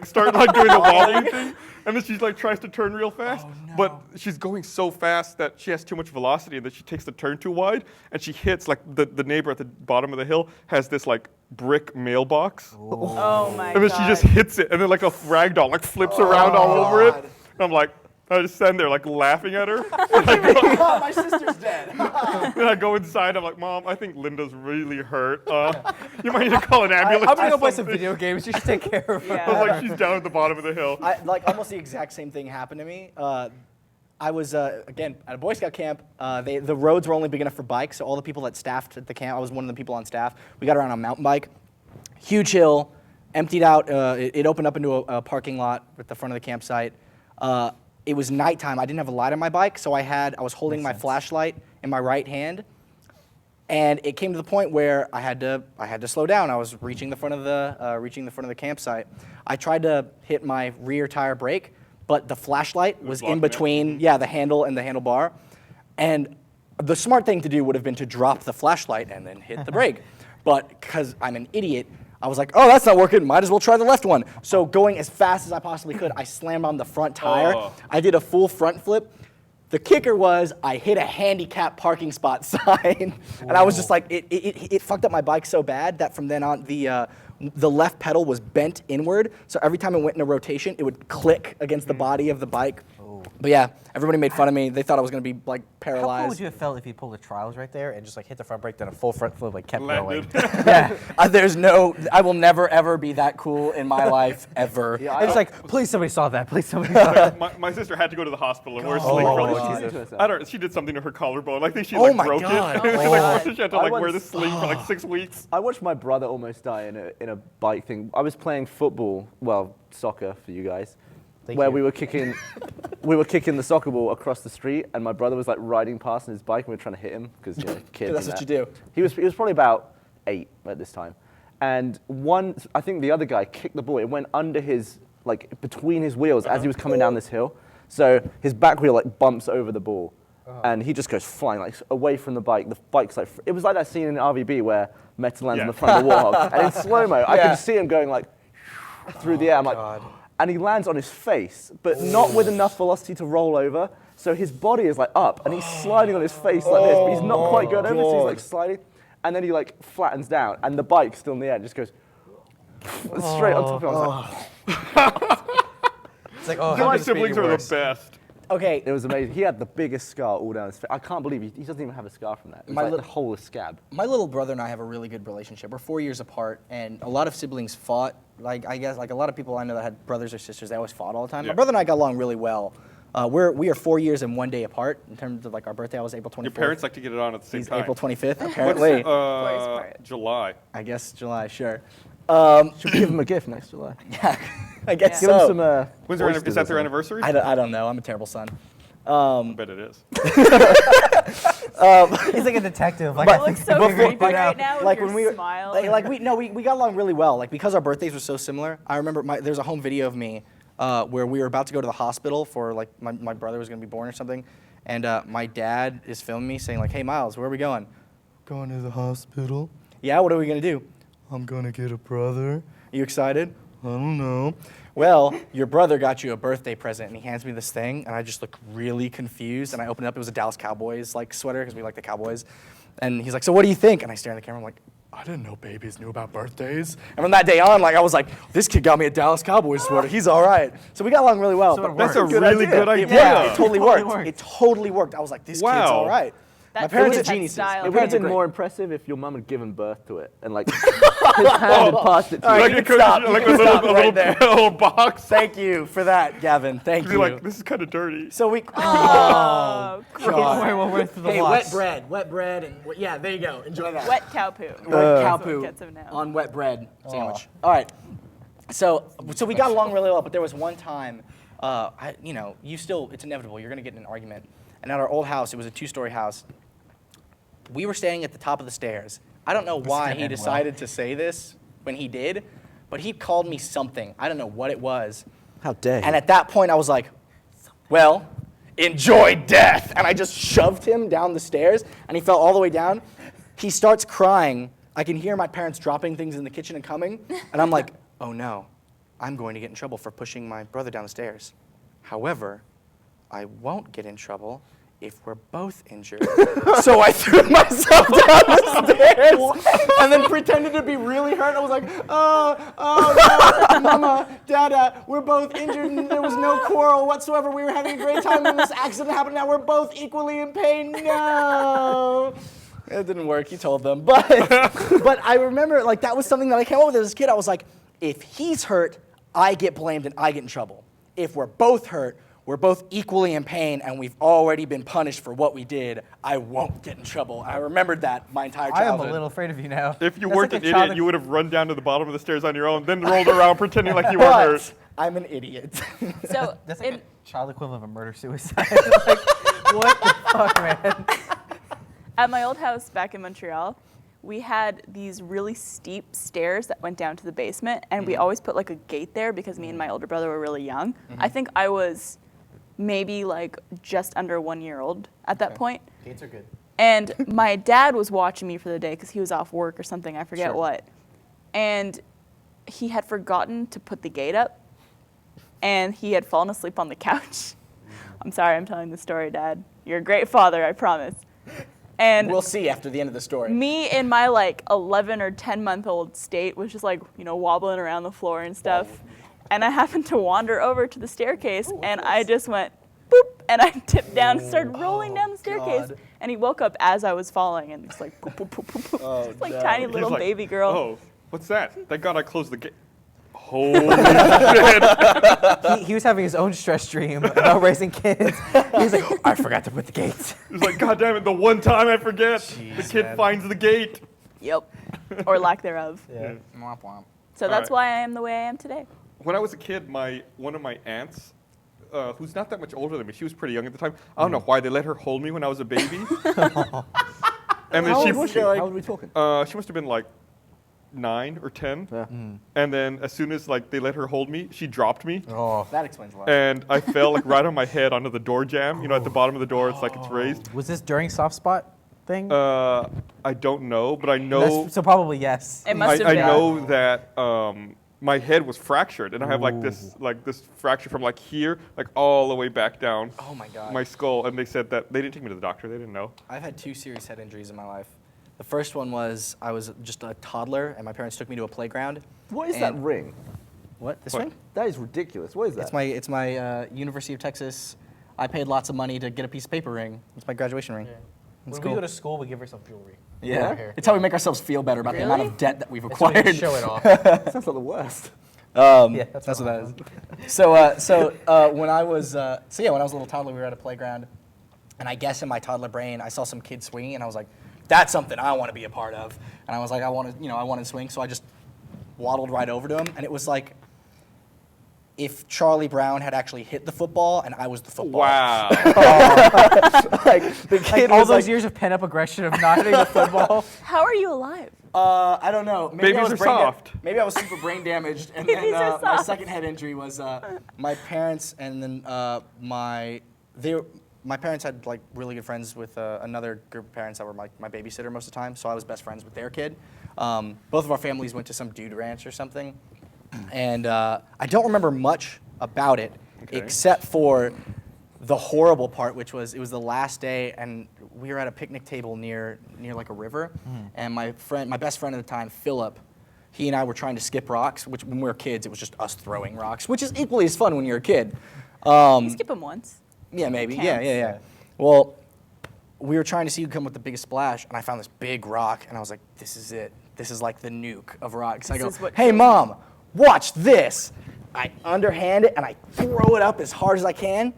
start like doing the wobbling thing, and then she's like tries to turn real fast, but she's going so fast that she has too much velocity and that she takes the turn too wide, and she hits like the neighbor at the bottom of the hill has this like brick mailbox, Oh my and then god. she just hits it, and then like a rag doll like flips around all over it. And I'm like, I just stand there like laughing at her. Oh, my sister's dead. Then I go inside. I'm like, Mom, I think Linda's really hurt. You might need to call an ambulance. I'm gonna or go play some something." video games. You should take care of her. I was like, she's down at the bottom of the hill. Like almost the exact same thing happened to me. I was again at a Boy Scout camp. The roads were only big enough for bikes, so all the people that staffed at the camp, I was one of the people on staff. We got around on a mountain bike, huge hill, emptied out. It opened up into a parking lot at the front of the campsite. It was nighttime. I didn't have a light on my bike, so I was holding my flashlight in my right hand, and it came to the point where I had to slow down. I was reaching the front of the campsite. I tried to hit my rear tire brake, but the flashlight was in blocking it? between, the handle and the handlebar, and the smart thing to do would have been to drop the flashlight and then hit the brake, but because I'm an idiot, I was like, oh, that's not working. Might as well try the left one. So going as fast as I possibly could, I slammed on the front tire. Oh. I did a full front flip. The kicker was I hit a handicap parking spot sign, and I was just like, it fucked up my bike so bad that from then on the left pedal was bent inward. So every time it went in a rotation, it would click against the body of the bike. But yeah, everybody made fun of me. They thought I was going to be like How cool paralyzed. would you have felt if you pulled the trials right there and just like hit the front brake, then a full front flip, like kept Landed. going? Yeah, I will never ever be that cool in my life ever. Yeah, It's like, please somebody saw that. Please somebody saw that. My sister had to go to the hospital and wear a Oh, sling for God. like Jesus. I don't. She did something to her collarbone. I think she Oh like my broke God. it. Oh my Like, God. she had to I like wear the once- sling for like 6 weeks. I watched my brother almost die in a bike thing. I was playing football, well, soccer for you guys, where we were kicking the soccer ball across the street, and my brother was like riding past on his bike, and we were trying to hit him because kids. That's and what you that. do. He was probably about 8 at this time, and I think the other guy kicked the ball. It went under his between his wheels as he was coming down this hill. So his back wheel like bumps over the ball. And he just goes flying like away from the bike. The bike's like it was like that scene in RVB where Meta lands on the front of the Warthog, and in slow mo, I could see him going like through the air. I'm like, and he lands on his face, but not with enough velocity to roll over. So his body is like up, and he's sliding on his face like this, but he's not quite going over. So he's like sliding, and then he like flattens down, and the bike's still in the air, and just goes straight on top of him. I was like, It's like, oh, My how could this be siblings your are the worst? best. Okay, it was amazing. He had the biggest scar all down his face. I can't believe he doesn't even have a scar from that. It was My like li- the whole scab. my little brother and I have a really good relationship. We're 4 years apart, and a lot of siblings fought. Like I guess, like a lot of people I know that had brothers or sisters, they always fought all the time. Yeah. My brother and I got along really well. We are 4 years and 1 day apart in terms of like our birthday. I was April 24th. Your parents like to get it on at the same He's time. April 25th, apparently. July. I guess July, sure. Should we give him a gift next July? Yeah, I guess Give so. him some. When's their, oysters is or that their something. anniversary? I don't know. I'm a terrible son. I bet it is. He's like a detective. Like, You look so creepy But, right now with like your when we were, smile. we got along really well. Like because our birthdays were so similar. I remember there's a home video of me where we were about to go to the hospital for like my brother was gonna be born or something, and my dad is filming me saying like, "Hey Miles, where are we going?" Going to the hospital. Yeah, what are we gonna do? I'm gonna get a brother. You excited? I don't know. Well, your brother got you a birthday present, and he hands me this thing, and I just look really confused, and I open it up. It was a Dallas Cowboys like sweater, because we like the Cowboys. And he's like, "So what do you think?" And I stare at the camera, I'm like, "I didn't know babies knew about birthdays." And from that day on, like I was like, "This kid got me a Dallas Cowboys sweater. He's all right." So we got along really well. but That's a really good idea. yeah, it totally Totally worked. worked. It totally worked. I was like, "This kid's Wow. all right." That My parents are kid had geniuses. style. It would have Parents are been great. more impressive if your mum had given birth to it and like his hand had passed it to you. Like, you it can could, stop. like You a can little, stop a right little, there. a little box. Thank you for that, Gavin. Thank Be you. like, this is kind of dirty. So we. Oh, God. we're worth the Hey, loss. wet bread, and yeah, there you go. Enjoy that. wet cow poo. Wet cow That's what poo gets him now. on wet bread sandwich. All right. So we got along really well, but there was one time, it's inevitable. You're gonna get in an argument. And at our old house, it was a 2-story house. We were standing at the top of the stairs. I don't know why he decided to say this when he did, but he called me something. I don't know what it was. How dare you? And at that point, I was like, well, enjoy death. And I just shoved him down the stairs, and he fell all the way down. He starts crying. I can hear my parents dropping things in the kitchen and coming. And I'm like, oh no, I'm going to get in trouble for pushing my brother down the stairs. However, I won't get in trouble if we're both injured. So I threw myself down the stairs and then pretended to be really hurt. I was like, oh, no, Mama, Dada, we're both injured and there was no quarrel whatsoever. We were having a great time when this accident happened. Now we're both equally in pain. No. It didn't work, he told them. But I remember, like, that was something that I came up with as a kid. I was like, if he's hurt, I get blamed and I get in trouble. If we're both hurt, we're both equally in pain, and we've already been punished for what we did. I won't get in trouble. I remembered that my entire I am childhood. a little afraid of you now. If you That's weren't like an a idiot, childhood- you would have run down to the bottom of the stairs on your own, then rolled around pretending like you were But hurt. I'm an idiot. So That's like in, a child equivalent of a murder-suicide. Like, what the fuck, man? at my old house back in Montreal, we had these really steep stairs that went down to the basement, and we always put like a gate there because me and my older brother were really young. I think I was maybe like just under 1 year old at that point. Gates are good. And my dad was watching me for the day because he was off work or something, I forget what. And he had forgotten to put the gate up, and he had fallen asleep on the couch. I'm sorry, I'm telling the story, Dad. You're a great father, I promise. And We'll see after the end of the story. me in my like 11 or 10-month-old state was just like, wobbling around the floor and stuff. And I happened to wander over to the staircase, and I just went boop and I tipped down and started rolling down the staircase. God. And he woke up as I was falling, and it's like, poop, poop, poop, poop, poop. It's like tiny He's little like, baby girl. Oh, what's that? Thank God I closed the gate. Holy shit. He was having his own stress dream about raising kids. He was like, I forgot to put the gates. He's like, God damn it, the one time I forget. The kid man. finds the gate. Yep. Or lack thereof. Yeah. Womp womp. So that's right. why I am the way I am today. When I was a kid, one of my aunts, who's not that much older than me, she was pretty young at the time. I don't know why they let her hold me when I was a baby. And then How she, old was she? How old are we talking? she must have been like 9 or 10. Yeah. And then as soon as like they let her hold me, she dropped me. Oh. That explains a lot. And I fell like right on my head onto the door jamb. You know, at the bottom of the door, it's like it's raised. Was this during soft spot thing? I don't know, but I know So probably yes. It must have I been. know that my head was fractured, and I have like this fracture from like here, like all the way back down Oh my God. my skull. And they said that they didn't take me to the doctor. They didn't know. I've had 2 serious head injuries in my life. The first one was I was just a toddler, and my parents took me to a playground. What is that And- ring? What? This What? ring? That is ridiculous. What is that? It's my University of Texas. I paid lots of money to get a piece of paper ring. It's my graduation ring. It's When cool. we go to school, we give ourselves jewelry. Yeah. Over here. It's how we make ourselves feel better about the amount of debt that we've It's so we acquired. can show it off. That sounds like the worst. Yeah, That's what that is. So when I was when I was a little toddler, we were at a playground, and I guess in my toddler brain, I saw some kid swinging, and I was like, "That's something I want to be a part of." And I was like, I want to swing, so I just waddled right over to him, and it was like if Charlie Brown had actually hit the football, and I was the football. Wow. Like the kid Like all was those like, years of pent-up aggression of not hitting the football. How are you alive? I don't know. Maybe I Babies was are brain soft. maybe I was super brain damaged, and then Babies are my soft. second head injury was my parents, and then my parents had like really good friends with another group of parents that were my babysitter most of the time, so I was best friends with their kid. Both of our families went to some dude ranch or something, and I don't remember much about it except for the horrible part, which was it was the last day, and we were at a picnic table near like a river, and my best friend at the time, Philip, he and I were trying to skip rocks, which when we were kids, it was just us throwing rocks, which is equally as fun when you're a kid. You skip them once. Yeah, maybe. Counts. Yeah. Well, we were trying to see who could come with the biggest splash, and I found this big rock, and I was like, this is it. This is like the nuke of rocks. I This go, is what hey, Mom, watch this. I underhand it, and I throw it up as hard as I can,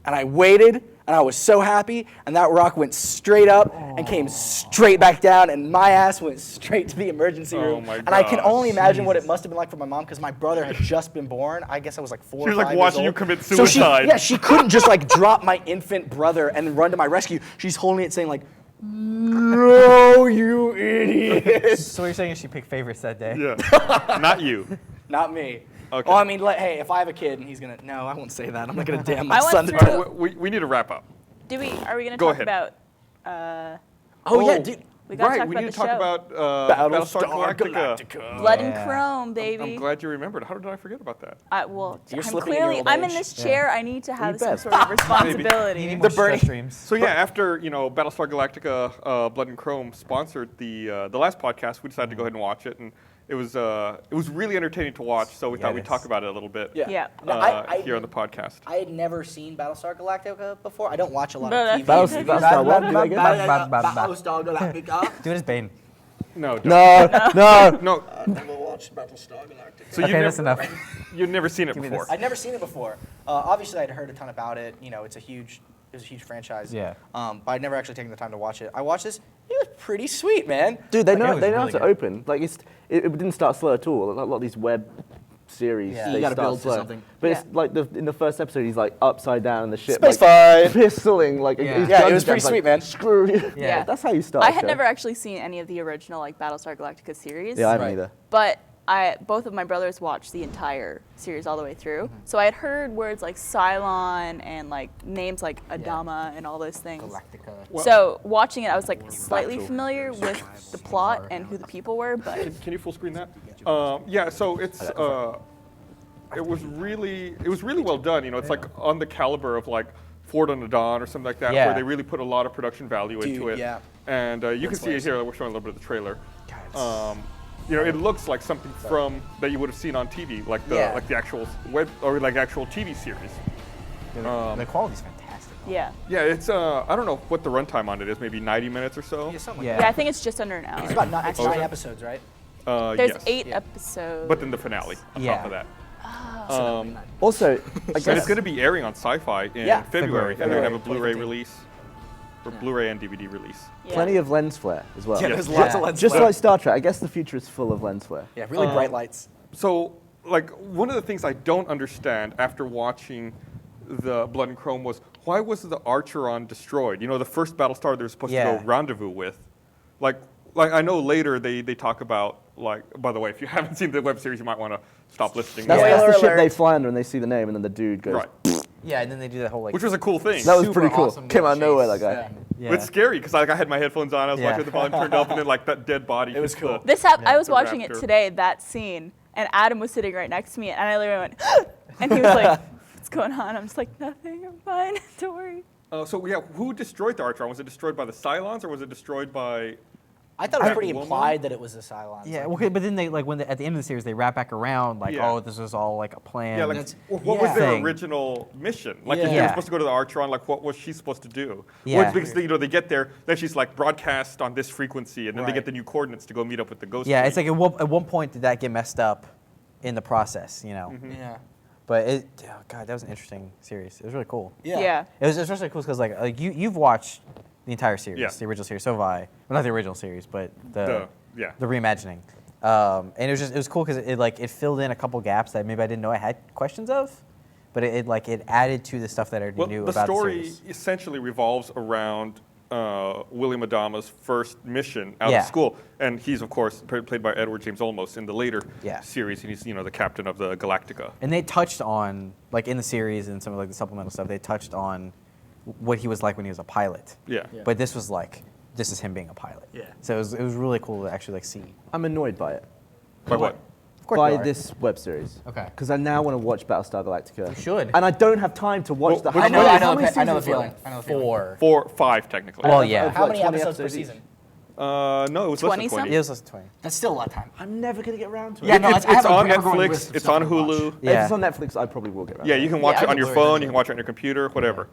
and I waited, and I was so happy, and that rock went straight up and came straight back down, and my ass went straight to the emergency room. my And I can gosh. only imagine what it must have been like for my mom, because my brother had just been born. I guess I was like 4 She was or 5 like years watching you old. commit So suicide. she couldn't just like drop my infant brother and run to my rescue. She's holding it saying like, no, you idiot. So what you're saying is she picked favorites that day. Yeah. Not you. Not me. Okay. Oh, I mean, hey, if I have a kid and he's gonna, no, I won't say that. I'm not gonna damn my I went son to through- death. We need to wrap up. Are we going to Go talk ahead. about Oh, yeah, dude. we gotta Right, talk we about need the to talk show. about Battlestar Galactica. Blood Yeah. and Chrome, baby. I'm glad you remembered. How did I forget about that? Well, You're I'm slipping in your clearly old I'm in age. this chair. I need to have some bet. sort of responsibility. You need more Burnie- stress dreams. So yeah, after Battlestar Galactica, Blood and Chrome sponsored the last podcast, we decided to go ahead and watch it, and it was really entertaining to watch. So we thought we'd talk about it a little bit. Yeah. No, here on the podcast. I had never seen Battlestar Galactica before. I don't watch a lot But of TV. Battlestar what? Do I get that? Battlestar Galactica. Do it as Bane. No, don't. No. No. Never watched Battlestar Galactica. So Okay, that's enough. You'd never seen it me before. I'd never seen it before. Obviously, I'd heard a ton about it. You know, it was a huge franchise. Yeah. But I'd never actually taken the time to watch it. I watched this. It was pretty sweet, man. Dude, they It know was they know how really to good. open. Like it didn't start slow at all. A lot of these web series, Yeah. they You gotta start build to slow. something. But Yeah. it's like in the first episode, he's like upside down in the ship, Space like, fight. pistoling, like his Yeah, it gun was pretty jabs, like, sweet, man. Screw you. Yeah. That's how you start. I a had show. never actually seen any of the original Battlestar Galactica series. Yeah, I haven't Right. either. But both of my brothers watched the entire series all the way through. So I had heard words like Cylon and like names like Adama and all those things. Galactica. So watching it, I was like slightly familiar with the plot and who the people were, but Can you full screen that? Yeah. So it's it was really well done. You know, it's like on the caliber of like Ford on the Dawn or something like that, Yeah. where they really put a lot of production value into Dude, it. yeah. And you can see it here. We're showing a little bit of the trailer. You know, it looks like something from that you would have seen on TV, like the Yeah. like the actual web or like actual TV series. The quality's fantastic. Yeah. Yeah, it's I don't know what the runtime on it is. Maybe 90 minutes or so. Yeah, something like Yeah. that. Yeah, I think it's just under an hour. It's about nine, it's Oh, is 9 it? episodes, right? There's Yes. 8 episodes. But then the finale on Yeah. top of that. Also, I And guess it's going to be airing on Sci-Fi in Yeah, February, and they're going to have a Blu-ray 2015. release, or Blu-ray and DVD release. Yeah. plenty of lens flare as well. Yeah, Yes. there's lots of Yeah. lens Just flare. like Star Trek, I guess the future is full of lens flare. Yeah, really bright lights. So, like, one of the things I don't understand after watching the Blood and Chrome was why was the Archeron destroyed? You know, the first Battlestar they were supposed to Yeah. go rendezvous with. Like I know later they talk about, like, by the way, if you haven't seen the web series, you might want to stop listening. That's, Yeah. that's the Spoiler ship they alert. fly under and they see the name and then the dude goes. Right. Yeah, and then they do that whole like. Which was a cool thing. That was Super pretty cool. awesome Came out of chase. nowhere, that guy. Yeah. yeah. It's scary because like I had my headphones on, I was Yeah. watching the volume turned up, and then like that dead body. It was hits cool. the- I was the watching it raptor. today, that scene, and Adam was sitting right next to me, and I literally went, and he was like, what's going on? I'm just like, nothing, I'm fine, don't worry. So yeah, who destroyed the Archeron? Was it destroyed by the Cylons or was it destroyed by? I thought it was pretty Woman? implied that it was the Cylons. Yeah, okay, but then they like at the end of the series they wrap back around like, Yeah. oh, this was all like a plan. Yeah, like That's- what was yeah. their Thing. original mission? Like if they Yeah. were supposed to go to the Archeron, like what was she supposed to do? Yeah. Well, because they get there, then she's like broadcast on this frequency, and then they Right. get the new coordinates to go meet up with the ghost. Yeah, Fleet. it's like at one point did that get messed up in the process, you know? Yeah. But oh god, that was an interesting series. It was really cool. Yeah. It was especially cool because like you've watched the entire series, Yeah. the original series. So have I. Well, not the original series, but the yeah. reimagining. And it was cool because it filled in a couple gaps that maybe I didn't know I had questions of, but it added to the stuff that I already Well, knew the about story the series. essentially revolves around William Adama's first mission out Yeah. of school, and he's of course played by Edward James Olmos in the later Yeah. series, and he's the captain of the Galactica. And they touched on like in the series and some of like the supplemental stuff. They touched on what he was like when he was a pilot. Yeah. But this was like this is him being a pilot. Yeah. So it was really cool to actually like see. I'm annoyed by it. By what? Of course By you are. this web series. Okay. Because I now want to watch Battlestar Galactica. You should. And I don't have time to watch Well, the. but I know, How I many- know, how many I know the seasons were feeling. I know the feeling. 4. 5 technically. Well, yeah. How Like many 20 episodes per episodes each. season? No, it was less 20 than 20. something? It was less than 20. That's still a lot of time. I'm never going to get around to it. Yeah, no, it's I have a on ever-growing Netflix. list of It's stuff on to watch. Hulu. If Yeah. it's on Netflix, I probably will get around Yeah, to you it. can watch Yeah, it I on your can phone. Blu-ray You can watch it on your computer, whatever.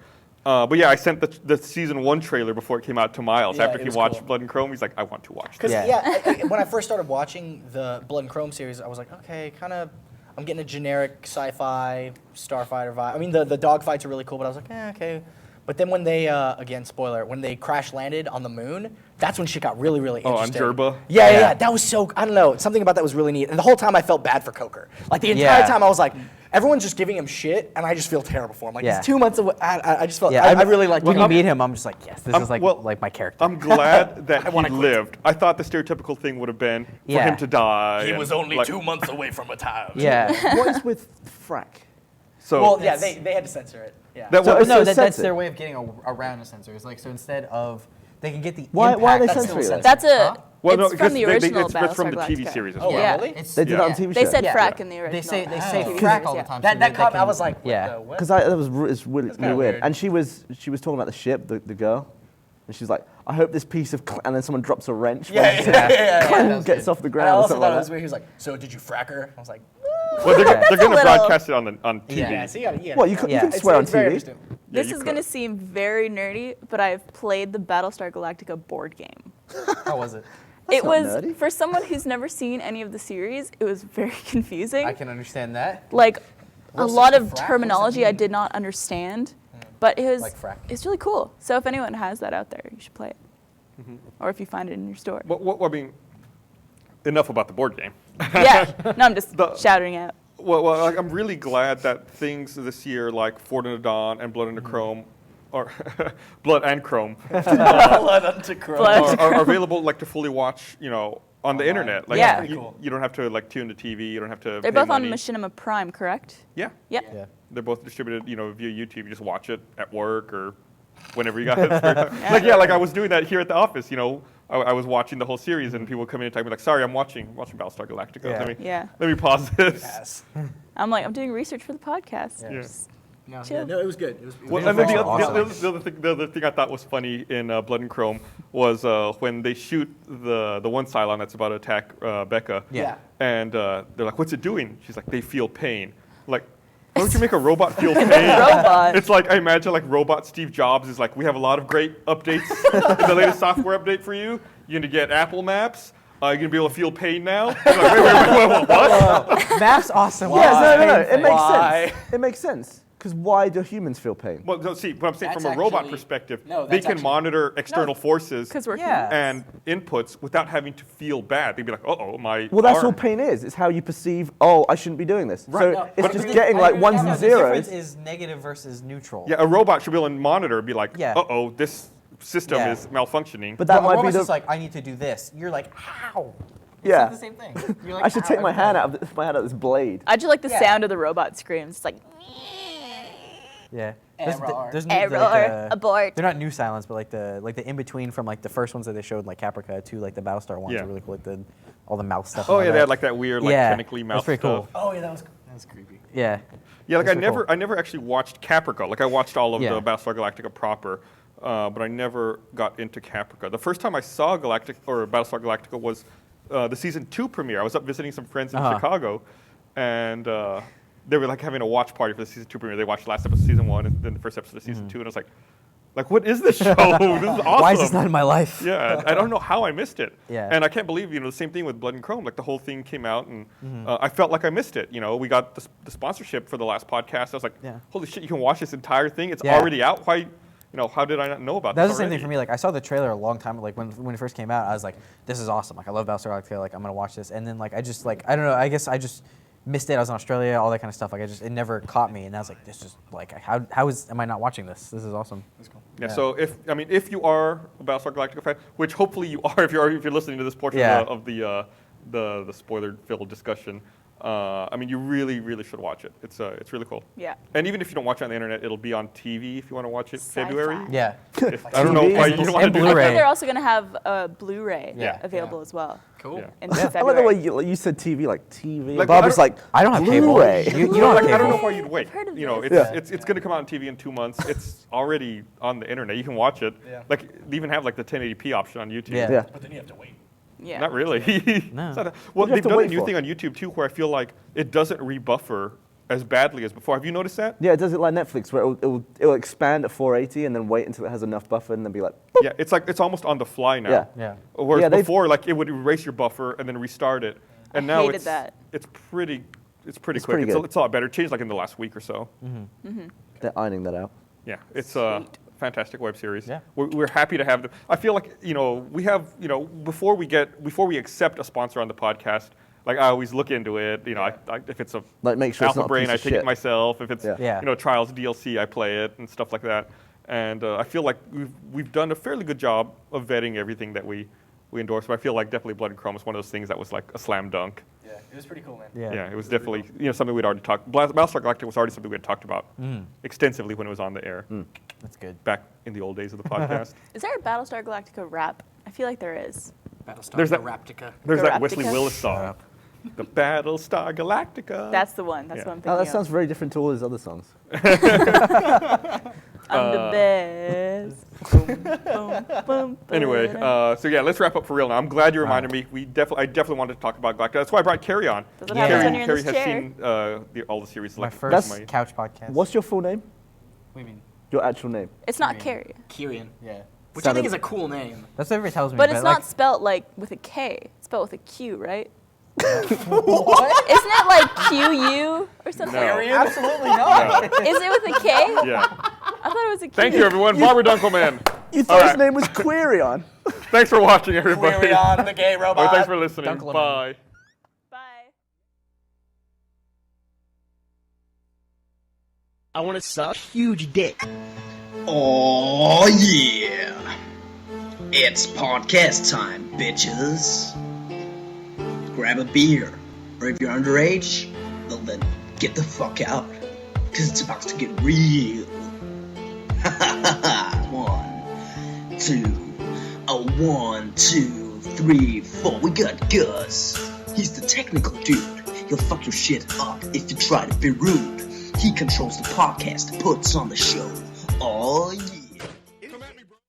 But yeah, I sent the season 1 trailer before it came out to Miles. Yeah, After it he was watched cool. Blood and Chrome, he's like, I want to watch Because this. Yeah. when I first started watching the Blood and Chrome series, I was like, okay, kind of, I'm getting a generic sci-fi starfighter vibe. I mean, the dogfights are really cool, but I was like, okay. But then when they, again, spoiler, when they crash landed on the moon, that's when shit got really, really Oh, on interesting. Jerba? Yeah. That was so, I don't know, something about that was really neat. And the whole time I felt bad for Coker. Like the entire Yeah. time I was like, everyone's just giving him shit, and I just feel terrible for him. Like, Yeah. he's 2 months away. I just felt, Yeah, I really like when him. you meet him. I'm just like, yes, this I'm- is like well, like my character. I'm glad that he wanna quit. lived. I thought the stereotypical thing would have been for Yeah. him to die. He and, was only like, 2 months away from a time. yeah. What is with frack? So Well, yeah, they had to censor it. Yeah. that So was, it's no, so that's censored. their way of getting around a censor. It's like so instead of they can get the Why are impact. they That's censoring still it? That's a, Huh? well, no, it's because from the original it's from the Battlestar TV Galactica. series as Oh, well. Yeah. really? It's, They did that on Yeah. TV They show? said Yeah. frack in the original. They say Oh. frack all the time. so That they cop, can- I was like, Yeah. what? Because that was it's really, kinda really weird. weird. And she was talking about the ship, the girl, and she's like, I hope this piece of, and then someone drops a wrench. Yeah. Gets off the And ground. I or also something thought like it was that. weird. He was like, so did you frack her? I was like, Well, they're going a to little- broadcast it on TV. yeah, so you gotta, What, you can Yeah. swear on it's very TV? interesting. This you is could. going to seem very nerdy, but I've played the Battlestar Galactica board game. How was it? It not was, nerdy. for someone who's never seen any of the series, it was very confusing. I can understand that. Like, a What's lot the of frack? What's that terminology I mean? did not understand, but it was, Like frack. it's really cool. So if anyone has that out there, you should play it. Or if you find it in your store. I mean, enough about the board game. Yeah, no, I'm just The- shouting out. Well, like, I'm really glad that things this year like Fort in the Dawn and Blood in the Chrome, or Blood and Chrome, Blood unto Crow. Blood. are available like to fully watch, on the internet. Like, Yeah. you don't have to like tune the TV. You don't have to. They're pay both money. on Machinima Prime, correct? Yeah. Yep. Yeah. They're both distributed, via YouTube. You just watch it at work or whenever you got spare time. Like I was doing that here at the office. I was watching the whole series, and people would come in and type me like, "Sorry, I'm watching Battlestar Galactica. Yeah. Yeah. Let me pause this." Yes. I'm like, I'm doing research for the podcast. Yeah. Just No, Chill. no, it was good. It was Well, Visual and then effects the, are other, awesome. the other thing I thought was funny in Blood and Chrome was when they shoot the one Cylon that's about to attack Becca. Yeah. And they're like, "What's it doing?" She's like, "They feel pain." Like, Why don't you make a robot feel pain? Robot. It's like, I imagine like robot Steve Jobs is like, we have a lot of great updates in the latest software update for you. You're going to get Apple Maps. You're going to be able to feel pain now. Like, wait, what? Maps awesome. Yeah, no. It makes Why? sense. It makes sense. Because why do humans feel pain? Well, no, see, what I'm saying That's from a robot actually- perspective, no, they that's can actually- monitor external forces Because we're Yeah. humans. and inputs without having to feel bad. They'd be like, uh-oh, my Well, that's all arm. pain is. It's how you perceive, oh, I shouldn't be doing this. Right. So No, it's but just the- getting like ones and The zeros. difference is negative versus neutral. Yeah, a robot should be able to monitor and be like, Yeah. uh-oh, this system Yeah. is malfunctioning. But that Well, might be robot's the... just like, I need to do this. You're like, how? yeah. It's the same thing. You're like, I should take "Ow, my I've hand got out of this blade. I just like the Yeah. sound of the robot screams. It's like, Yeah. Error. There's new, error, like, abort. they're not new silence, but like the in between from like the first ones that they showed, like Caprica, to like the Battlestar ones Yeah. are really cool. Like all the mouse stuff. Oh, and all yeah, they that. had like that weird, like, Yeah, tentacly mouth that's pretty stuff. cool. Oh yeah, that was creepy. Yeah. Yeah, like That's pretty I never actually watched Caprica. Like I watched all of Yeah. the Battlestar Galactica proper, but I never got into Caprica. The first time I saw Battlestar Galactica was the season 2 premiere. I was up visiting some friends in Chicago, and they were like having a watch party for the season 2 premiere. They watched the last episode of season 1 and then the first episode of season 2, and I was like, what is this show? This is awesome. Why is this not in my life? Yeah, I don't know how I missed it. Yeah. And I can't believe, the same thing with Blood and Chrome. Like the whole thing came out, and I felt like I missed it. We got the sponsorship for the last podcast. I was like, Yeah. holy shit, you can watch this entire thing. It's Yeah. already out. Why, how did I not know about That this was the same already? thing for me. Like I saw the trailer a long time. Like when it first came out, I was like, "This is awesome!" Like I love Battlestar Galactica. Like I'm gonna watch this. And then like I just like I don't know. I guess I just missed it. I was in Australia, all that kind of stuff. Like it never caught me. And I was like, "This is like am I not watching this? This is awesome." That's cool. Yeah, so if you are a Battlestar Galactica fan, which hopefully you are if you're listening to this portion Yeah. of the spoiler-filled discussion, you really, really should watch it. It's really cool. Yeah. And even if you don't watch it on the internet, it'll be on TV if you want to watch it Sci-fi. February. Yeah. I don't know why you don't want to And do I Blu-ray. that. think they're also going to have a Bluray Yeah. available as well. Cool. Yeah. In I like the February. way you said TV, like TV. Like, Barbara's like, I don't have cable. Blu-ray. You don't have I don't know cable. why you'd wait. heard of It's this. it's going to come out on TV in 2 months. It's already on the internet. You can watch it. Yeah. Like they even have like the 1080p option on YouTube. Yeah. Yeah. But then you have to wait. Yeah. Not really. No. It's not well, What do you have they've to done a wait new for? thing on YouTube too, where I feel like it doesn't rebuffer as badly as before. Have you noticed that? Yeah, it does it like Netflix, where it'll expand at 480 and then wait until it has enough buffer and then be like, boop. Yeah, it's almost on the fly now. Yeah. Yeah. Whereas Yeah, they've- before, like it would erase your buffer and then restart it, and now hated it's that. it's pretty quick. pretty It's good. it's a lot better. It changed like in the last week or so. They're ironing that out. Yeah, it's a fantastic web series. Yeah. We're happy to have them. I feel like we have before we accept a sponsor on the podcast. Like I always look into it. If it's a Like, make sure it's Alpha not a Brain, piece I of take shit. it myself. If it's Yeah. Yeah. Trials DLC, I play it and stuff like that. And I feel like we've done a fairly good job of vetting everything that we endorse. But I feel like definitely Blood and Chrome is one of those things that was like a slam dunk. Yeah, it was pretty cool, man. Yeah. Yeah, it was definitely something we'd already talked. Battlestar Galactica was already something we had talked about extensively when it was on the air That's good. back in the old days of the podcast. Is there a Battlestar Galactica rap? I feel like there is. Battlestar There's that- Galactica. There's that Galactica? Wesley Willis song, the Battlestar Galactica. That's the one. That's Yeah. what I'm thinking Oh, that of. sounds very different to all his other songs. I'm the best. Boom, boom, boom, Anyway, ba-da. so yeah, let's wrap up for real now. I'm glad you reminded me. I definitely wanted to talk about Galactica. That's why I brought Kerry on. Does it Yeah. happen when you're in Kerry this has chair? seen all the series. My like first That's- couch podcast. What's your full name? What do you mean? Your actual name? It's not Carrie. Kieran. Yeah. Which I Sounded- think is a cool name. That's what everybody tells me. But it's not like, spelt like with a K. It's spelled with a Q, right? What? Isn't it like QU or something? No. Absolutely not. Is it with a K? Yeah. I thought it was a Q. Thank you, everyone. Barbara Dunkelman. You thought All his right. name was Quirion. Thanks for watching, everybody. Query on the gay Oh, robot. thanks for listening. Dunkelman. Bye. Bye. I want to suck huge dick. Oh yeah! It's podcast time, bitches. Grab a beer, or if you're underage, well then get the fuck out, cause it's about to get real. 1, 2, 1, 2, 3, 4. We got Gus. He's the technical dude. He'll fuck your shit up if you try to be rude. He controls the podcast, puts on the show. Oh yeah.